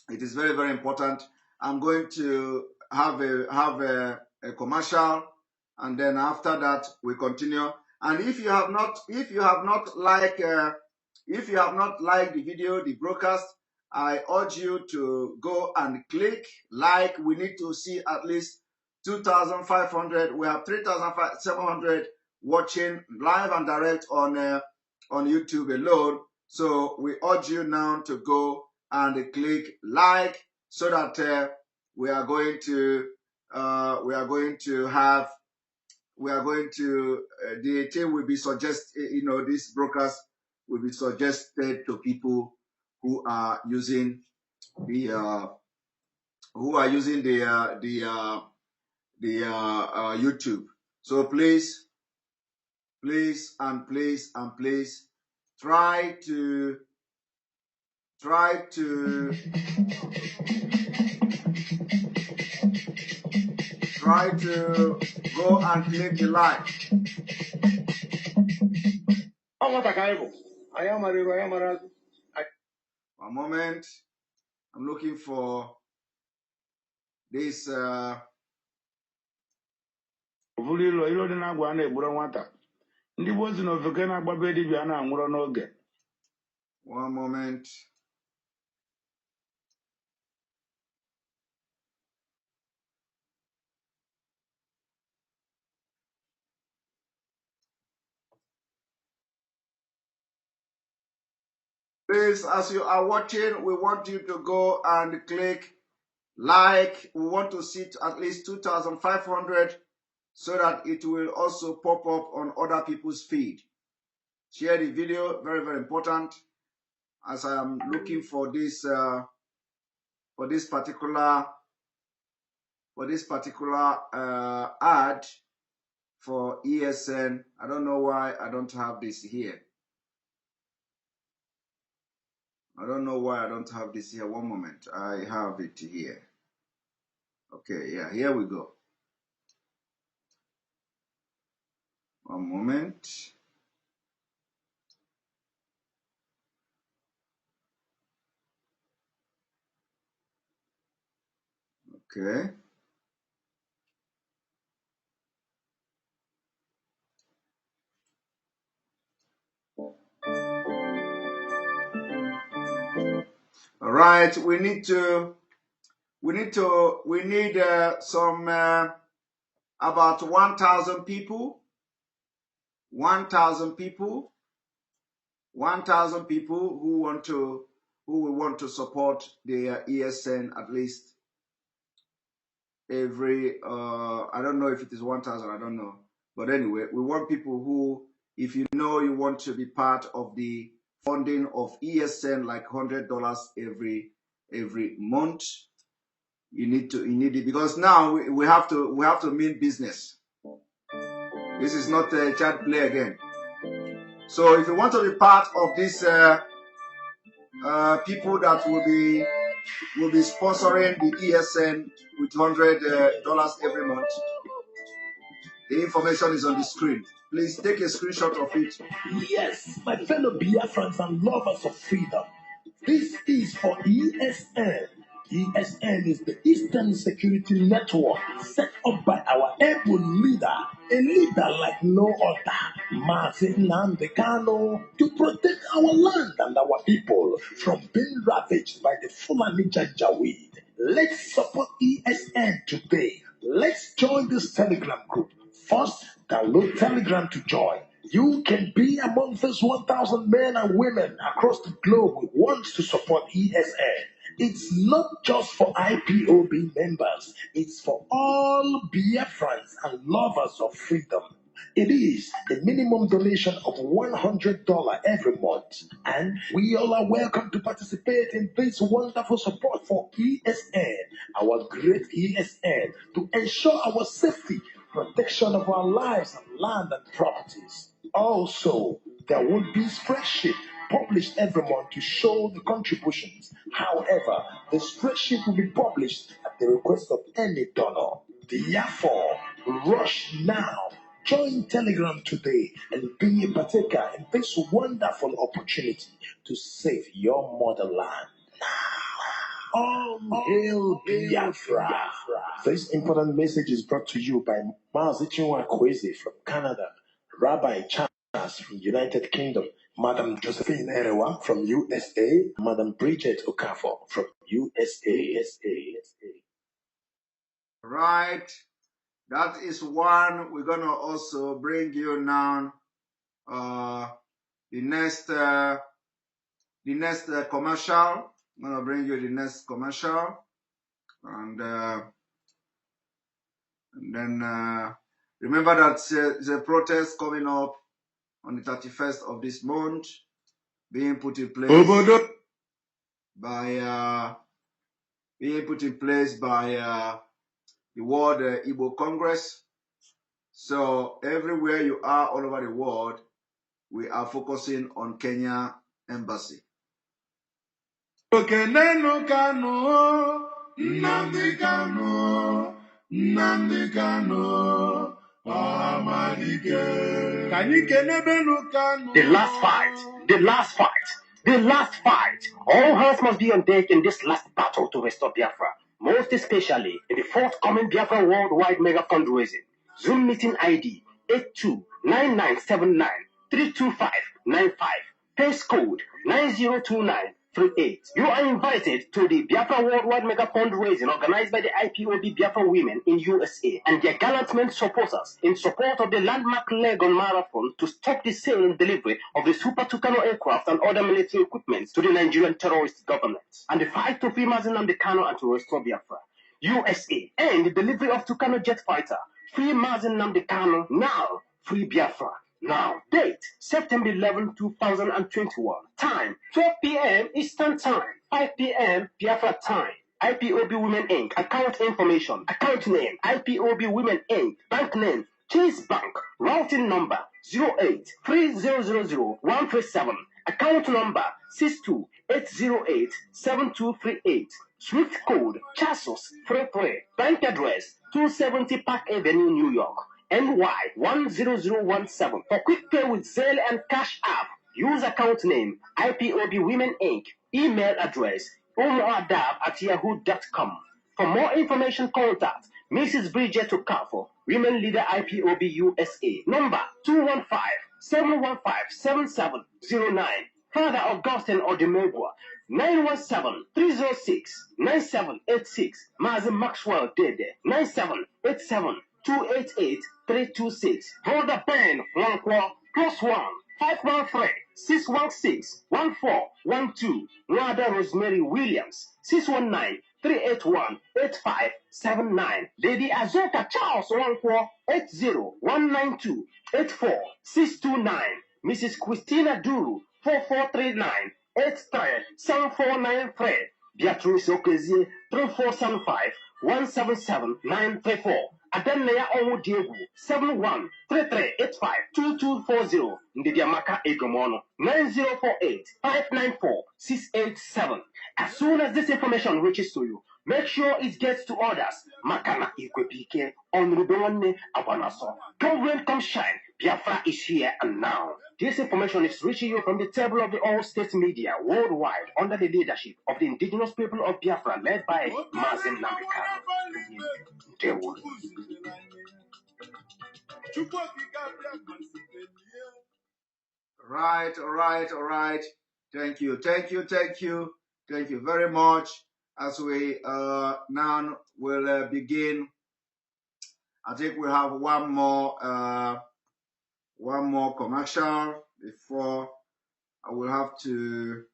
it is very, very important. I'm going to have a commercial, and then after that we continue. And if you have not liked the video, the broadcast, I urge you to go and click like. We need to see at least 2,500. We have 3,700 watching live and direct on YouTube alone. So we urge you now to go and click like so that we are going to the thing will be these brokers will be suggested to people who are using the YouTube. So please try to go and click the like. One moment. I'm looking for this. One moment. Please, as you are watching, we want you to go and click like. We want to see at least 2,500 so that it will also pop up on other people's feed. Share the video, very, very important, as I am looking for this particular ad for ESN. I don't know why I don't have this here. One moment. I have it here. Okay, yeah, here we go. One moment. Okay. All right, we need some about 1,000 people. 1,000 people who will want to support the ESN at least every I don't know if it is 1,000, I don't know. But anyway, we want people who, if you know you want to be part of the funding of ESN, like $100 every month, you need it, because now we have to mean business. This is not a child play again. So if you want to be part of this people that will be sponsoring the ESN with $100 every month, the information is on the screen. Please take a screenshot of it. Yes, my fellow Biafrans and lovers of freedom. This is for ESN. ESN is the Eastern Security Network set up by our able leader, a leader like no other, Martin Nambekano, to protect our land and our people from being ravaged by the Fulani Janjaweed. Let's support ESN today. Let's join this Telegram group. First, download Telegram to join. You can be among those 1,000 men and women across the globe who want to support ESN. It's not just for IPOB members. It's for all Biafrans and lovers of freedom. It is a minimum donation of $100 every month. And we all are welcome to participate in this wonderful support for ESN, our great ESN, to ensure our safety, protection of our lives and land and properties. Also, there will be spreadsheet published every month to show the contributions. However, the spreadsheet will be published at the request of any donor. Therefore, rush now. Join Telegram today and be a partaker in this wonderful opportunity to save your motherland. All hail Biafra. This important message is brought to you by Mazichiwa Kwesi from Canada, Rabbi Charles from United Kingdom, Madam Josephine Erewa from USA, Madam Bridget Okafor from USA. Right. That is one. We're gonna also bring you now the next commercial. I'm gonna bring you the next commercial. And then remember that there's a protest coming up on the 31st of this month, being put in place by the World Igbo Congress. So everywhere you are all over the world, we are focusing on Kenya Embassy. Nnamdi Kanu, Nnamdi Kanu, Amadike. The last fight, the last fight, the last fight. All hands must be on deck in this last battle to restore Biafra, most especially in the forthcoming Biafra Worldwide Mega Fundraising. Zoom meeting ID 829979325595. Pace code 902938. You are invited to the Biafra Worldwide Mega Fundraising organized by the IPOB Biafra Women in USA and their gallant men supporters in support of the landmark Legon Marathon to stop the sale and delivery of the Super Tucano aircraft and other military equipment to the Nigerian terrorist government and the fight to free Mazen Namdekano and to restore Biafra. USA and the delivery of Tucano jet fighter. Free Mazen Namdekano now. Free Biafra now. Date September 11, 2021. Time 12 p.m. Eastern Time, 5 p.m. Biafra time. IPOB Women Inc. Account information. Account name IPOB Women Inc. Bank name Chase Bank. Routing number 0830000137. Account number 628087238. Swift code Chasos 33. Bank address 270 Park Avenue, New York. NY 10017. For quick pay with Zelle and Cash App, use account name IPOB Women Inc. Email address omoadab@yahoo.com. For more information, contact Mrs. Bridget Okafo, Women Leader IPOB USA. Number 215-715-7709. Father Augustine Odimegwa. 917-306-9786. Mazi Maxwell Dede. 9787-288-326. Brother Ben Wankwa +1 513-616-1412. Nada Rosemary Williams 619-381-8579. Lady Azoka Charles Wankwa 80-192-84-629. Mrs. Christina Duru 4439-83-7493. Beatrice Okezie 3475-177-934. Adanaya Onwu Diegu 71-3385-2240. Ndidiamaka Egomono 9048-594-687. As soon as this information reaches to you, make sure it gets to others. Makana Ikwepike Onrubone Abanaso. Come rain, come shine. Biafra is here and now. This information is reaching you from the table of the all state media worldwide under the leadership of the indigenous people of Biafra led by Mazen Namdekano. Right, all right. Thank you very much. As we now will begin, I think we have one more commercial before I will have to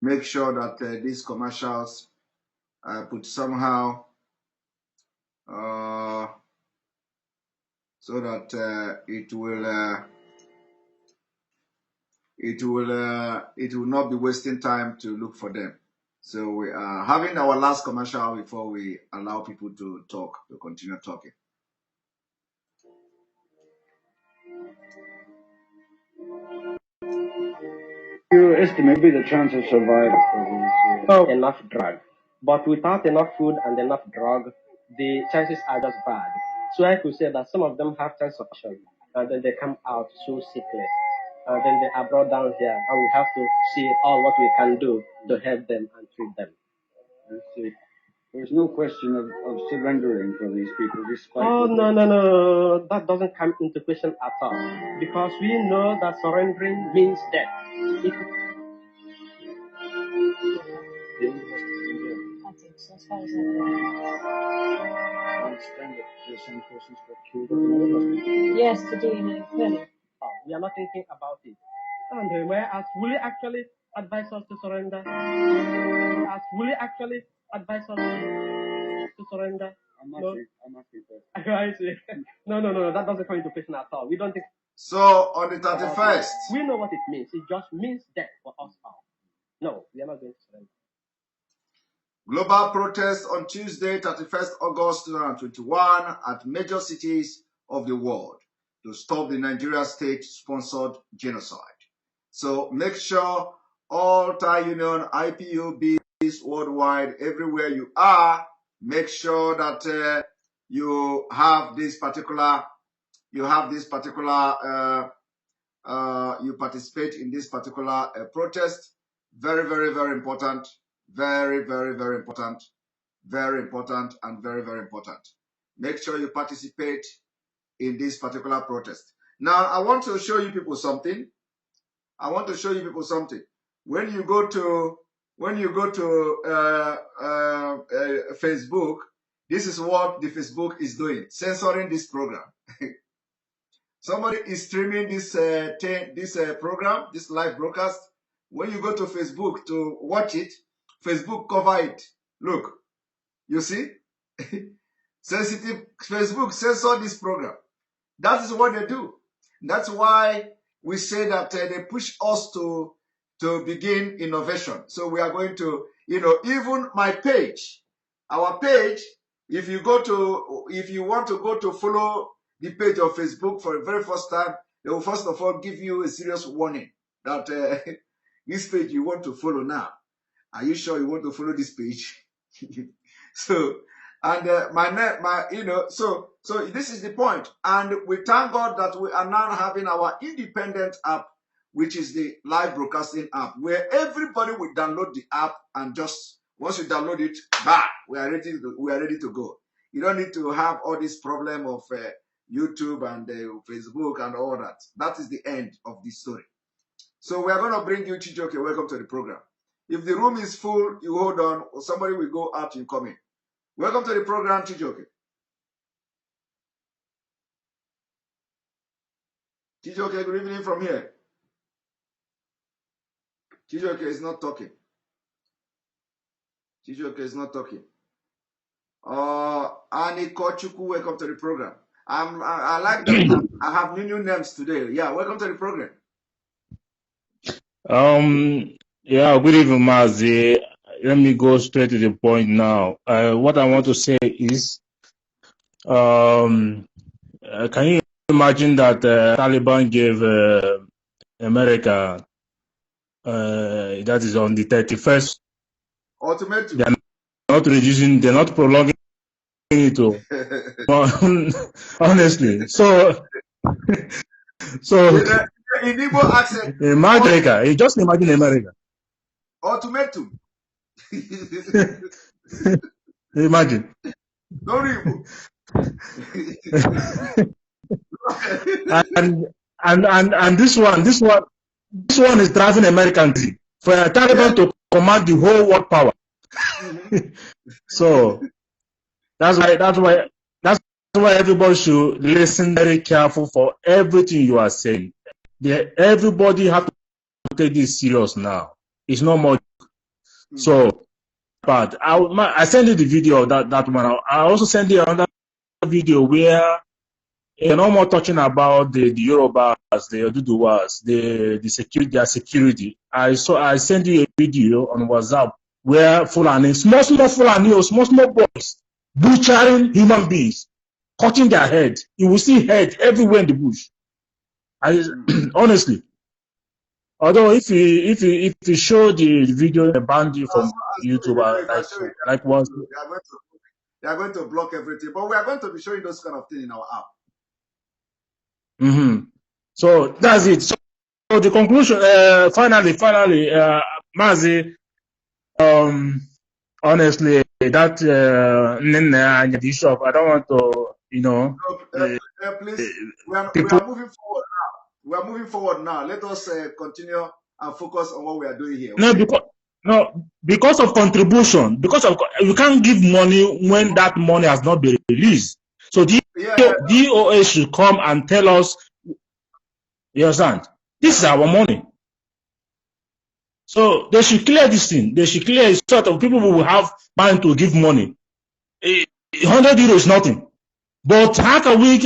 make sure that these commercials put somehow so that it will not be wasting time to look for them. So we are having our last commercial before we allow people to continue talking. You estimate the chance of survival for these? Enough drug. But without enough food and enough drug, the chances are just bad. So I could say that some of them have chance of action, and then they come out so sickly. And then they are brought down here, and we have to see all what we can do to help them and treat them. I see. There's no question of surrendering for these people, despite. Oh, no. That doesn't come into question at all. Because we know that surrendering means death. As far as I understand that there's some persons got killed in other hospitals. Yes, today in a clinic. Oh, we are not thinking about it. And whereas will you actually advise us to surrender? Will you actually advise us to surrender? I'm asking first. Right? No, that doesn't come into question at all. We don't think. So on the 31st, we know what it means. It just means death for us all. No, we are not going to surrender. global protest on Tuesday, 31st August 2021 at major cities of the world to stop the Nigeria state-sponsored genocide. So make sure all Thai Union, IPOBs worldwide, everywhere you are, make sure that you participate in this particular protest. Very, very, very important. Very, very, very important. Very important and very, very important. Make sure you participate in this particular protest. Now, I want to show you people something. When you go to Facebook, this is what the Facebook is doing, censoring this program. Somebody is streaming this program, this live broadcast. When you go to Facebook to watch it, Facebook cover it. Look, you see? Sensitive Facebook censor this program. That is what they do. That's why we say that they push us to begin innovation. So we are going to, even my page, our page, if you want to go to follow the page of Facebook for the very first time, they will first of all give you a serious warning that this page you want to follow now. Are you sure you want to follow this page? So, and so this is the point. And we thank God that we are now having our independent app, which is the live broadcasting app, where everybody will download the app and just once you download it, we are ready to go. You don't need to have all this problem of YouTube and Facebook and all that. That is the end of this story. So we are going to bring you Chijoke. Welcome to the program. If the room is full, you hold on, or somebody will go out and come in. Welcome to the program, Chijoke. Chijoke, good evening from here. Chijoke is not talking. Annie Kochuku, welcome to the program. I like that. I have new names today. Yeah, welcome to the program. Yeah, good evening, Mazi. Let me go straight to the point now. What I want to say is, can you imagine that Taliban gave America, that is on the 31st, ultimatum. They're not reducing, they're not prolonging it. Honestly. So in Igbo accent, America, just imagine America. Ultimatum. Imagine. Don't and this one is driving American team for a Taliban to command the whole world power. So that's why everybody should listen very careful for everything you are saying. Everybody have to take this serious now. It's no more. So, but I sent you the video of that one. I also sent you another video where you're no more talking about the Yorubas, the Oduduwas, their security. I sent you a video on WhatsApp where Fulani, small Fulani, small boys, butchering human beings, cutting their head. You will see head everywhere in the bush. Honestly. Although if you show the video banned you from YouTube, like once they are going to block everything, but we are going to be showing those kind of things in our app. So that's it. So the conclusion, finally, Mazi, honestly, that the issue, I don't want to, please, we are moving forward now. We are moving forward now. Let us continue and focus on what we are doing here. Okay? Because of contribution, you can't give money when that money has not been released. So the DOA should come and tell us, you understand? This is our money. So they should clear this thing. They should clear it so that people will have mind to give money. 100 euros is nothing. But how can we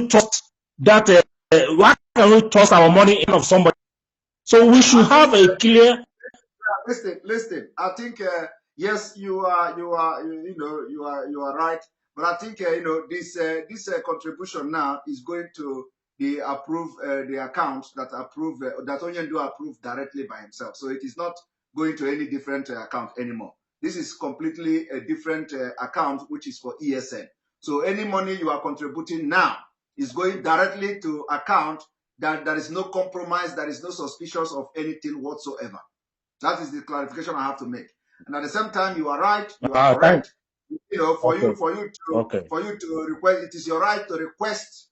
trust that? Why can we trust our money in of somebody? So we should have a clear. Listen. I think yes, you are right. But I think this contribution now is going to be approved. The accounts that approve that Onyendu approved directly by himself. So it is not going to any different account anymore. This is completely a different account, which is for ESN. So any money you are contributing now is going directly to account that there is no compromise, there is no suspicions of anything whatsoever. That is the clarification I have to make. And at the same time, you are right. You are correct. For you to request, it is your right to request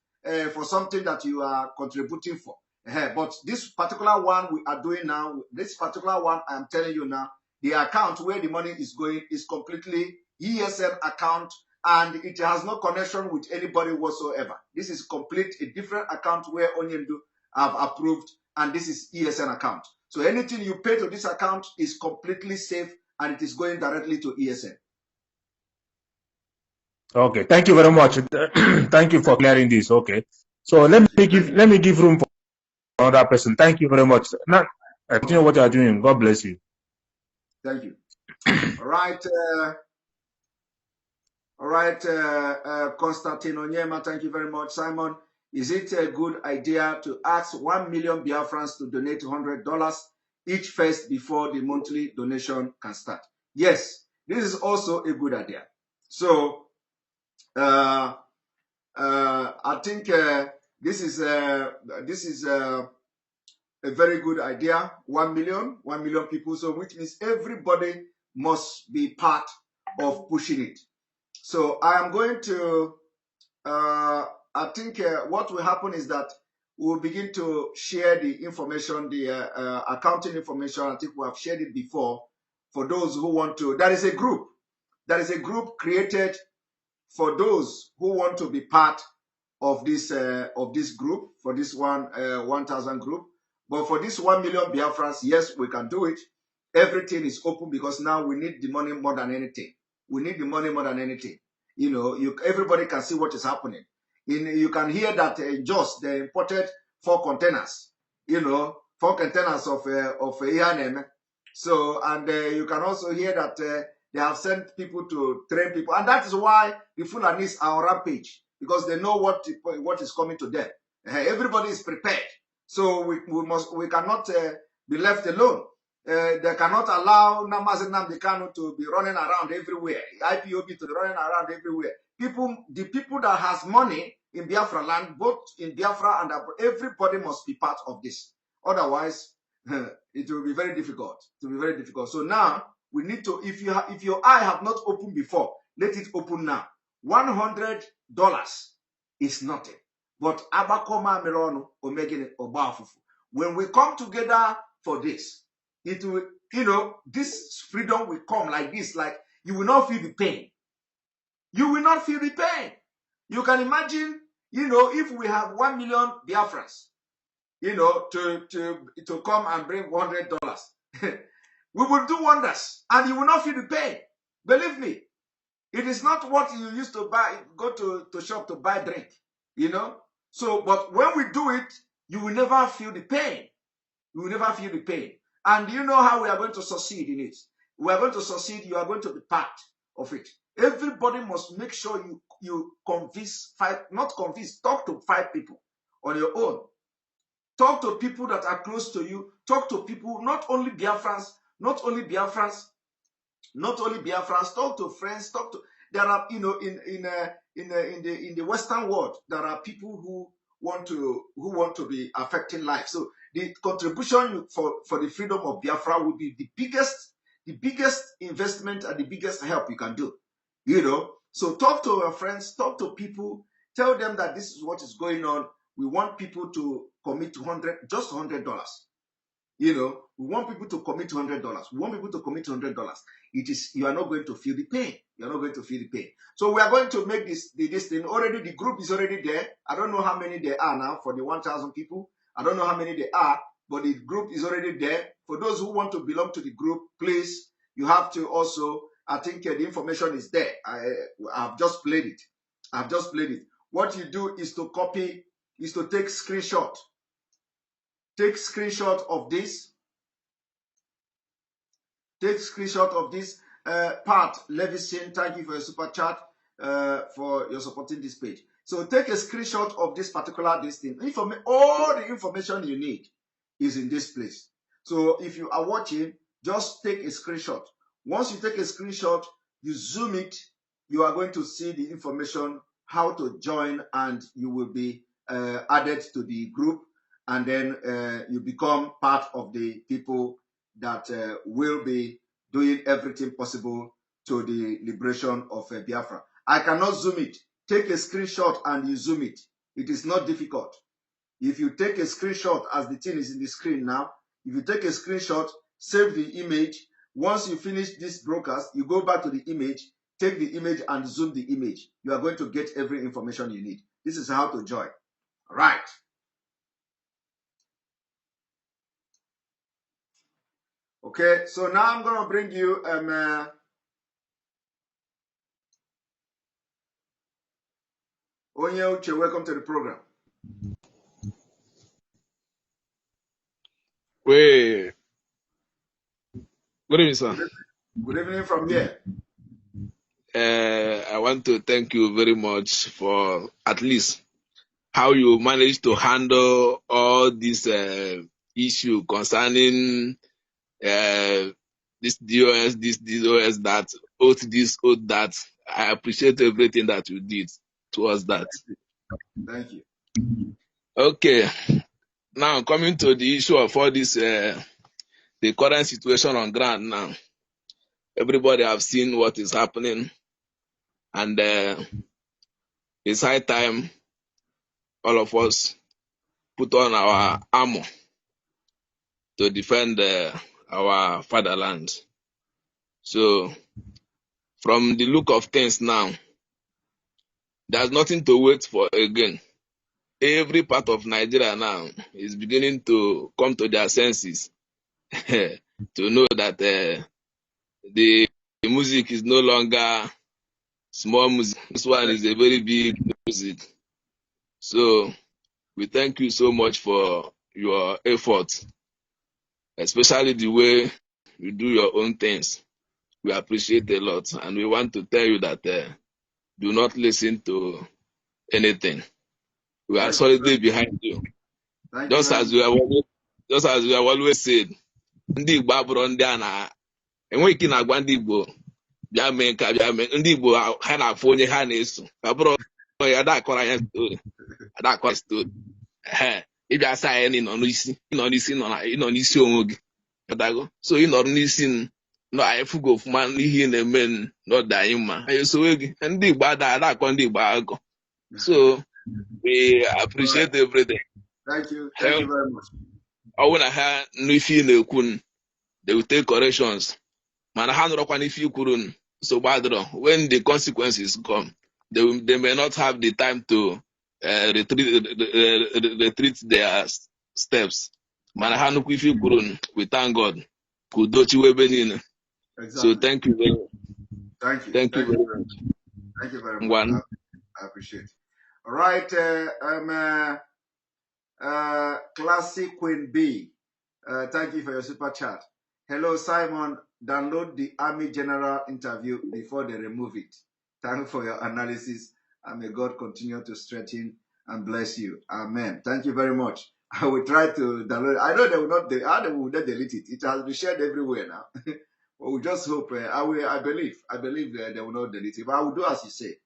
for something that you are contributing for. But this particular one we are doing now, this particular one I am telling you now, the account where the money is going is completely ESN account, and it has no connection with anybody whatsoever. This is a different account where Onyendu have approved, and this is ESN account. So anything you pay to this account is completely safe, and it is going directly to ESN. Okay, thank you very much. Thank you for clearing this. Okay, so let me give room for another person. Thank you very much. Now, continue what you are doing. God bless you. Thank you. All right, Constantine Onyema, thank you very much. Simon, is it a good idea to ask 1 million Biafrans to donate $100 each first before the monthly donation can start? Yes, this is also a good idea. So, I think this is a very good idea. 1 million people. So, which means everybody must be part of pushing it. So, I am going to. I think what will happen is that we'll begin to share the information, the accounting information. I think we have shared it before. For those who want to, there is a group. There is a group created for those who want to be part of this group, for this 1,000 group. But for this 1 million Biafrans, yes, we can do it. Everything is open because now we need the money more than anything. We need the money more than anything. Everybody can see what is happening. You can hear that just they imported 4 containers. 4 containers of ENM. So, and you can also hear that they have sent people to train people, and that is why the Fulanis are on rampage, because they know what is coming to them. Everybody is prepared, so we cannot be left alone. They cannot allow Namazi Nnamdi Kanu to be running around everywhere, IPOB to be running around everywhere. The people that has money in Biafra land, both in Biafra and abroad, everybody must be part of this. Otherwise, it will be very difficult. It will be very difficult. So now we need to, if your eye have not opened before, let it open now. $100 is nothing. But Abakoma Mirono Omegine Obafufu. When we come together for this, it will, this freedom will come like this, like you will not feel the pain. You will not feel the pain. You can imagine, if we have 1 million Biafrans, to come and bring $100, we will do wonders, and you will not feel the pain. Believe me, it is not what you used to buy, go to shop to buy drink, So, but when we do it, you will never feel the pain. You will never feel the pain. And you know how we are going to succeed in it. We are going to succeed. You are going to be part of it. Everybody must make sure you talk to 5 people on your own. Talk to people that are close to you. Talk to people, not only Biafrans, talk to friends, there are, in the Western world, there are people who want to be affecting life. So the contribution for the freedom of Biafra will be the biggest investment and the biggest help you can do. So talk to your friends, talk to people, tell them that this is what is going on. We want people to commit just $100. We want people to commit $100. We want people to commit $100. You are not going to feel the pain. You are not going to feel the pain. So we are going to make this thing already. The group is already there. I don't know how many there are now for the 1,000 people. I don't know how many there are, but the group is already there. For those who want to belong to the group, please, you have to also, I think the information is there. I've just played it. I've just played it. What you do is to copy, is to take screenshot. Take screenshot of this. Take screenshot of this part. Levison, thank you for your super chat, for your supporting this page. So take a screenshot of this particular thing. All the information you need is in this place. So if you are watching, just take a screenshot. Once you take a screenshot, you zoom it, you are going to see the information, how to join, and you will be added to the group, and then you become part of the people that will be doing everything possible to the liberation of Biafra. I cannot zoom it. Take a screenshot and you zoom it. It is not difficult. If you take a screenshot, as the thing is in the screen now, if you take a screenshot, save the image. Once you finish this broadcast, you go back to the image, take the image and zoom the image. You are going to get every information you need. This is how to join. All right. Okay, so now I'm going to bring you Onye Uche, welcome to the program. Wait. Good evening, sir. Good evening from here. I want to thank you very much for at least how you managed to handle all this issue concerning this DOS, that, oath this, oath that. I appreciate everything that you did towards that. Thank you. Okay. Now, coming to the issue of all this, the current situation on ground now. Everybody have seen what is happening, and it's high time all of us put on our armor to defend our fatherland. So, from the look of things now, there's nothing to wait for again. Every part of Nigeria now is beginning to come to their senses to know that the music is no longer small music. This one is a very big music. So, we thank you so much for your efforts, especially the way you do your own things. We appreciate a lot, and we want to tell you that do not listen to anything. We are solidly behind you. Just as we have always said, ndị Igbo abụrụ ndị a na enweghị ike na-agwa ndị Igbo bịa mee nka bịa mee, ndị Igbo ha na-afụ onye ha na-eso. Abụrụ ya adakọrọ anya story. Ịbịa sị anyị ịnọ n'isi onwe gị. So ịnọrọ n'isi nọ anyị fụgo ọfụma n'ihe ị na-eme n'ọdụ anyị mma anyị esowe gị. Ndị Igbo adakọ ndị Igbo agụ. So we appreciate everything. Thank you. Thank you very much. Ọ na ha n'ife ị na-ekwu, they will take corrections. Mana ha nọrọkwa n'ife ị kwuru, so gbadoro. When the consequences come, they may not have the time to retreat their steps. Mana ha nukwu ife ị kwuru, we thank God. So thank you very much. Thank you. Thank you very much. Thank you very much. I appreciate it. All right, Classic Queen B. Thank you for your super chat. Hello, Simon. Download the Army General interview before they remove it. Thank you for your analysis, and may God continue to strengthen and bless you. Amen. Thank you very much. I will try to download it. I know they will not delete it. It has been shared everywhere now. But we just hope. I believe they will not delete it. But I will do as you say.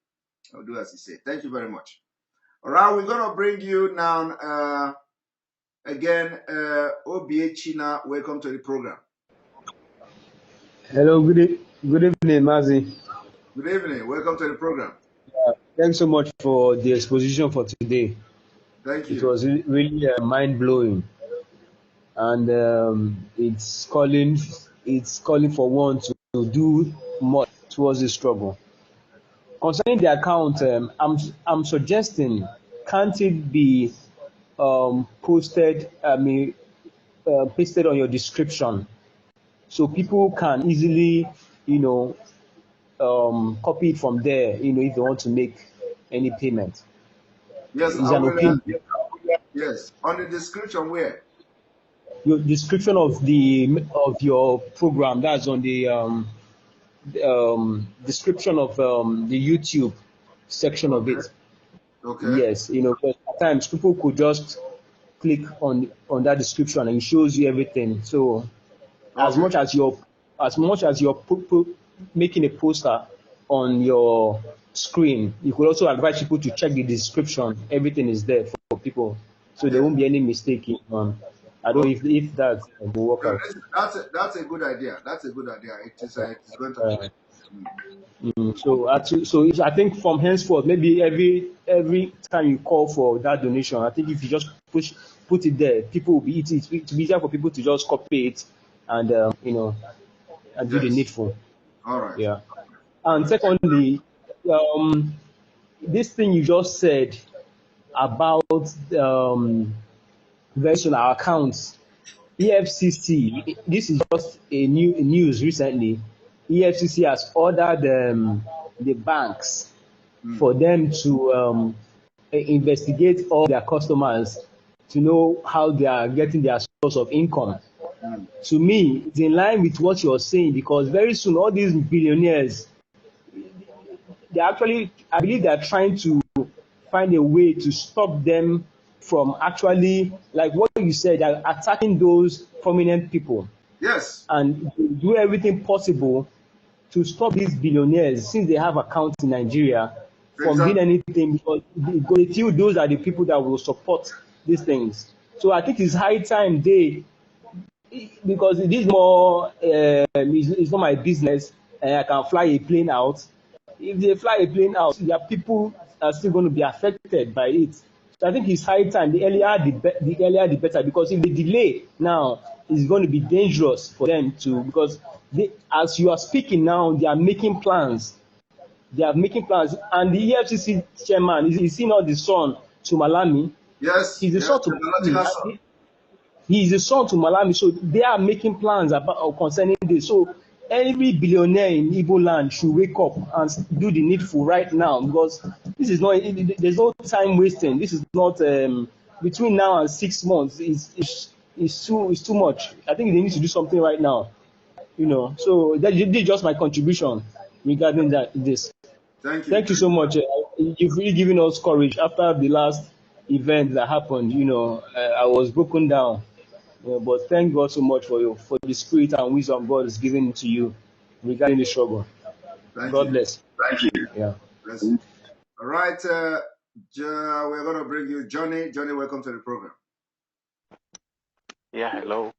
I will do as you say. Thank you very much. All right, we're going to bring you now again, OBA China. Welcome to the program. Hello, good evening, Mazi. Good evening. Welcome to the program. Thanks so much for the exposition for today. Thank you. It was really mind-blowing. And it's calling for one to do more towards the struggle. Concerning the account, I'm suggesting, can't it be posted, pasted on your description, so people can easily, copy it from there, if they want to make any payment. Yes, It's I an will. opinion. Yes, on the description where? Your description of your program, that's on the description of the YouTube section of Okay. it. Okay. Yes, because at times people could just click on that description and it shows you everything. So as Okay. much as you're making a poster on your screen, you could also advise people to check the description. Everything is there for people, so there Yes. won't be any mistake. I don't know if that will work out. That's a good idea. That's a good idea. It is going to be. So I think from henceforth, maybe every time you call for that donation, I think if you just put it there, people will be it will be easier for people to just copy it and and do the Yes. needful. All right. Yeah. And secondly, this thing you just said about very soon our accounts, EFCC. This is just a news recently. EFCC has ordered the banks for them to investigate all their customers to know how they are getting their source of income. To me, it's in line with what you're saying, because very soon all these billionaires, I believe they're trying to find a way to stop them from actually, like what you said, they're attacking those prominent people. Yes. And do everything possible to stop these billionaires, since they have accounts in Nigeria, from doing anything, because they feel those are the people that will support these things. So I think it's high time because it is more, it's not my business, and I can fly a plane out. If they fly a plane out, their people are still going to be affected by it. So I think it's high time. The earlier the better, because if they delay now, it's going to be dangerous for them to, because as you are speaking now, they are making plans. And the EFCC chairman is he not the son to Malami? Yes. He's the Yes. son to Malami. He is the son to Malami, so they are making plans about concerning this. So every billionaire in Igbo land should wake up and do the needful right now, because this is not. There's no time wasting. This is not between now and 6 months. Is too much. I think they need to do something right now. So this is just my contribution regarding this. Thank you. Thank you so much. You've really given us courage after the last event that happened. I was broken down. But thank God so much for the spirit and wisdom God is giving to you regarding the struggle. Thank God you. bless. Thank you. Yeah. Bless you. All right. We're going to bring you Johnny. Johnny, welcome to the program. Yeah, hello.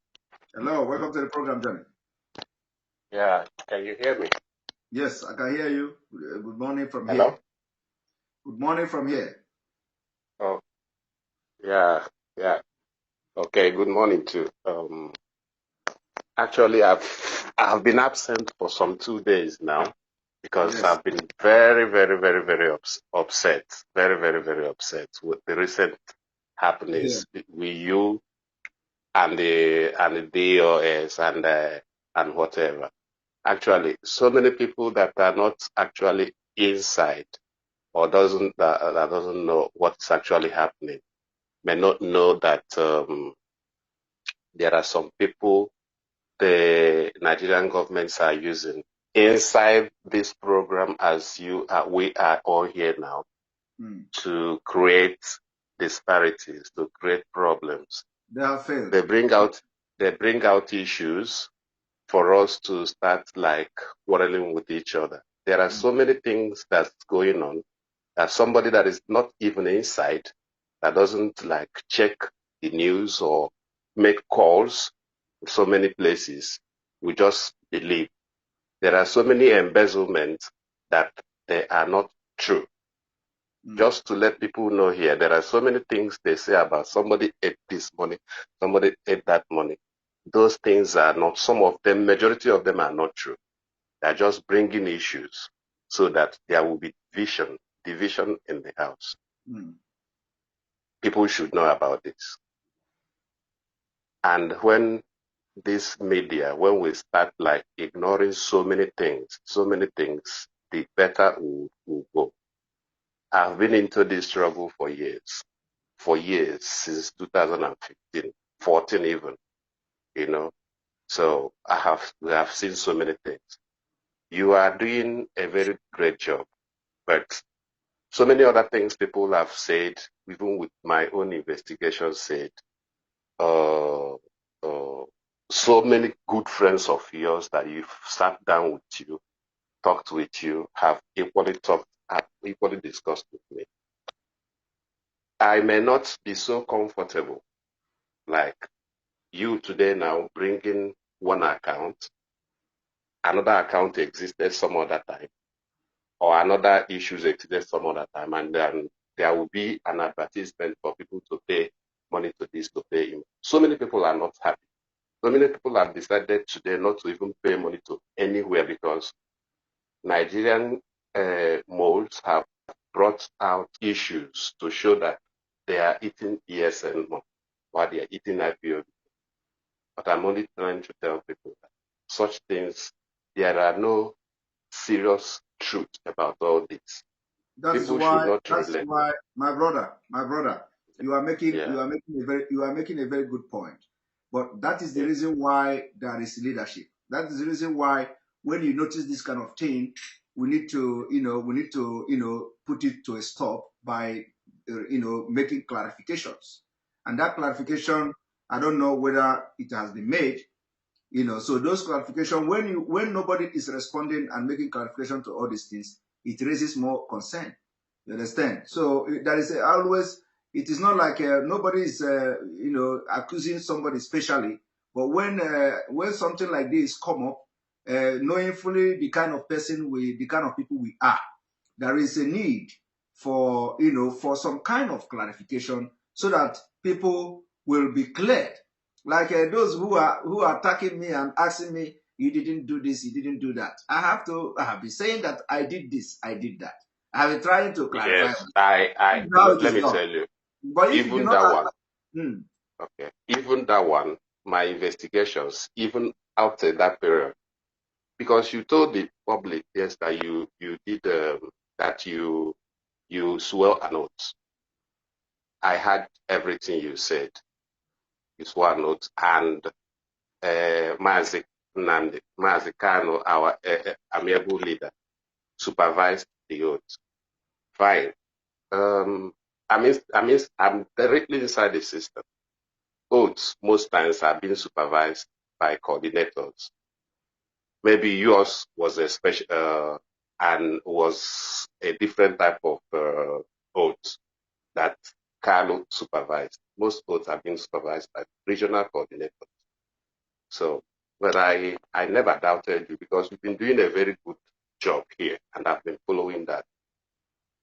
Hello, welcome to the program, Johnny. Yeah, can you hear me? Yes, I can hear you. Good morning from Hello? here. Good morning from here. Oh, yeah. Okay, good morning too. Actually, I've been absent for some 2 days now because Yes. I've been very, very, very, very upset. Very, very, very upset with the recent happenings with you and the DOS and whatever. Actually, so many people that are not actually inside or that doesn't know what's actually happening may not know that there are some people the Nigerian governments are using inside this program, as we are all here now, to create disparities, to create problems. They have failed. They bring out issues for us to start like quarreling with each other. There are so many things that's going on that somebody that is not even inside, that doesn't like check the news or make calls in so many places, we just believe. There are so many embezzlements that they are not true. Just to let people know here, there are so many things they say about somebody ate this money, somebody ate that money. Those things are not, some of them, majority of them are not true. They're just bringing issues so that there will be division in the house. People should know about this. And when this media, when we start like ignoring so many things, the better we'll go. I've been into this struggle for years, since 2015, 14 even, you know. So we have seen so many things. You are doing a very great job, but so many other things people have said, even with my own investigation said, so many good friends of yours that you've sat down with you, talked with you, have equally discussed with me. I may not be so comfortable like you today now bringing one account, another account existed some other time, or another issues existed some other time, and then there will be an advertisement for people to pay money to this, to pay him. So many people are not happy. So many people have decided today not to even pay money to anywhere because Nigerian molds have brought out issues to show that they are eating ESN more while they are eating IPOB. But I'm only trying to tell people that such things, there are no serious truth about all this. People should not relate. my brother, you are making a very good point. But that is the reason why there is leadership. That is the reason why when you notice this kind of thing, we need to put it to a stop by making clarifications. And that clarification, I don't know whether it has been made. So those clarifications, when nobody is responding and making clarification to all these things, it raises more concern. You understand? So there is always, it is not like nobody is accusing somebody specially, but when something like this come up, knowing fully the kind of people we are, there is a need for for some kind of clarification so that people will be cleared. Like those who are attacking me and asking me, you didn't do this, you didn't do that. I have been saying that I did this, I did that. I have been trying to clarify. Yes, let me tell you, but if you even do not that one, okay, even that one, my investigations, even after that period, because you told the public, yes, that you did that you swore an oath. I had everything you said. You swore an oath, and Mazi Kano, our amiable leader, supervised the oath. Fine. I'm directly inside the system. Oaths most times are being supervised by coordinators. Maybe yours was a special and was a different type of oath that Carlo supervised. Most oaths are being supervised by regional coordinators. So, but I never doubted you because you've been doing a very good job here, and I've been following that.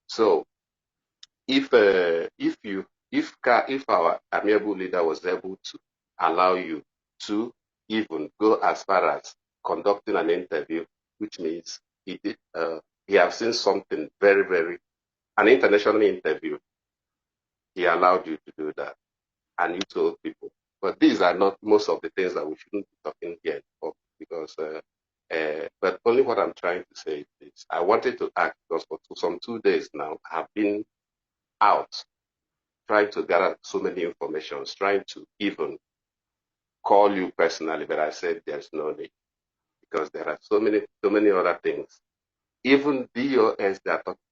So, if our amiable leader was able to allow you to even go as far as conducting an interview, which means he have seen something very, very, an international interview, he allowed you to do that, and you told people. But these are not most of the things that we shouldn't be talking here because. But only what I'm trying to say is, I wanted to ask because for some 2 days now, I've been out trying to gather so many informations, trying to even call you personally, but I said there's no need because there are so many other things. Even DOS,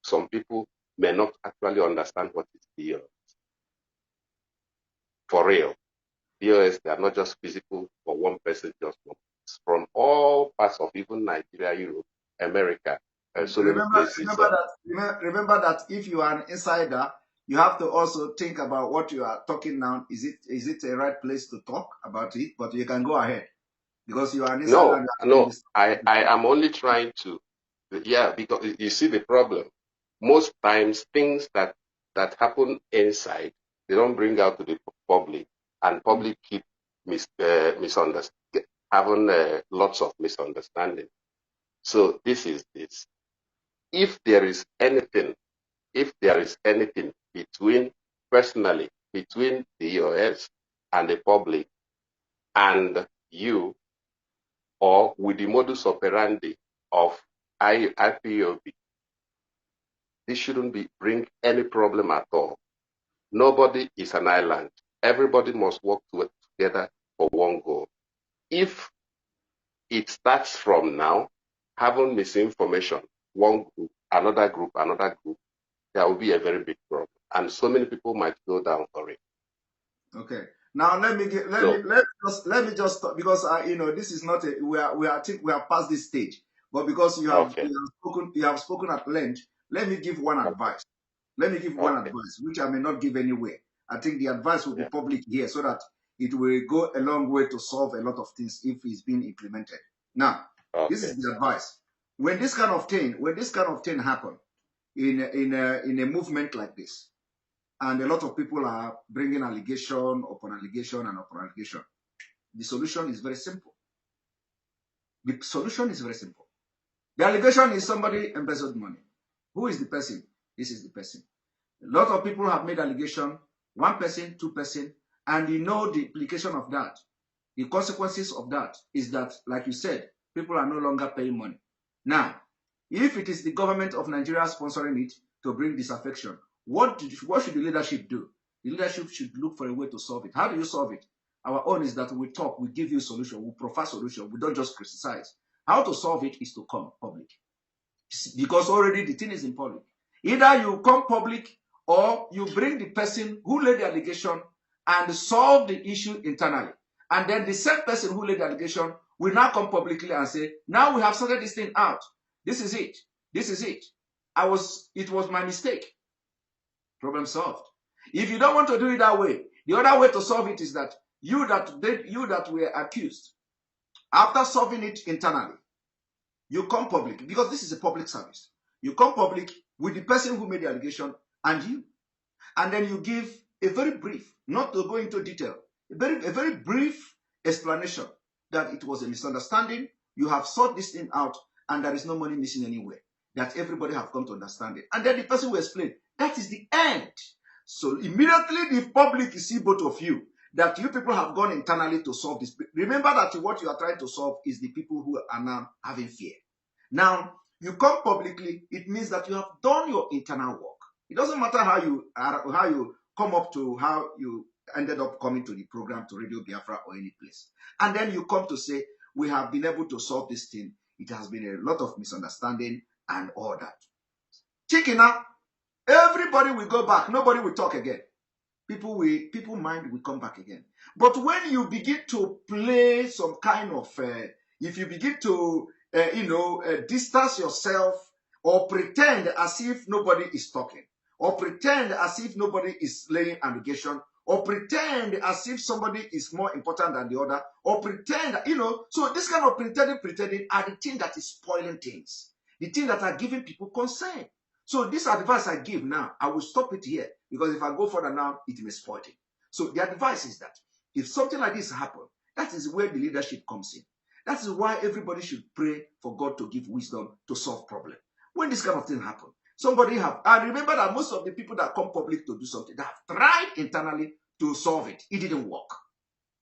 some people may not actually understand what is DOS. For real, DOS, they are not just physical for one person, just one. It's from all parts of even Nigeria, Europe, America, and so many places. Remember that if you are an insider, you have to also think about what you are talking now. Is it a right place to talk about it? But you can go ahead because you are an insider. No, I am only trying to, because you see the problem. Most times things that happen inside, they don't bring out to the public, and public keep having lots of misunderstanding. So this is this. If there is anything between the EOS and the public, and you, or with the modus operandi of IPOB, this shouldn't bring any problem at all. Nobody is an island. Everybody must work together for one goal. If it starts from now, having misinformation, one group, another group, there will be a very big problem. And so many people might go down for it. Okay. Now let me just because this is not I think we are past this stage, but because you have spoken at length, let me give one advice. Let me give one advice, which I may not give anywhere. I think the advice will be public here so that it will go a long way to solve a lot of things if it's being implemented. Now, this is the advice. When this kind of thing happen in a movement like this, and a lot of people are bringing allegation upon allegation and upon allegation, the solution is very simple. The solution is very simple. The allegation is somebody embezzled money. Who is the person? This is the person. A lot of people have made allegation, one person, two person, and you know the implication of that. The consequences of that is that, like you said, people are no longer paying money. Now, if it is the government of Nigeria sponsoring it to bring disaffection, what should the leadership do? The leadership should look for a way to solve it. How do you solve it? Our own is that we talk, we give you solution, we provide solution, we don't just criticize. How to solve it is to come public. Because already the thing is in public. Either you come public or you bring the person who laid the allegation and solve the issue internally. And then the same person who laid the allegation will now come publicly and say, now we have sorted this thing out. This is it. This is it. It was my mistake. Problem solved. If you don't want to do it that way, the other way to solve it is that you that were accused, after solving it internally, you come public, because this is a public service. You come public with the person who made the allegation and you. And then you give a very brief, not to go into detail, a very brief explanation that it was a misunderstanding, you have sought this thing out, and there is no money missing anywhere. That everybody have come to understand it. And then the person will explain, that is the end. So immediately the public see both of you, that you people have gone internally to solve this. Remember that what you are trying to solve is the people who are now having fear. Now, you come publicly, it means that you have done your internal work. It doesn't matter how you come up to how you ended up coming to the program, to Radio Biafra or any place. And then you come to say, we have been able to solve this thing. It has been a lot of misunderstanding and all that. Chicken up, everybody will go back. Nobody will talk again. People mind will come back again. But when you begin to play some kind of, if you begin to, distance yourself or pretend as if nobody is talking, or pretend as if nobody is laying allegation, or pretend as if somebody is more important than the other, or pretend, so this kind of pretending are the thing that is spoiling things, the thing that are giving people concern. So this advice I give now, I will stop it here, because if I go further now, it may spoil it. So the advice is that if something like this happens, that is where the leadership comes in. That is why everybody should pray for God to give wisdom to solve problems. When this kind of thing happens, I remember that most of the people that come public to do something, they have tried internally to solve it. It didn't work.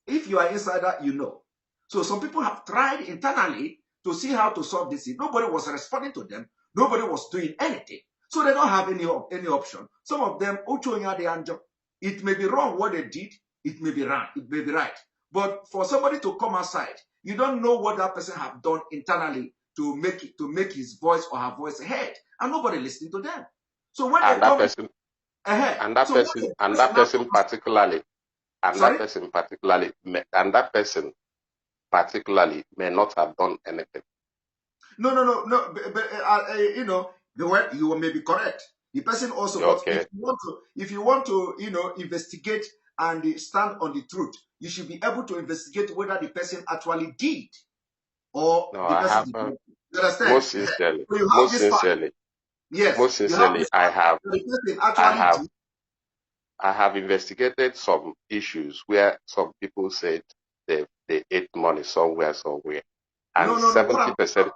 If you are insider, you know. So some people have tried internally to see how to solve this thing. Nobody was responding to them. Nobody was doing anything. So they don't have any option. Some of them, it may be wrong what they did. It may be right. It may be right. But for somebody to come outside, you don't know what that person have done internally to make his voice or her voice heard, and nobody listening to them. So when that person particularly may not have done anything. No. You may be correct. The person also, okay. But if you want to, investigate and stand on the truth, you should be able to investigate whether the person actually did or the person did not. You understand? Most sincerely, I have investigated some issues where some people said they ate money somewhere, and 70%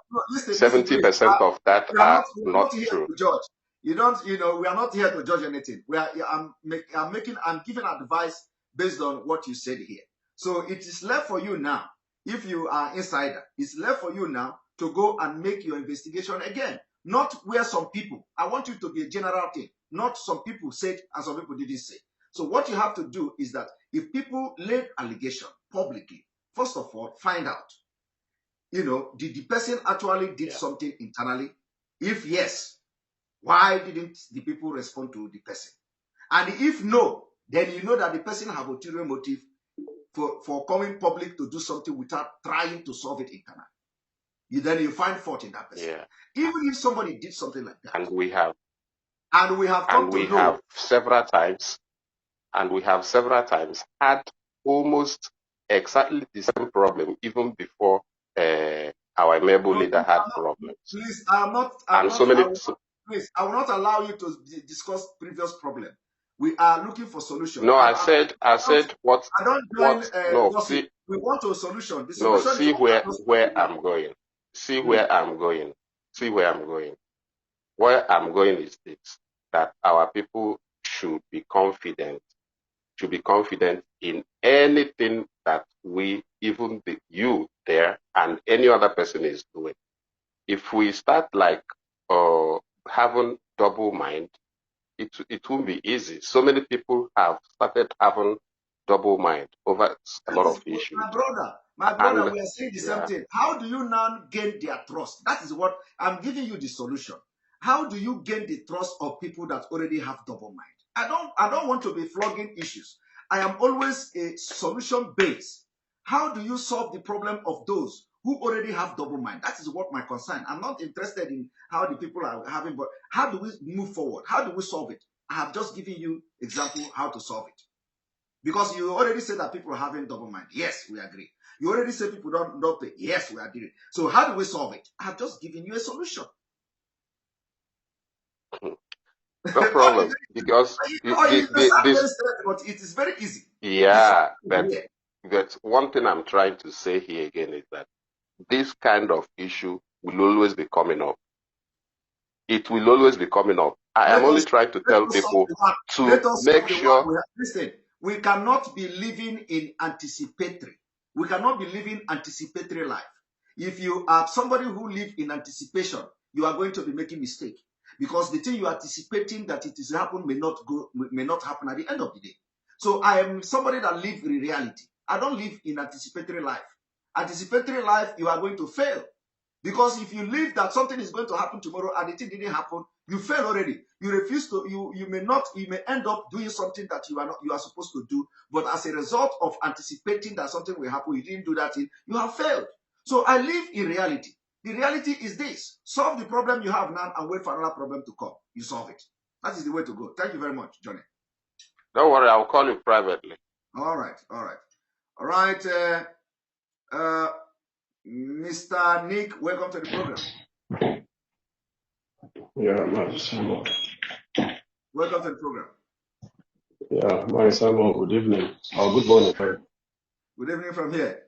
of that are not true. We are not here to judge anything. I'm giving advice based on what you said here. So it is left for you now. If you are insider, it's left for you now to go and make your investigation again. Not where some people, I want you to be a general thing, not some people said and some people didn't say. So what you have to do is that if people laid allegation publicly, first of all, find out, did the person actually did something internally? If yes, why didn't the people respond to the person? And if no, then you know that the person have ulterior motive for coming public to do something without trying to solve it internally. Then you find fault in that person. Yeah. Even if somebody did something like that. And we have several times had almost exactly the same problem even before our amiable leader had problems. Please, I will not allow you to discuss previous problem. We are looking for solution. No, I said what. I don't join. See, we want a solution. The no, solution see is where I'm going. See where I'm going. See where I'm going. Where I'm going is this: that our people should be confident. Should be confident in anything that even you there and any other person is doing. If we start like having double mind, it won't be easy. So many people have started having double mind over a lot of issues. My brother, we are saying the same thing. How do you now gain their trust? That is what I'm giving you the solution. How do you gain the trust of people that already have double mind? I don't want to be flogging issues. I am always a solution based. How do you solve the problem of those who already have double mind? That is what my concern. I'm not interested in how the people are having, but how do we move forward? How do we solve it? I have just given you example how to solve it. Because you already said that people are having double mind. Yes, we agree. You already said people don't pay. Yes, we agree. So how do we solve it? I have just given you a solution. No problem. Because but it is very easy. Yeah, but one thing I'm trying to say here again is that this kind of issue will always be coming up. It will always be coming up. I am only trying to tell people to make sure. Listen, we cannot be living in anticipatory. We cannot be living anticipatory life. If you are somebody who lives in anticipation, you are going to be making mistake, because the thing you are anticipating that it is happen may not happen at the end of the day. So I am somebody that lives in reality. I don't live in anticipatory life. Anticipatory life, you are going to fail. Because if you live that something is going to happen tomorrow and the thing didn't happen, you fail already. You refuse to, you may end up doing something that you are supposed to do, but as a result of anticipating that something will happen, you didn't do that thing, you have failed. So I live in reality. The reality is this: solve the problem you have now and wait for another problem to come. You solve it. That is the way to go. Thank you very much, Johnny. Don't worry, I'll call you privately. All right. Mr. Nick, welcome to the program. Yeah, Simon. Welcome to the program. Yeah, Simon, good evening. Oh, good morning, friend. Good evening from here.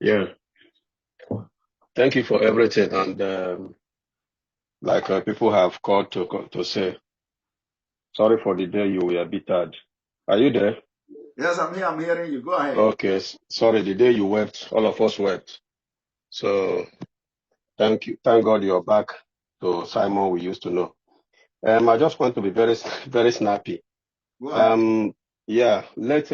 Yeah. Thank you for everything. And like people have called to say, sorry for the day you were bittered. Are you there? Yes, I'm here. I'm hearing you. Go ahead. Okay. Sorry, the day you wept, all of us wept. So thank you. Thank God you're back to Simon we used to know. I just want to be very, very snappy. Yeah, let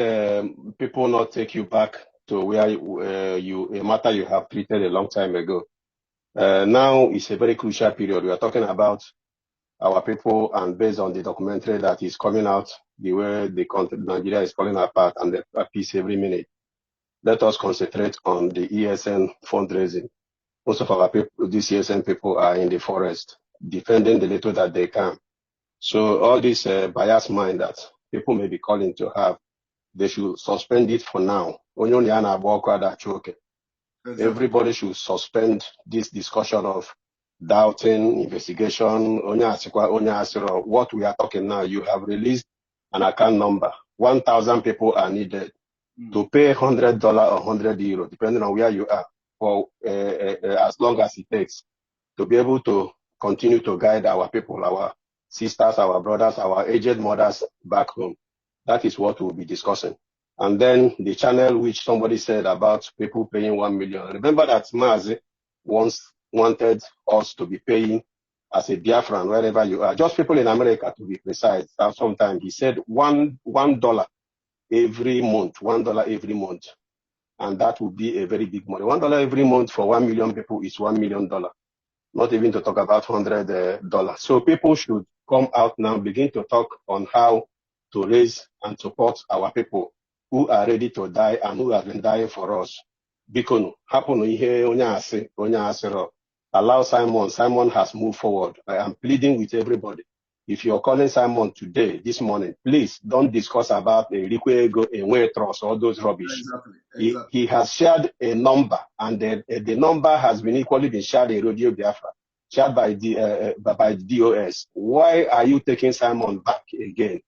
people not take you back to where a matter you have treated a long time ago. Now is a very crucial period. We are talking about our people, and based on the documentary that is coming out, the way the country Nigeria is falling apart and the peace every minute. Let us concentrate on the ESN fundraising. Most of our people, these ESN people, are in the forest, defending the little that they can. So all this biased mind that people may be calling to have, they should suspend it for now. Everybody should suspend this discussion of doubting, investigation. What we are talking now, you have released an account number. 1,000 people are needed to pay $100 or €100, depending on where you are, for as long as it takes to be able to continue to guide our people, our sisters, our brothers, our aged mothers back home. That is what we'll be discussing. And then the channel which somebody said about people paying 1 million. Remember that Mazi once wanted us to be paying as a Biafran wherever you are. Just people in America to be precise. Sometimes he said $1 every month, $1 every month. And that would be a very big money. $1 every month for 1 million people is $1 million. Not even to talk about $100. So people should come out now, begin to talk on how to raise and support our people who are ready to die and who have been dying for us. Bikonu, happen ihe onye asiro. Allow Simon. Simon has moved forward. I am pleading with everybody. If you're calling Simon today, this morning, please don't discuss about the Rikwego, a trust, all those rubbish. Exactly. He has shared a number, and the number has been equally been shared in Radio Biafra, shared by the DOS. Why are you taking Simon back again?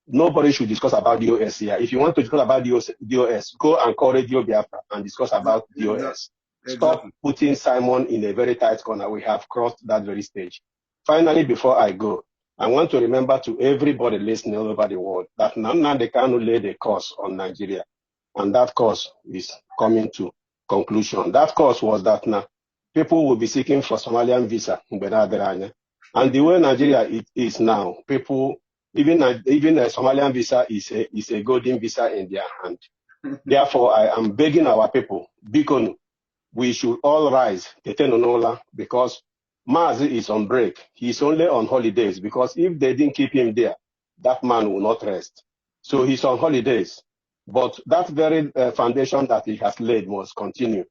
Nobody should discuss about DOS here. If you want to discuss about DOS, go and call Radio Biafra and discuss about DOS. Stop putting Simon in a very tight corner. We have crossed that very stage. Finally, before I go, I want to remember to everybody listening all over the world that Nnamdi Kanu laid a curse on Nigeria. And that curse is coming to conclusion. That curse was that now people will be seeking for Somalian visa. And the way Nigeria is now, people, even a Somalian visa is a golden visa in their hand. Therefore, I am begging our people, Bikonu, we should all rise, because Mazi is on break. He's only on holidays, because if they didn't keep him there, that man will not rest. So he's on holidays. But that very foundation that he has laid must continue.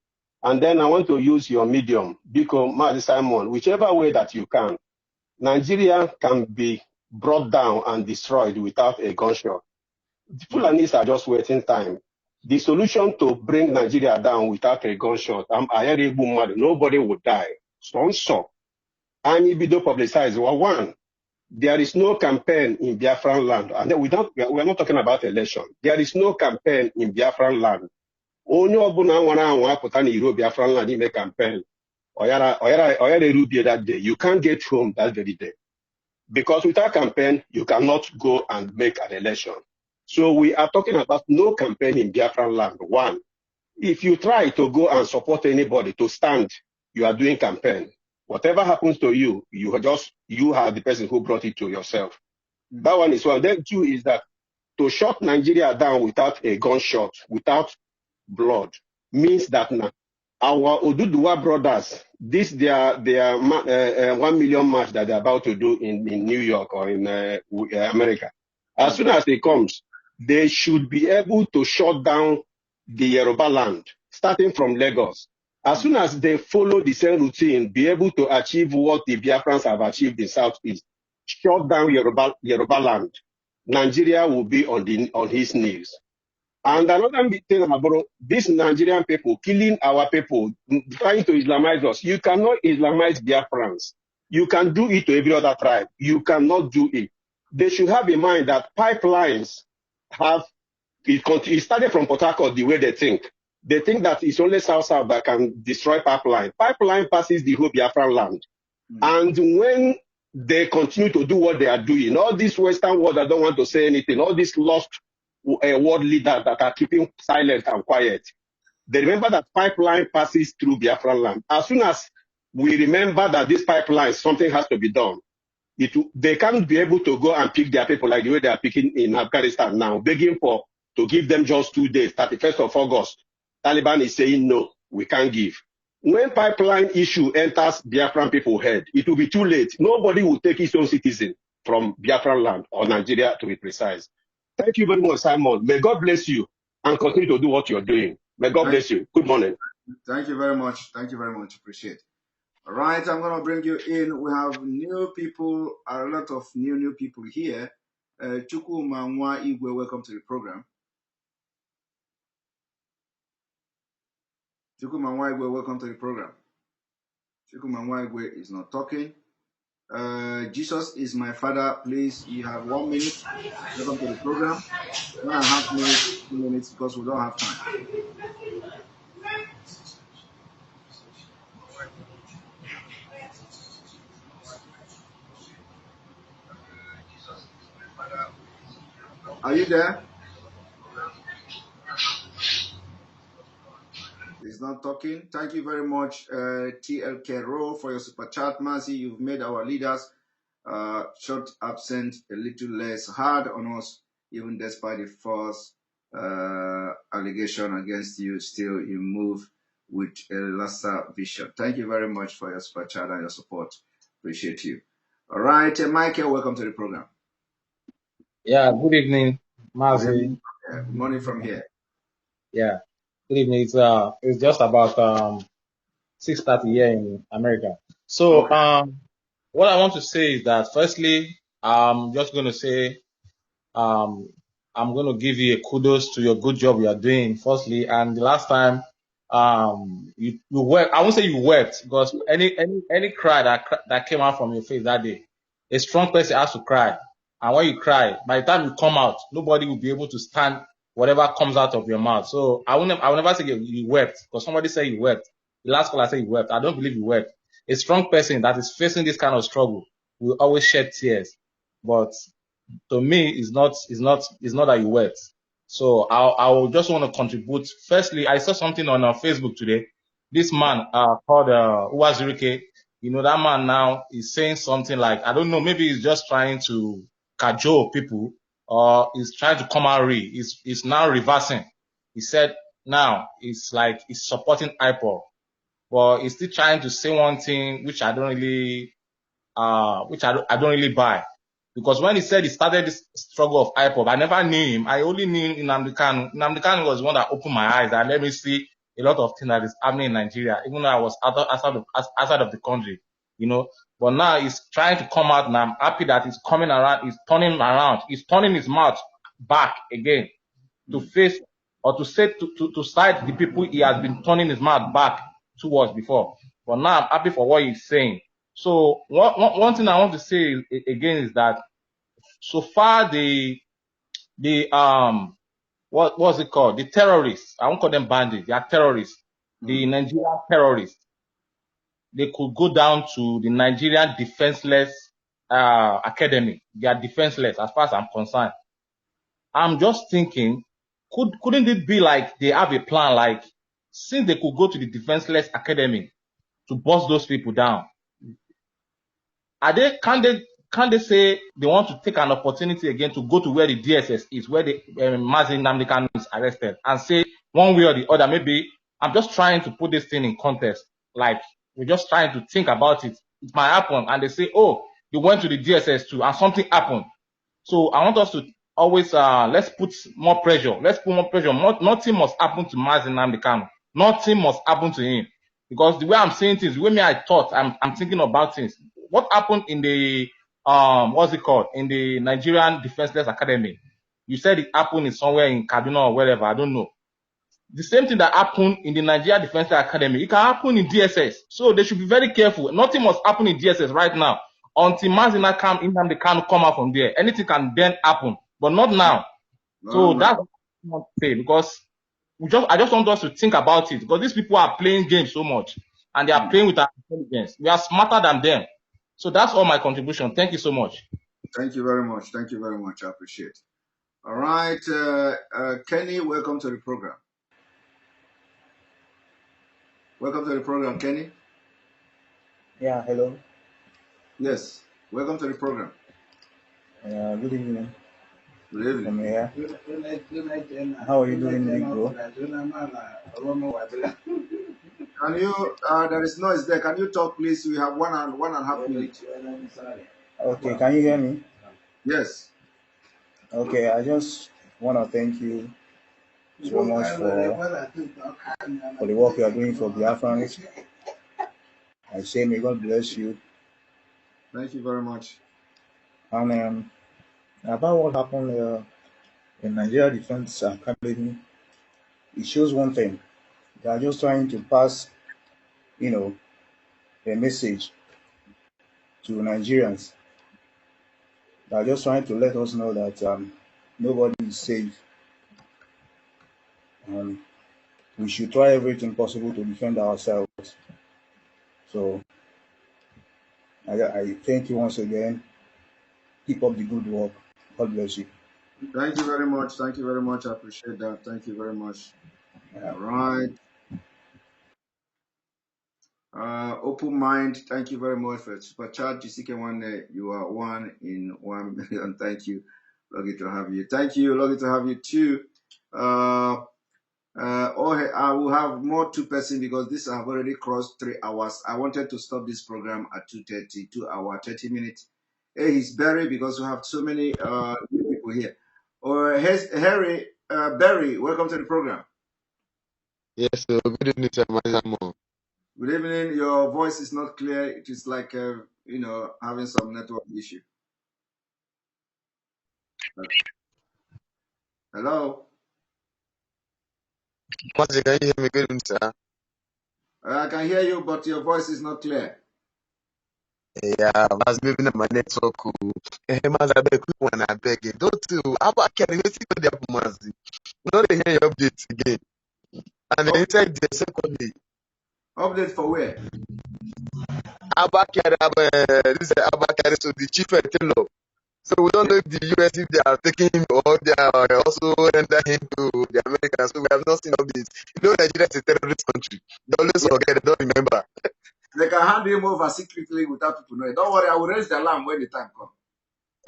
And then I want to use your medium, Biko, Mazi Simon, whichever way that you can. Nigeria can be brought down and destroyed without a gunshot. The Fulanis are just wasting time. The solution to bring Nigeria down without a gunshot, nobody would die. So, and it be publicized. Well, one, there is no campaign in Biafran land. And then we're not talking about election. There is no campaign in Biafran land. Only Obuna wana put an Euro Biafran land in a campaign. Oyara Rubia that day. You can't get home that very day. Because without campaign, you cannot go and make an election. So we are talking about no campaign in Biafran land. One, if you try to go and support anybody to stand, you are doing campaign. Whatever happens to you, you are the person who brought it to yourself. That one is one. Then two is that to shut Nigeria down without a gunshot, without blood, means that now our Oduduwa brothers, their 1 million march that they're about to do in New York or in America, as soon as it comes, they should be able to shut down the Yoruba land, starting from Lagos. As soon as they follow the same routine, be able to achieve what the Biafrans have achieved in Southeast, shut down Yoruba land, Nigeria will be on his knees. And another big thing about these Nigerian people killing our people, trying to Islamize us. You cannot Islamize Biafrans. You can do it to every other tribe. You cannot do it. They should have in mind that pipelines it started from Port Harcourt the way they think. They think that it's only South that can destroy pipeline. Pipeline passes the whole Biafran land. And when they continue to do what they are doing, all these Western world that don't want to say anything, all these lost world leaders that are keeping silent and quiet, they remember that pipeline passes through Biafran land. As soon as we remember that this pipeline, something has to be done, they can't be able to go and pick their people like the way they are picking in Afghanistan now, begging to give them just 2 days, 31st of August. Taliban is saying, no, we can't give. When pipeline issue enters Biafran people's head, it will be too late. Nobody will take his own citizen from Biafran land or Nigeria to be precise. Thank you very much, Simon. May God bless you and continue to do what you're doing. May God bless you. Good morning. Thank you very much. Thank you very much. Appreciate it. All right, I'm going to bring you in. We have new people, a lot of new people here. Chukuma Nwa Igwe, welcome to the program. Chukuma Nwa Igwe, welcome to the program. Chukuma Nwa Igwe is not talking. Jesus is my father. Please, you have 1 minute. Welcome to the program. 1.5 minutes, 2 minutes, because we don't have time. Are you there? He's not talking. Thank you very much, TLK Row, for your super chat. Mercy, you've made our leaders short absent a little less hard on us, even despite the false allegation against you. Still, you move with a lesser vision. Thank you very much for your super chat and your support. Appreciate you. All right, Michael, welcome to the program. Yeah, good evening, Mazi. Good morning from here. Yeah, good evening. It's just about 6:30 here in America. So Okay. what I want to say is that firstly, I'm just going to say um I'm going to give you a kudos to your good job you are doing. Firstly, and the last time you wept. I won't say you wept because any cry that came out from your face that day, a strong person has to cry. And when you cry, by the time you come out, nobody will be able to stand whatever comes out of your mouth. So I will never say you wept because somebody said you wept. The last call I said you wept. I don't believe you wept. A strong person that is facing this kind of struggle will always shed tears. But to me, it's not that you wept. So I will just want to contribute. Firstly, I saw something on Facebook today. This man called Uwazurike. You know, that man now is saying something like, I don't know, maybe he's just trying to cajole people or he's trying to come out real. He's now reversing. He said now it's like he's supporting IPOB, but he's still trying to say one thing which I don't really I don't really buy. Because when he said he started this struggle of IPOB, I never knew him. I only knew Nnamdi Kanu. Nnamdi Kanu was one that opened my eyes and let me see a lot of things that is happening in Nigeria, even though I was outside of the country, you know. But now he's trying to come out and I'm happy that he's coming around, he's turning around, he's turning his mouth back again to face or to say to side the people he has been turning his mouth back towards before. But now I'm happy for what he's saying. So one thing I want to say again is that so far the what's it called? The terrorists, I won't call them bandits, they are terrorists. The Nigerian terrorists, they could go down to the Nigerian Defenseless Academy. They are defenseless as far as I'm concerned. I'm just thinking, couldn't it be like they have a plan, like since they could go to the Defenseless Academy to bust those people down, can't they say they want to take an opportunity again to go to where the DSS is, where the Mazi Nnamdi Kanu is arrested, and say one way or the other, maybe I'm just trying to put this thing in context. Like we're just trying to think about it. It might happen, and they say, oh, you went to the DSS too, and something happened. So I want us to always let's put more pressure. Let's put more pressure. Nothing must happen to Mazi Nnamdi Kanu. Nothing must happen to him. Because the way I'm saying things, the way I thought, I'm thinking about things. What happened in the what's it called? In the Nigerian Defenseless Academy? You said it happened in somewhere in Kaduna or wherever, I don't know. The same thing that happened in the Nigeria Defenseless Academy, it can happen in DSS. So they should be very careful. Nothing must happen in DSS right now. Until Mazina Nnamdi Kanu come out from there, anything can then happen, but not now. So that's what I want to say, because I just want us to think about it, because these people are playing games so much and they are playing with our intelligence. We are smarter than them. So that's all my contribution. Thank you so much. Thank you very much. Thank you very much. I appreciate it. All right, Kenny, welcome to the program. Welcome to the program, Kenny. Yeah, hello. Yes, welcome to the program. Good evening. Good evening. From here. How are you doing, bro? Can you, there is noise there. Can you talk, please? We have one and a half minutes. Okay, can you hear me? Yes. Okay, I just want to thank you so much for the work you are doing for Biafrans. I say may God bless you. Thank you very much. And about what happened in Nigeria Defense Academy, it shows one thing. They are just trying to pass, a message to Nigerians. They are just trying to let us know that nobody is safe. We should try everything possible to defend ourselves. So I thank you once again. Keep up the good work. God bless you. Thank you very much. Thank you very much. I appreciate that. Thank you very much. All right. Open Mind, thank you very much for super chat. Jessica one, you are 1 in 1 million. Thank you. Lucky to have you. Thank you. Lucky to have you too. I will have more 2 person because this have already crossed 3 hours. I wanted to stop this program at 2:30, 2 hour, 30 minutes. Hey, he's Barry because we have so many new people here. Or Harry, Barry, welcome to the program. Yes, so good evening, sir. Good evening. Your voice is not clear. It is like, having some network issue. Hello? Can you hear me? Good evening, sir. I can hear you, but your voice is not clear. Yeah, I was moving on my network. I beg, quick one, I beg. Don't you? How about carrying it to the Mazi? We don't hear your updates again. And then inside the secondly. Update for where? Abakari, this is Abakari, so the chief tailor. So we don't know if the US, if they are taking him or they are also render him to the Americans. So we have not seen updates. You know, Nigeria is a terrorist country. They always forget, they don't remember. They can hand him over secretly without people knowing. Don't worry, I will raise the alarm when the time comes.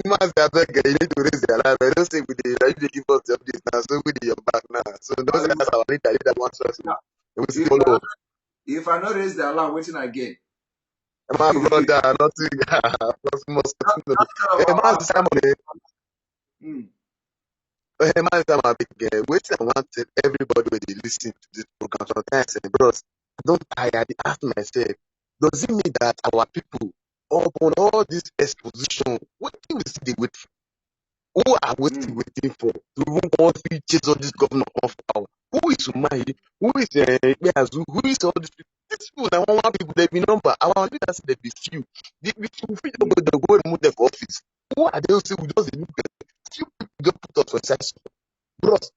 You need to raise the alarm. I don't say with the right to give us the updates now. So with your back now. So those guys are already that wants us to follow. If I not raise the alarm, waiting again. My brother, nothing. Wait, I wanted everybody when they listen to this program. Sometimes, bros, don't tire. I ask myself, does it mean that our people, upon all this exposition, what do we see they wait for? Who are we still waiting for? To even want to chase all this governor off power? Who is Umahi? Who is Beazu? Who is all these people? These people, I want people, they be number. Our leaders, they be few. They be few. They go remove them for office. Who are they who say we just look at few people don't put us for size? Bros,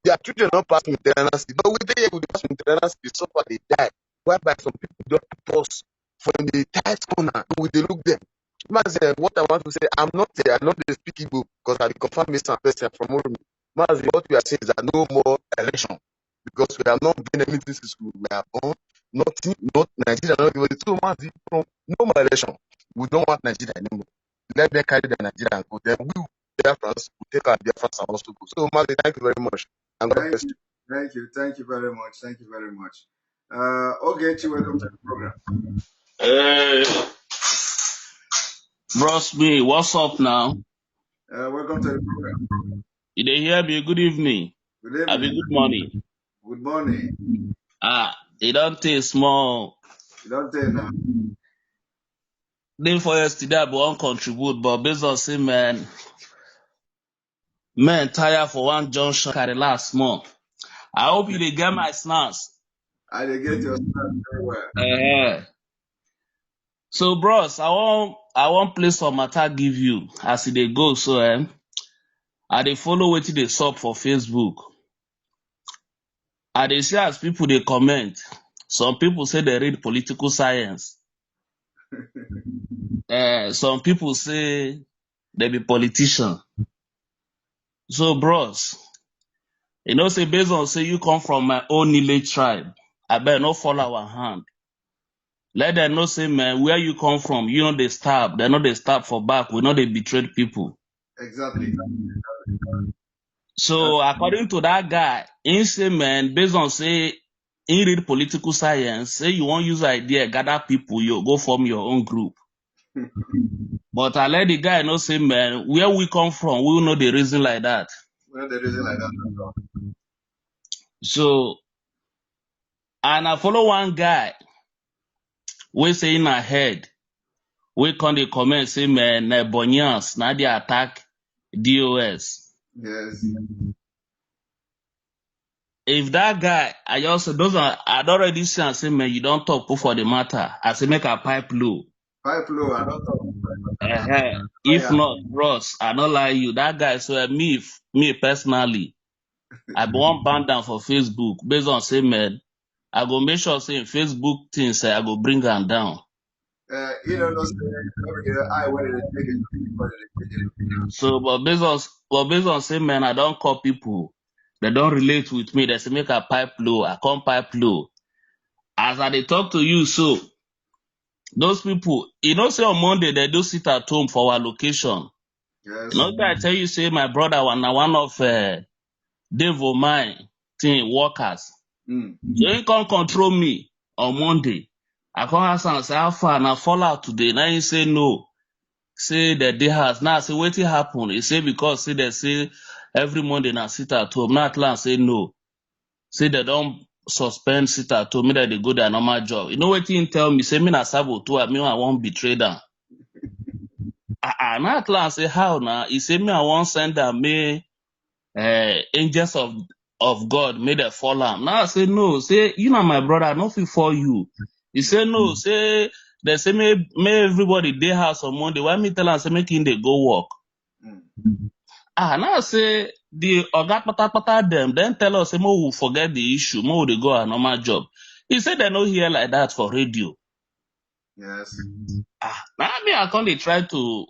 their children not pass maintenance, but we dey able to pass maintenance, they suffer, they die. Whereby some people don't put us from the tight corner, we dey look them. What I want to say, I'm not the speak Igbo because I confirm Mr. Person from Urumi. What we are saying is that no more election because we have not been anything since we are born. Not Nigeria, not even two months. No more election. We don't want Nigeria anymore. Let them carry the Nigeria and go. Then we Biafrans will take our Biafrans and also go. So, Mazi, thank you very much. And God bless you. Thank you very much. Thank you very much. Ogechi, welcome to the program. Bros me, what's up now? Welcome to the program. You dey hear me? Good evening. Good evening. I mean, good morning. Good morning. It don't take small. It don't take now. Day for yesterday, I won't contribute, but based on say, man tire for one junction carry last month. I hope you dey get my snaps. I dey get your snaps very well. So, bros, I want play some matter give you as they go. So, I dey follow wetin dey sup for Facebook. I dey see as people dey comment. Some people say they read political science. Some people say they be politician. So, bros, you know, say based on say you come from my own village tribe, I better not fall our hand. Let them know say, man, where you come from, you know they stab. They know they stab for back. We know they betrayed people. Exactly. So according to that guy, he say, man, based on say he read political science, say you won't use idea, gather people, you go form your own group. But I let the guy know say, man, where we come from, we know the reason like that. Well, the reason like that. So, and I follow one guy, we say in our head, we come the comment say, man, Bonyans, now they attack DOS. Yes. If that guy, I'd already see and say, man, you don't talk for the matter. I say, make a pipe low. Pipe low, I don't talk. If not, Ross, I don't lie you. That guy, so me personally, I won't ban down for Facebook based on say, man, I go make sure say Facebook things, I go bring them down. So, but based on say, man, I don't call people. They don't relate with me. They say make a pipe low. I come pipe low. As I dey talk to you, so Those people, say on Monday they do sit at home for our location. Yes. I tell you, say my brother one of Dave Omai team workers. Mm. So he can't control me on Monday. I come ask and say how far and I fall out today. Now he say no. Say that they has now say what happen. He say because say they say every Monday now sit at home. Now Atlan say no. Say they don't suspend sit at home, me that they go their normal job. You know what he tell me? Say me na sabo too, me I won't betray them. Now Atlan say how now? He say me I won't send them me angels of God made a fall am. Now I say no, say you know my brother, not fit for you. He say no, say they say may everybody dey house on Monday. Why me tell am say make him dey go work? Mm. Now I say the oga pata them then tell us say we forget the issue, we dey go our normal job. He said they no hear like that for radio. Yes. Now me I come dey try to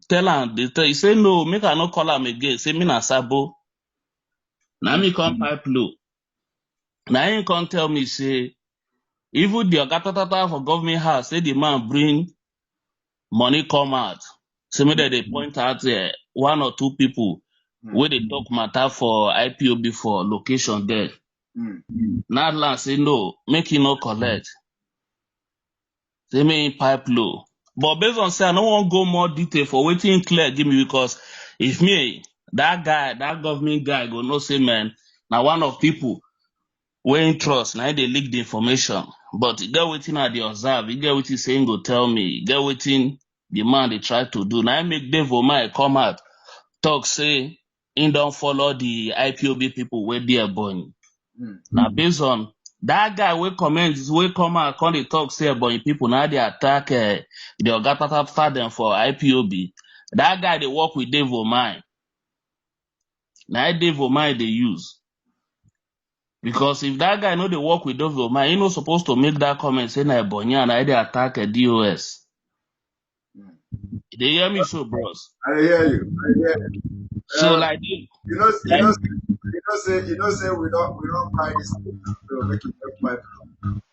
tell am, he say no, make I no call am again. Say me na sabo. Now me come pipe low. Now him come tell me say even the oga tatata for government house say the man bring money come out. Say me that they point out one or two people where they talk matter for IPOB for location there. Now land say no, make him no collect. Say me in pipe low. But based on say I don't want go more detail for waiting clear give me because if me that government guy go no say man now one of people wey him trust na they leak the information. But e get wetin I dey observe, e get wetin say him go tell me, e get wetin the man dey try to do. Now I make Dave Omai come out talk say him don't follow the IPOB people wey dey Ebonyi. Now based on that guy wey come out come dey talk say Ebonyi people now they attack the oga after them for IPOB. That guy dey work with Dave Omai. Now Dave Omai dey use. Because if that guy know they work with Dave Omai, he no supposed to make that comment say na Ebonyi and I dey attack a DOS. They hear me so, bros. I hear you. So like you know say we don't buy this thing, so make it make pipe.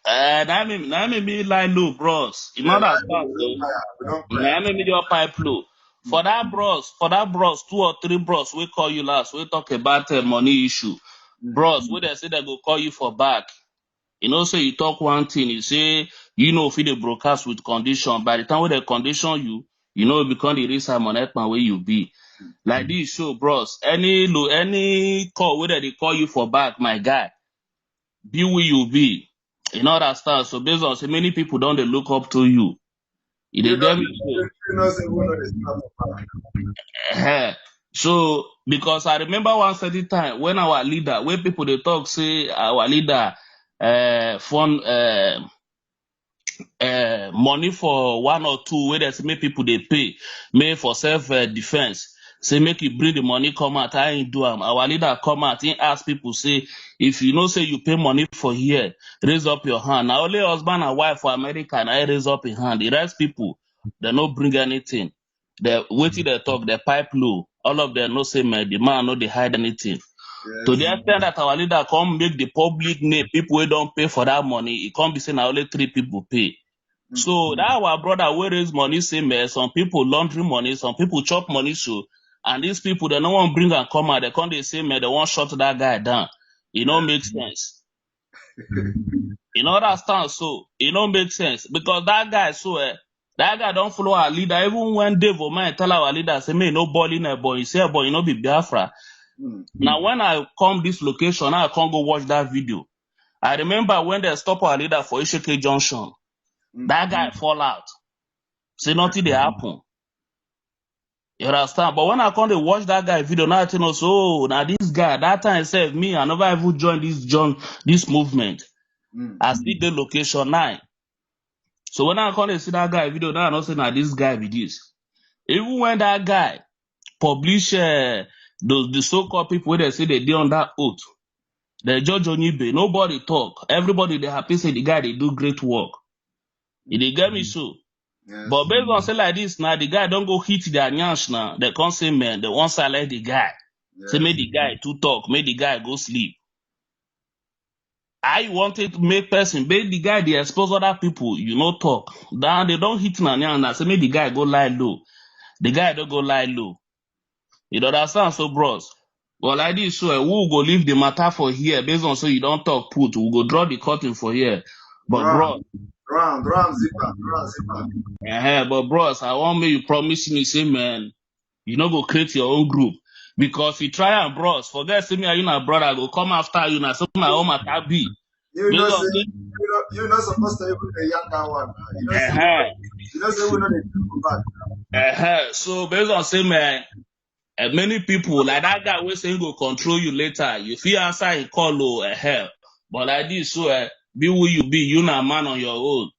that made me lie low, bros. You know that stuff, we don't buy. That made me do a pipe low. For that bros, 2 or 3 bros, we call you last. We talk about money issue. Bros, we they say they go call you for back. Say you talk one thing, you say, if you dey broadcast with condition, by the time when they condition you, it become the real Simon Ekman where you be. Like this show, bros, any call whether they call you for back, my guy, be where you be. That stuff. So based on so many people don't they look up to you. They get me say we know the stuff for back. So because I remember one certain time when our leader, when people they talk, say our leader fund money for 1 or 2 where there's make people they pay, may for self defense. Say make you bring the money come out, I ain't do our leader come out, he ask people say, if you say you pay money for here, raise up your hand. Now only husband and wife for America and I raise up your hand. The rest people, they no bring anything. They wait till they talk, they pipe low. All of them no say man, the man no they hide anything. Yes. To the extent that our leader come make the public name, people who don't pay for that money, it can't be saying only 3 people pay. So that our brother will raise money, same some people laundry money, some people chop money, so and these people they no one bring and come out, they can't they say man, they want shut that guy down. It don't make sense. That stance, so it don't make sense. Because that guy that guy don't follow our leader. Even when Dave Omai tell our leader, say me no ball in a boy, he say boy, be Biafra. Now when I come this location, I can't go watch that video. I remember when they stop our leader for Isheke Junction. That guy fall out. Say nothing they happen. You understand? But when I come to watch that guy video, now I tell us, oh, now this guy, that time said me, I never even joined this movement. I see the location 9. So when I come to see that guy video, now I know say now this guy be this. Even when that guy publish the so-called people where they say they did on that oath, the judge Onibe, nobody talk. Everybody they happy say the guy they do great work. They get me so. Yes. But based on say like this now, the guy don't go hit their nyash now. They can't say man, they want silence the guy. Yes. Say make the guy to talk, make the guy go sleep. I wanted to make person, make the guy they expose other people, talk. Then they don't hit na and I say make the guy go lie low. The guy don't go lie low. You understand, so bros? Well, like this, so we will go leave the matter for here based on so you don't talk put. We go draw the curtain for here. But bro, Zipper. but bros, I want me you promise me, say man, you not go create your own group. Because you try and bros, forget say me and you na brother go come after you na so my own matter be. You Based know, on say, say, you're not supposed to even the younger one. You know, say we know the people back. So based on say man, many people like that guy will say he go control you later. You feel answer he call hell. But like this, so be who you be, you not man on your own.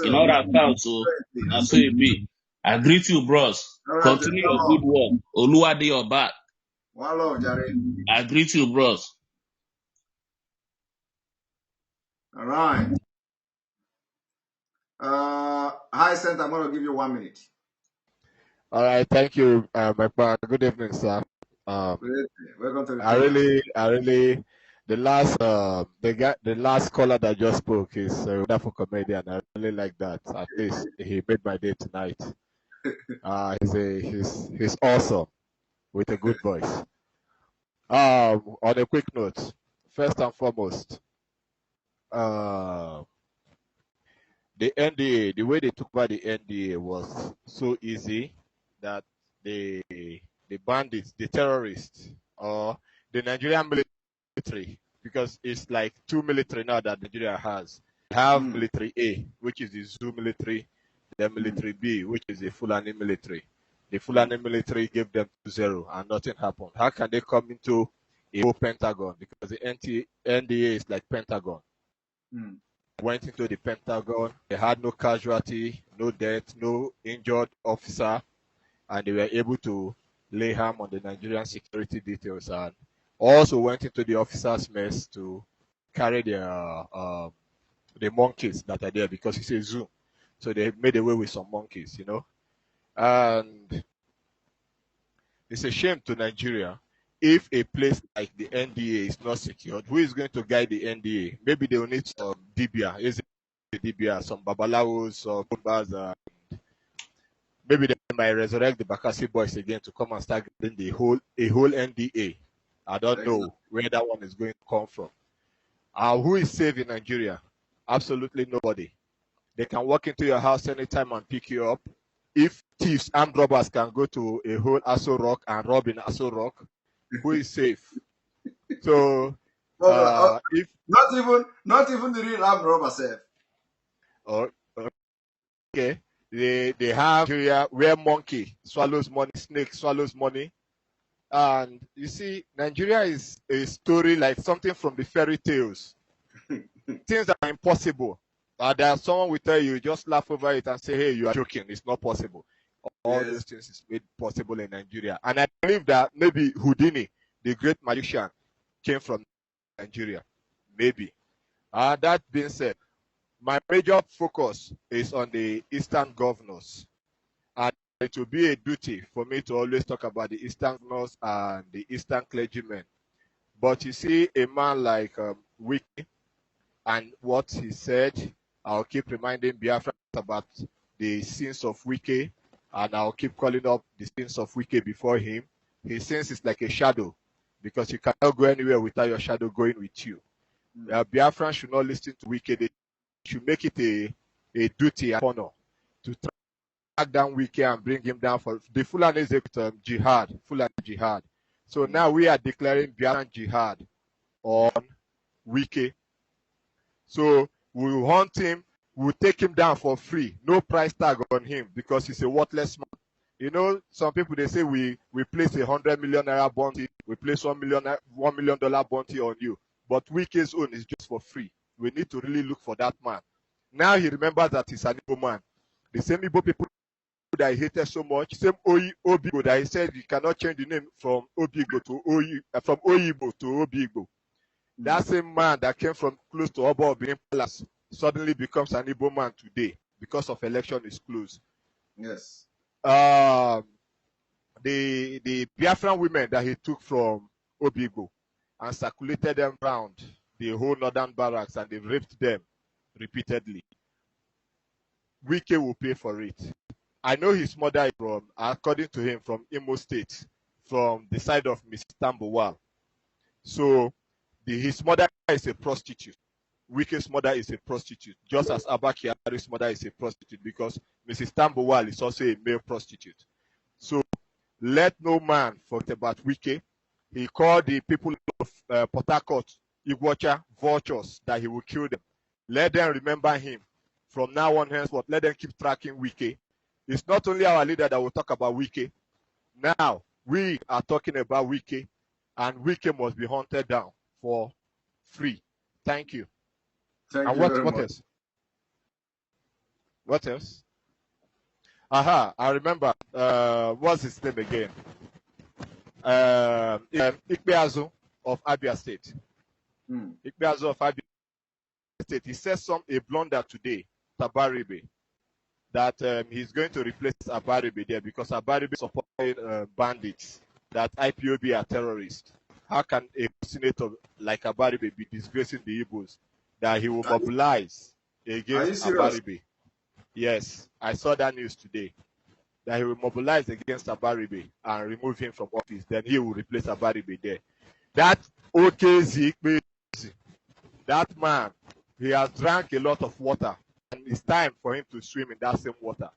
You know that count, so that's so it be. I greet you, bros. All right, Continue your good work. Oluwa dey your back. one love, Jerry. I greet you, bros. All right. Hi, Center. I'm going to give you 1 minute. All right, thank you, my partner. Good evening, sir. Welcome to the I really, the last caller that just spoke is a wonderful comedian. I really like that. At least he made my day tonight. He's awesome with a good voice. On a quick note, first and foremost, the NDA, the way they took by the NDA was so easy that the bandits, the terrorists, or the Nigerian military, because it's like two military now that Nigeria has. They have military A, which is the Zoo military, then military B, which is the Fulani military. The Fulani military gave them 2-0 and nothing happened. How can they come into a whole Pentagon? Because the NDA is like Pentagon. Went into the Pentagon. They had no casualty, no death, no injured officer, and they were able to lay harm on the Nigerian security details, and also went into the officers' mess to carry the monkeys that are there, because it's a zoo. So they made away with some monkeys, And it's a shame to Nigeria if a place like the NDA is not secured. Who is going to guide the NDA? Maybe they will need some DBA. Is it DBA, some Babalawos, some Pumbas, maybe they might resurrect the Bakassi boys again to come and start getting a whole NDA. I don't know where that one is going to come from. Who is safe in Nigeria? Absolutely nobody. They can walk into your house anytime and pick you up. If thieves, armed robbers can go to a whole Aso Rock and rob in Aso Rock, who is safe? So, if not even the real armed robber safe. Okay, they have Nigeria where monkey swallows money, snake swallows money, and you see, Nigeria is a story like something from the fairy tales. Things that are impossible. There's someone will tell you, just laugh over it and say, hey, you are joking. It's not possible. All those things is made possible in Nigeria. And I believe that maybe Houdini, the great magician, came from Nigeria. Maybe. That being said, my major focus is on the Eastern governors. And it will be a duty for me to always talk about the Eastern governors and the Eastern clergymen. But you see, a man like Wiki and what he said, I'll keep reminding Biafra about the sins of Wiki, and I'll keep calling up the sins of Wiki before him. His sins is like a shadow, because you cannot go anywhere without your shadow going with you. Biafra should not listen to Wiki. They should make it a duty and honor to track down Wiki and bring him down for the Fulani jihad, Fulani jihad. So now we are declaring Biafran jihad on Wiki. So we will hunt him, we will take him down for free, no price tag on him, because he's a worthless man. You know, some people, they say we place $100 million bounty, we place $1 million bounty on you, but Wiki's own is just for free. We need to really look for that man. Now he remembers that he's an Igbo man. The same Igbo people that he hated so much, same Obigo that he said you cannot change the name from Obigo to from Oyibo to Obigo. That same man that came from close to Oba Obìnrin Palace suddenly becomes an Igbo man today because of election is closed. Yes. The Biafran women that he took from Obigo and circulated them around the whole northern barracks and they've raped them repeatedly. Wike will pay for it. I know his mother is from, according to him, from Imo State, from the side of Mrs. Tambowal. So his mother is a prostitute. Wike's mother is a prostitute, just as Abba Kyari's mother is a prostitute, because Mrs. Tambowal is also a male prostitute. So let no man forget about Wike. He called the people of Port Harcourt, Iguacha, vultures, that he will kill them. Let them remember him. From now on henceforth, let them keep tracking Wike. It's not only our leader that will talk about Wike. Now, we are talking about Wike, and Wike must be hunted down for free. Thank you. Thank And you very what much. else? What else? Aha, I remember. What's his name again? Ikpeazu of Abia State. Ikpeazu of Abia State. He said a blunder today, Tabaribe, that he's going to replace Abaribe there because Abaribe supported bandits, that IPOB are terrorists. How can a senator like Abaribe be disgracing the Igbos? That he will mobilize against Abaribe. Yes, I saw that news today. That he will mobilize against Abaribe and remove him from office. Then he will replace Abaribe there. That OKZ, that man, he has drank a lot of water. And it's time for him to swim in that same water.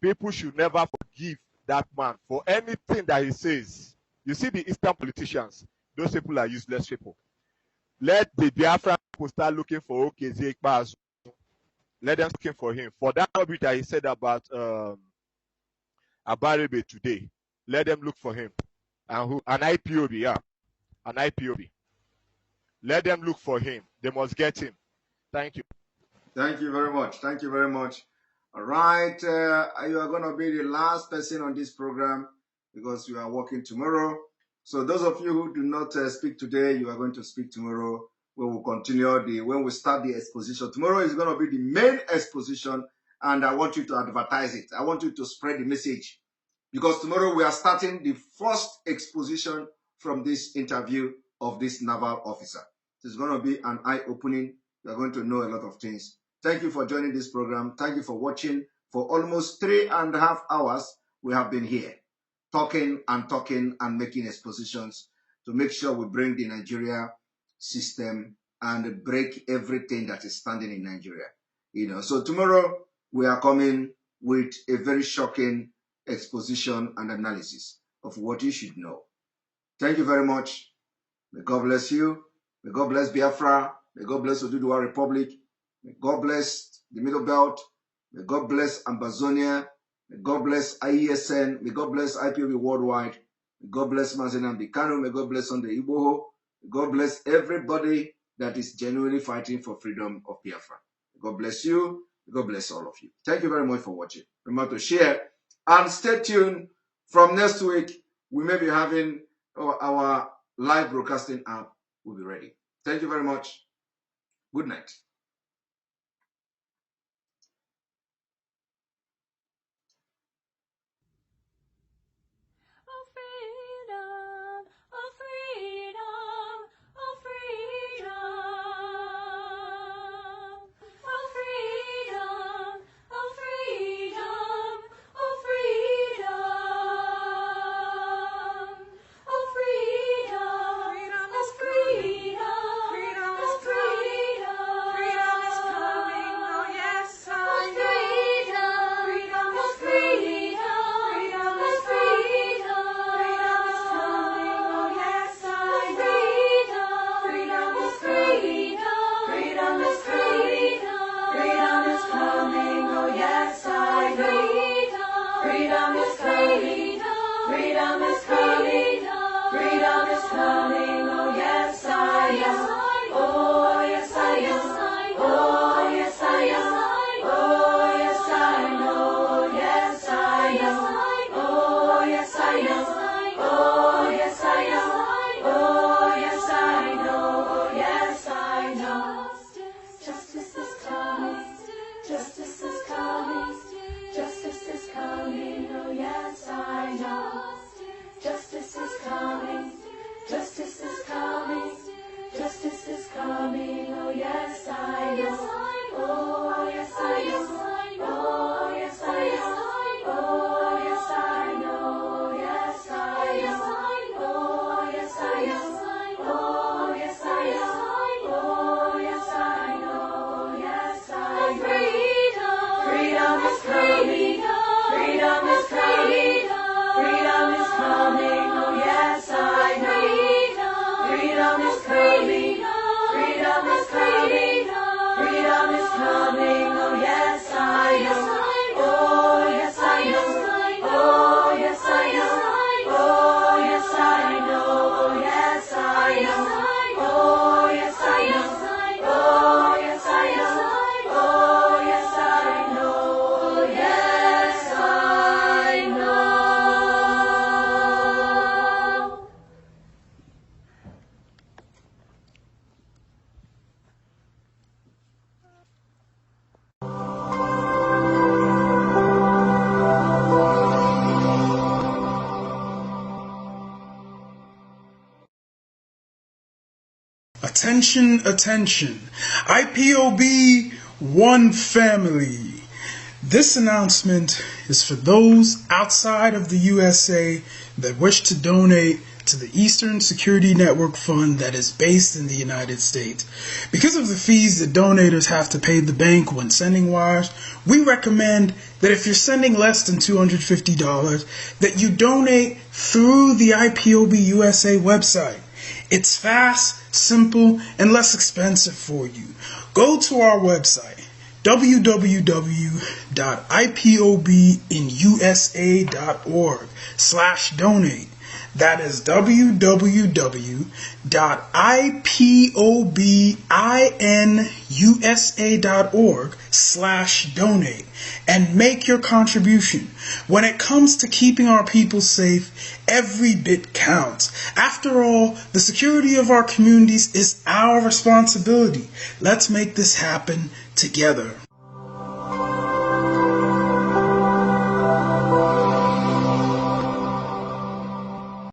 People should never forgive that man for anything that he says. You see the Eastern politicians, those people are useless people. Let the Biafran people start looking for OKZ Ikpeazu. Let them looking for him. For that rubbish that he said about Abaribe today, let them look for him. And who? An IPOB, yeah. An IPOB. Let them look for him. They must get him. Thank you. Thank you very much. Thank you very much. All right. You are going to be the last person on this program because you are working tomorrow. So those of you who do not speak today, you are going to speak tomorrow. We will continue when we start the exposition. Tomorrow is going to be the main exposition, and I want you to advertise it. I want you to spread the message because tomorrow we are starting the first exposition from this interview of this naval officer. It's going to be an eye-opening. You are going to know a lot of things. Thank you for joining this program. Thank you for watching. For almost 3.5 hours, we have been here talking and making expositions to make sure we bring the Nigeria system and break everything that is standing in Nigeria. So tomorrow we are coming with a very shocking exposition and analysis of what you should know. Thank you very much. May God bless you. May God bless Biafra. May God bless Oduduwa Republic. May God bless the Middle Belt. May God bless Ambazonia. May God bless IESN. May God bless IPOB Worldwide. May God bless Mazen Bikano. May God bless Sunday Igboho. May God bless everybody that is genuinely fighting for freedom of Biafra. May God bless you. May God bless all of you. Thank you very much for watching. Remember to share and stay tuned. From next week, we may be having our live broadcasting app will be ready. Thank you very much. Good night. yes I know. Oh, yes I know. Oh, yes I know. Oh, yes I know. Yes I know. Oh, yes I know. Oh, yes I know. Oh, yes I know. Yes I know. Freedom is coming. Freedom is coming. Freedom is coming. Oh, yes I know. Freedom is coming. Freedom is coming. Freedom is coming. Oh, yes I know. Oh, yes I know. Oh, yes I know. Oh, yes I know. Oh, yes I know. Oh, yes I know. Oh, yes I know. Oh, yes I know. Yes I know. Attention, attention. IPOB One Family. This announcement is for those outside of the USA that wish to donate to the Eastern Security Network Fund that is based in the United States. Because of the fees that donators have to pay the bank when sending wires, we recommend that if you're sending less than $250, that you donate through the IPOB USA website. It's fast, simple, and less expensive for you. Go to our website, www.ipobinusa.org/donate. That is www.ipobinusa.org/donate and make your contribution. When it comes to keeping our people safe, every bit counts. After all, the security of our communities is our responsibility. Let's make this happen together.